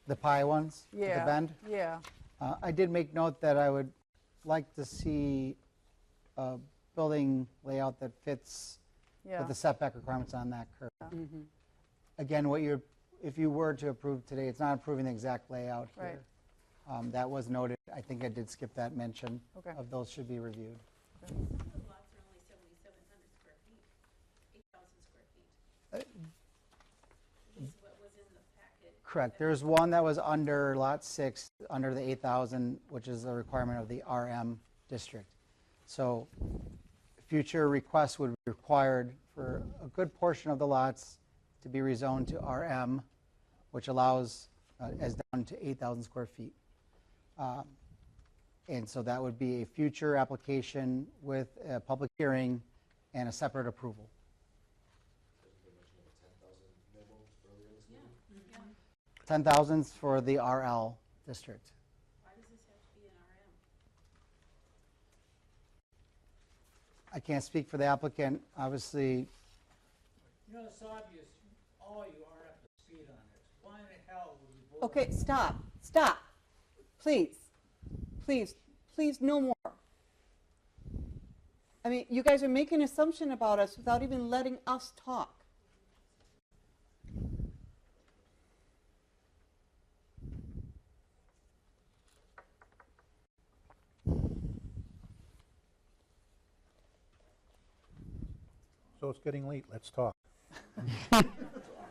The pie ones? Yeah. The bend? Yeah. I did make note that I would like to see a building layout that fits with the setback requirements on that curve. Mm-hmm. Again, if you were to approve today, it's not approving the exact layout here. Right. That was noted. I think I did skip that mention of those should be reviewed. Some of the lots are only 7,700 square feet, 8,000 square feet. This is what was in the packet. Correct. There's one that was under Lot 6, under the 8,000, which is a requirement of the RM district. So future requests would be required for a good portion of the lots to be rezoned to RM, which allows as down to 8,000 square feet. And so that would be a future application with a public hearing and a separate approval. 10,000 for the RL district. Why does this have to be an RM? I can't speak for the applicant, obviously. You know, it's obvious all you are up to speed on this. Why in the hell would you vote? Okay, stop. Please, no more. I mean, you guys are making an assumption about us without even letting us talk. So it's getting late, let's talk.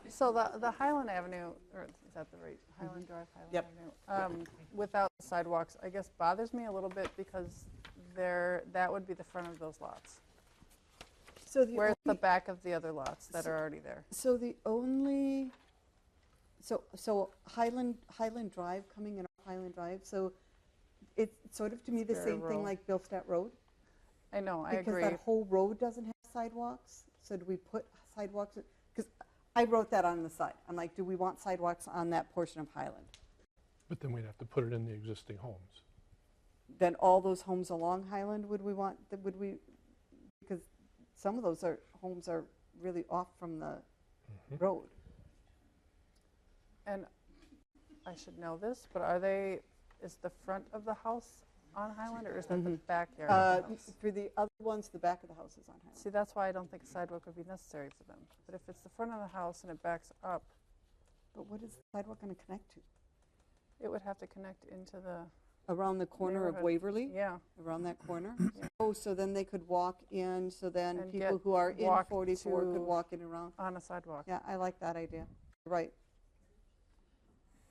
So the Highland Avenue, or is that the right, Highland Drive, Highland Yep. Avenue, without sidewalks, I guess bothers me a little bit because that would be the front of those lots. So Where's the back of the other lots that are already there? So the only, so Highland Drive, coming in off Highland Drive, so it's sort of to me the Very same thing rural. like Bilstad Road. I know, I agree. Because that whole road doesn't have sidewalks, so do we put sidewalks? Because I wrote that on the side. I'm like, do we want sidewalks on that portion of Highland? But then we'd have to put it in the existing homes. Then all those homes along Highland, would we want, because some of those homes are really off from the road. And I should know this, but is the front of the house on Highland, or is that the backyard of the house? For the other ones, the back of the house is on Highland. See, that's why I don't think a sidewalk would be necessary for them. But if it's the front of the house and it backs up, But what is the sidewalk going to connect to? it would have to connect into the, Around the corner of Neighborhood. Waverly? yeah. Around that corner? Oh, so then they could walk in, so then And people get who are in walk 44 could to- walk in around. On a sidewalk. Yeah, I like that idea. You're right.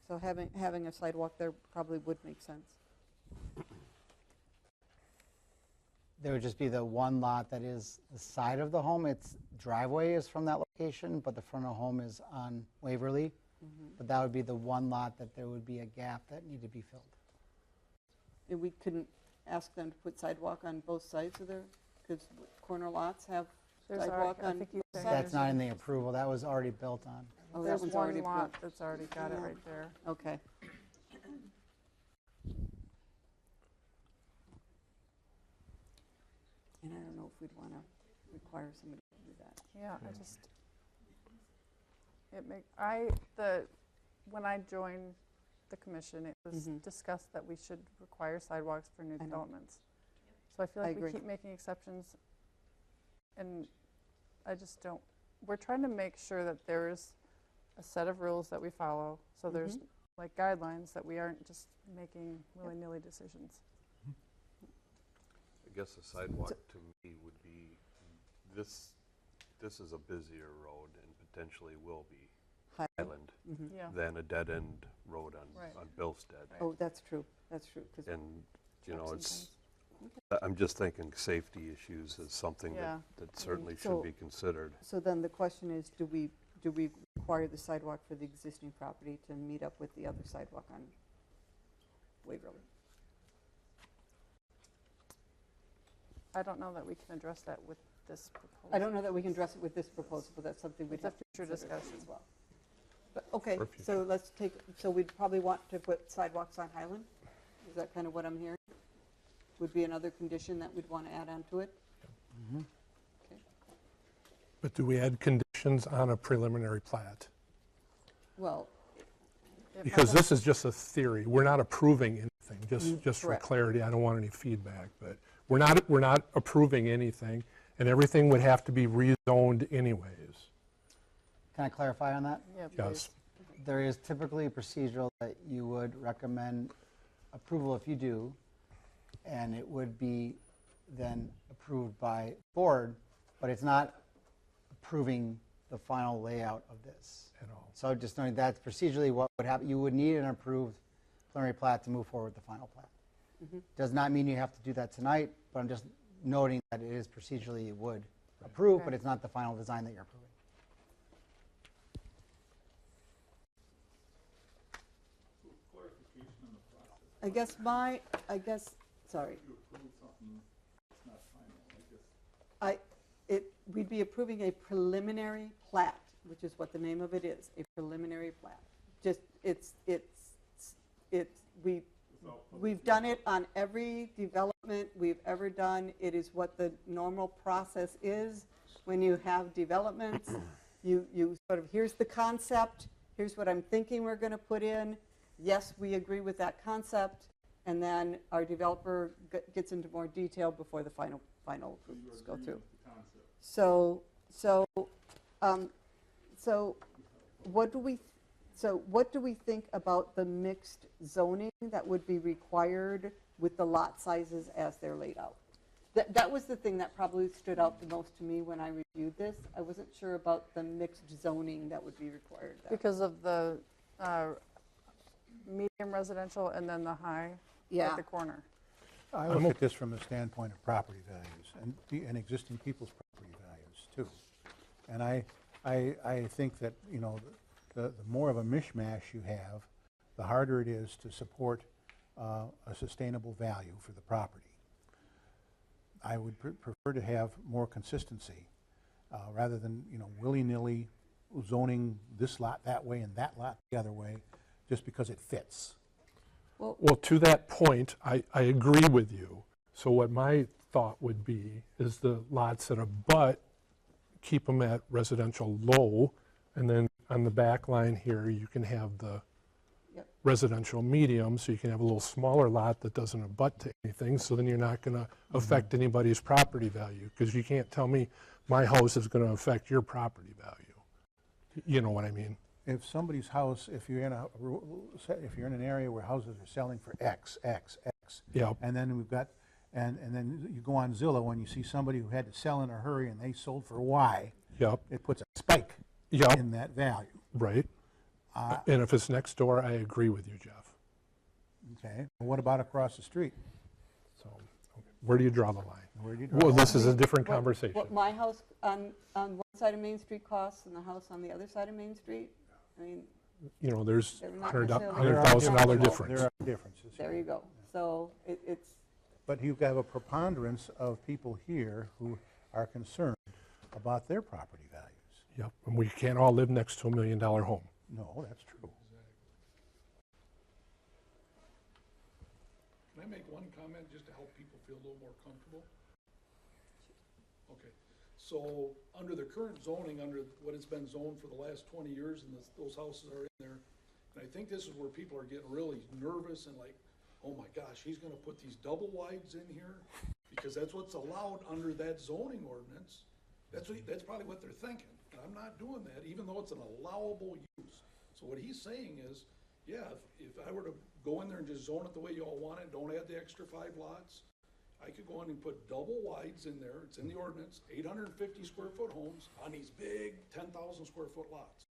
So having a sidewalk there probably would make sense. There would just be the one lot that is the side of the home. Its driveway is from that location, but the front of the home is on Waverly. But that would be the one lot that there would be a gap that needed to be filled. And we couldn't ask them to put sidewalk on both sides of their, because corner lots have There's sidewalk I on think you both said sides. That's not in the approval. That was already built on. Oh, that There's one's one already lot built. that's already got it Yeah. right there. Okay. And I don't know if we'd want to require somebody to do that. Yeah, when I joined the commission, it was discussed that we should require sidewalks for new I know. developments. So I feel I like we agree. keep making exceptions, and I just don't, we're trying to make sure that there is a set of rules that we follow, so there's like guidelines that we aren't just making willy-nilly decisions. I guess a sidewalk to me would be, this is a busier road and potentially will be Highland Yeah. than a dead-end road on Bilstad. Oh, that's true. That's true. 'Cause And, you know, Jackson I'm just thinking safety issues is something Yeah. that certainly So- should be considered. So then the question is, do we require the sidewalk for the existing property to meet up with the other sidewalk on Waverly? I don't know that we can address that with this proposal. I don't know that we can address it with this proposal, but that's something we'd It's a have to future consider discussion. as well. But, okay, For so so we'd probably want to put sidewalks on Highland? Is that kind of what I'm hearing? Would be another condition that we'd want to add onto it? Okay. But do we add conditions on a preliminary plat? Well, Because this is just a theory. We're not approving anything, just for correct. clarity. I don't want any feedback, but we're not approving anything, and everything would have to be rezoned anyways. Can I clarify on that? Yeah, Yes. please. There is typically a procedural that you would recommend approval if you do, and it would be then approved by board, but it's not approving the final layout of this. At all. So just knowing that's procedurally what would happen, you would need an approved preliminary plat to move forward with the final plat. Does not mean you have to do that tonight, but I'm just noting that it is procedurally you would approve, but Okay. it's not the final design that you're approving. Clarification on the process. I guess, sorry. You approve something that's not final, I guess. We'd be approving a preliminary plat, which is what the name of it is, a preliminary plat. Just, we've done it on every development we've ever done. It is what the normal process is when you have developments. You sort of, here's the concept, here's what I'm thinking we're going to put in. Yes, we agree with that concept, and then our developer gets into more detail before the final approvals go through. So what do we think about the mixed zoning that would be required with the lot sizes as they're laid out? That was the thing that probably stood out the most to me when I reviewed this. I wasn't sure about the mixed zoning that would be required there. Because of the medium residential and then the high Yeah. at the corner. I look at this from the standpoint of property values and existing people's property values too. And I think that, you know, the more of a mishmash you have, the harder it is to support a sustainable value for the property. I would prefer to have more consistency rather than, you know, willy-nilly zoning this lot that way and that lot the other way just because it fits. Well, to that point, I agree with you. So what my thought would be is the lots that abut, keep them at residential low, and then on the back line here, you can have the residential medium, so you can have a little smaller lot that doesn't abut to anything, so then you're not going to affect anybody's property value, because you can't tell me my house is going to affect your property value. You know what I mean? If somebody's house, if you're in an area where houses are selling for X, Yep. and then we've got, and then you go on Zillow and you see somebody who had to sell in a hurry and they sold for Y, Yep. it puts a spike Yep. in that value. Right. And if it's next door, I agree with you, Jeff. Okay. Well, what about across the street? So, where do you draw the line? Where do you draw Well, the this line? is a different What conversation. my house on one side of Main Street costs and the house on the other side of Main Street, I mean, You know, there's they're not necessarily- $100,000 difference. There are differences. there you go. So it's, But you have a preponderance of people here who are concerned about their property values. Yep, and we can't all live next to $1 million home. No, that's true. Can I make one comment just to help people feel a little more comfortable? Okay, so under the current zoning, under what it's been zoned for the last 20 years, and those houses are in there, and I think this is where people are getting really nervous and like, oh my gosh, he's gonna put these double wides in here? Because that's what's allowed under that zoning ordinance. That's probably what they're thinking. And I'm not doing that, even though it's an allowable use. So what he's saying is, yeah, if I were to go in there and just zone it the way you all want it, don't add the extra 5 lots, I could go in and put double wides in there, it's in the ordinance, 850 square foot homes on these big 10,000 square foot lots.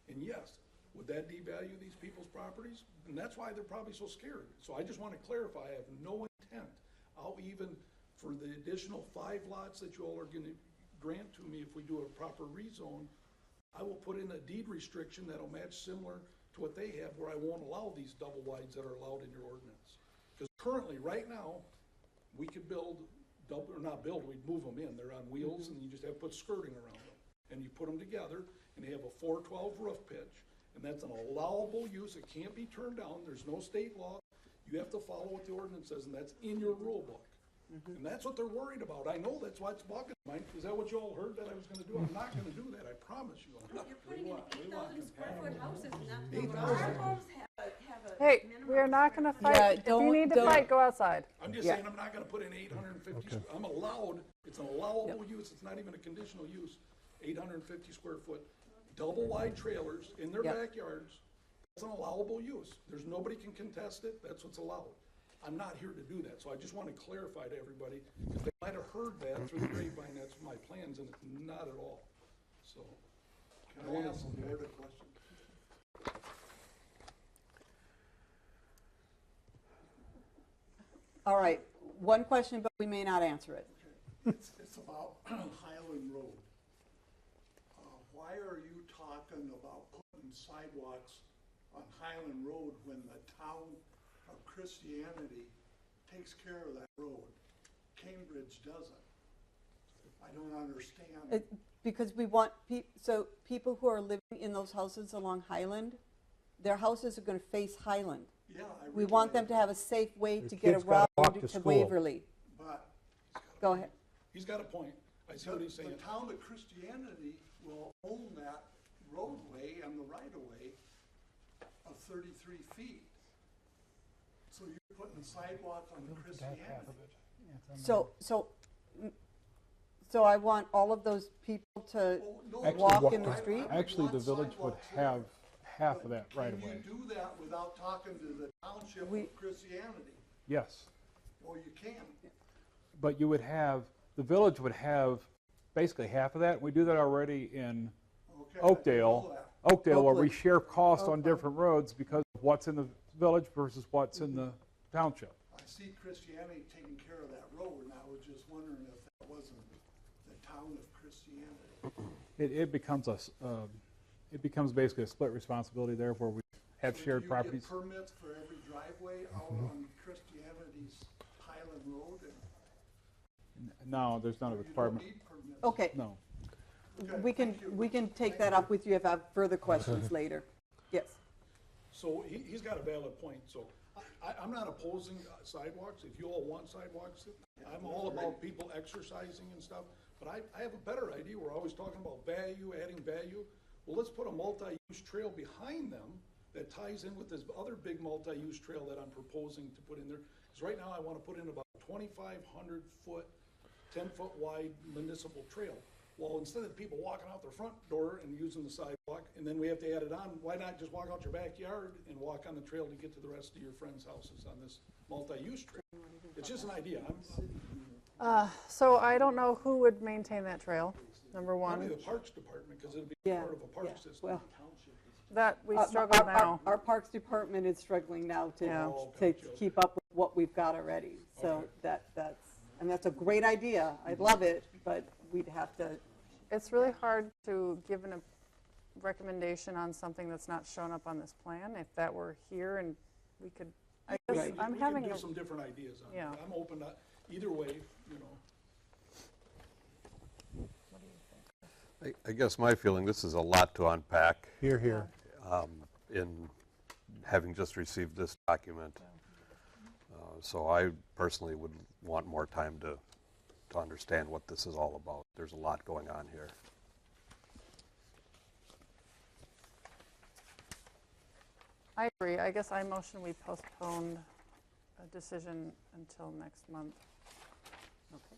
And yes, would that devalue these people's properties? And that's why they're probably so scared. So I just want to clarify, I have no intent. I'll even, for the additional 5 lots that you all are gonna grant to me if we do a proper rezone, I will put in a deed restriction that'll match similar to what they have, where I won't allow these double wides that are allowed in your ordinance. Because currently, right now, we could build, or not build, we'd move them in. They're on wheels, and you just have to put skirting around them. And you put them together, and they have a 412 roof pitch, and that's an allowable use. It can't be turned down. There's no state law. You have to follow what the ordinance says, and that's in your rule book. And that's what they're worried about. I know that's why it's bugging mine. Is that what you all heard that I was gonna do? I'm not gonna do that, I promise you. You're putting in 8,000 square foot houses, not building. Our homes have a Hey, minimum we are not of going to 20. fight. If you need to fight, go outside. I'm just saying, I'm not gonna put in 850, I'm allowed, it's an allowable use, it's not even a conditional use, 850 square foot, double wide trailers in their backyards. That's an allowable use. There's nobody can contest it, that's what's allowed. I'm not here to do that, so I just want to clarify to everybody, because they might have heard that through the grapevine, that's my plans, and it's not at all, so. Can I ask the board a question? all right, one question, but we may not answer it. It's about Highland Road. Why are you talking about putting sidewalks on Highland Road when the town of Christianity takes care of that road? Cambridge doesn't. I don't understand. Because we want, so people who are living in those houses along Highland, their houses are going to face Highland. Yeah, We want them to have a safe way Their to get kids gotta walk around to to school. Waverly. But Go ahead. He's got a point, I see what he's saying. the town of Christianity will own that roadway and the right-of-way of 33 feet. So you're putting sidewalk on Christianity. So I want all of those people to walk in the street? Actually, the village would have half of that right away. Can you do that without talking to the township of Christianity? Yes. Well, you can. but you would have, the village would have basically half of that. We do that already in Okay, I didn't know Oakdale, that. where we Oakland. share costs on different roads because of what's in the village versus what's in the township. I see Christianity taking care of that road, and I was just wondering if that wasn't the town of Christianity. It becomes it becomes basically a split responsibility there where we have So shared do properties. you get permits for every driveway out on Christianity's Highland Road? No, there's not a You don't requirement. need permits? Okay, No. Okay, we can, thank you. we can take that up with you if you have further questions later. Yes. So he's got a valid point, so I'm not opposing sidewalks, if you all want sidewalks, I'm all about people exercising and stuff, but I have a better idea, we're always talking about value, adding value. Well, let's put a multi-use trail behind them that ties in with this other big multi-use trail that I'm proposing to put in there. Because right now I want to put in about 2,500 foot, 10-foot wide municipal trail. Well, instead of people walking out their front door and using the sidewalk, and then we have to add it on, why not just walk out your backyard and walk on the trail to get to the rest of your friends' houses on this multi-use trail? It's just an idea. So I don't know who would maintain that trail, number Probably one. the Parks Department, because it'll be Yeah, part of a park yeah, system. well, That, we struggle now. Our Parks Department is struggling now Yeah. to keep up with what we've got already. So that's a great idea. I love it, but we'd have to, It's really hard to give a recommendation on something that's not shown up on this plan. If that were here and we could, I guess Right. I'm We having can a, do some different ideas on it. Yeah. I'm open to either way, you know. I guess my feeling, this is a lot to unpack Here, here. in having just received this document. So I personally would want more time to understand what this is all about. There's a lot going on here. I agree. I guess I motion we postpone a decision until next month. okay.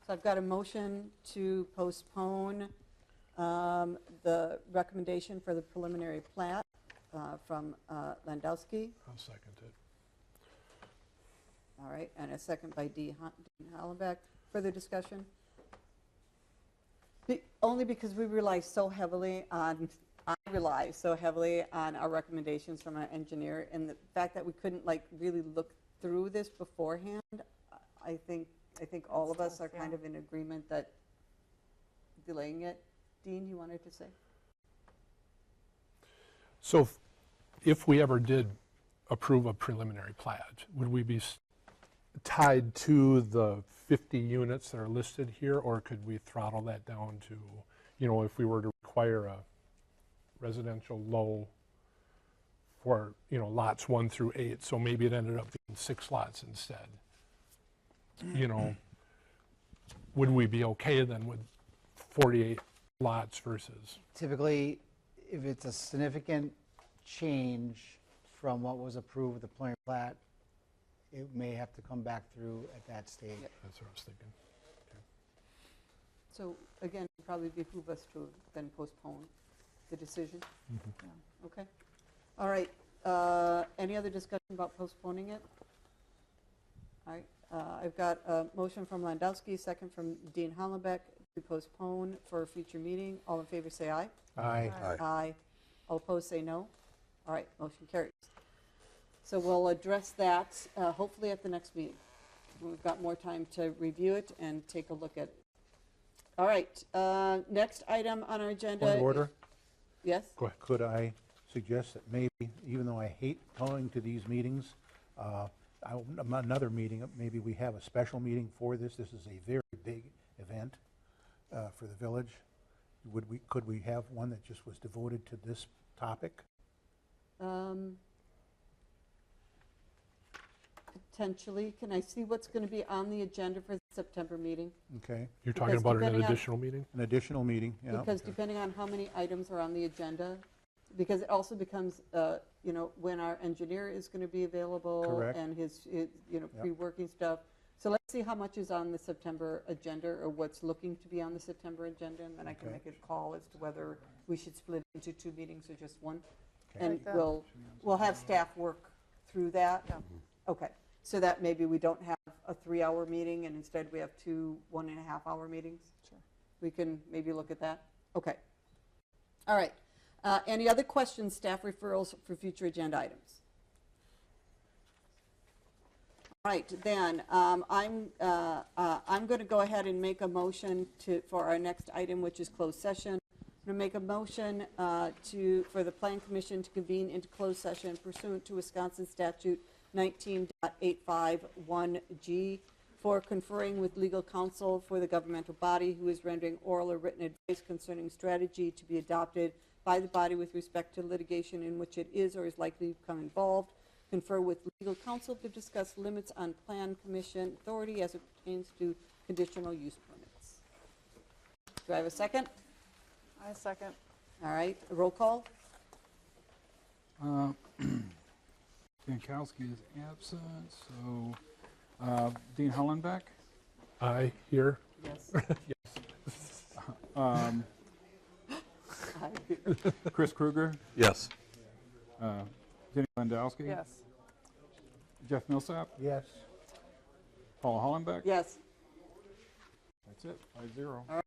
So I've got a motion to postpone the recommendation for the preliminary plat from Landowski. I'll second it. All right, and a second by Dean Hollenbeck. Further discussion? Only because we rely so heavily on, I rely so heavily on our recommendations from our engineer, and the fact that we couldn't like really look through this beforehand, I think all of us are kind of in agreement that delaying it. Dean, you wanted to say? So if we ever did approve a preliminary plat, would we be tied to the 50 units that are listed here, or could we throttle that down to, if we were to require a residential low for, lots 1 through 8, so maybe it ended up being 6 lots instead? Would we be okay then with 48 lots versus? Typically, if it's a significant change from what was approved with the preliminary plat, it may have to come back through at that stage. That's what I was thinking. So again, it'd probably behoove us to then postpone the decision. Mm-hmm. Okay. All right. Any other discussion about postponing it? All right. I've got a motion from Landowski, second from Dean Hollenbeck to postpone for a future meeting. All in favor say aye. Aye. Aye. Aye. All opposed say no. All right, motion carries. So we'll address that hopefully at the next meeting. We've got more time to review it and take a look at it. All right, next item on our agenda. Point of order? Yes? Go ahead. Could I suggest that maybe, even though I hate going to these meetings, another meeting, maybe we have a special meeting for this. This is a very big event for the village. Could we have one that just was devoted to this topic? Potentially. Can I see what's going to be on the agenda for the September meeting? Okay. You're talking Because about an depending on- additional meeting? An additional meeting, yeah. Because depending on how many items are on the agenda, because it also becomes, when our engineer is going to be available. Correct. And his pre-working stuff. So let's see how much is on the September agenda or what's looking to be on the September agenda, and then I can Okay. make a call as to whether we should split it into 2 meetings or just one. Okay. And Like that. we'll have staff work through that. Yeah. Okay. so that maybe we don't have a 3-hour meeting and instead we have 2 1.5-hour meetings? Sure. We can maybe look at that? Okay. All right. Any other questions, staff referrals for future agenda items? All right, then I'm going to go ahead and make a motion for our next item, which is closed session. I'm going to make a motion for the Plan Commission to convene into closed session pursuant to Wisconsin Statute 19.851G for conferring with legal counsel for the governmental body who is rendering oral or written advice concerning strategy to be adopted by the body with respect to litigation in which it is or is likely to become involved. Confer with legal counsel to discuss limits on Plan Commission authority as it pertains to conditional use permits. Do I have a second? I second. All right, a roll call? Jankowski is absent, so Dean Hollenbeck? Aye, here. Yes. Chris Kruger? Yes. Jenny Landowski? Yes. Jeff Millsap? Yes. Paul Hollenbeck? Yes. That's it, 5-0.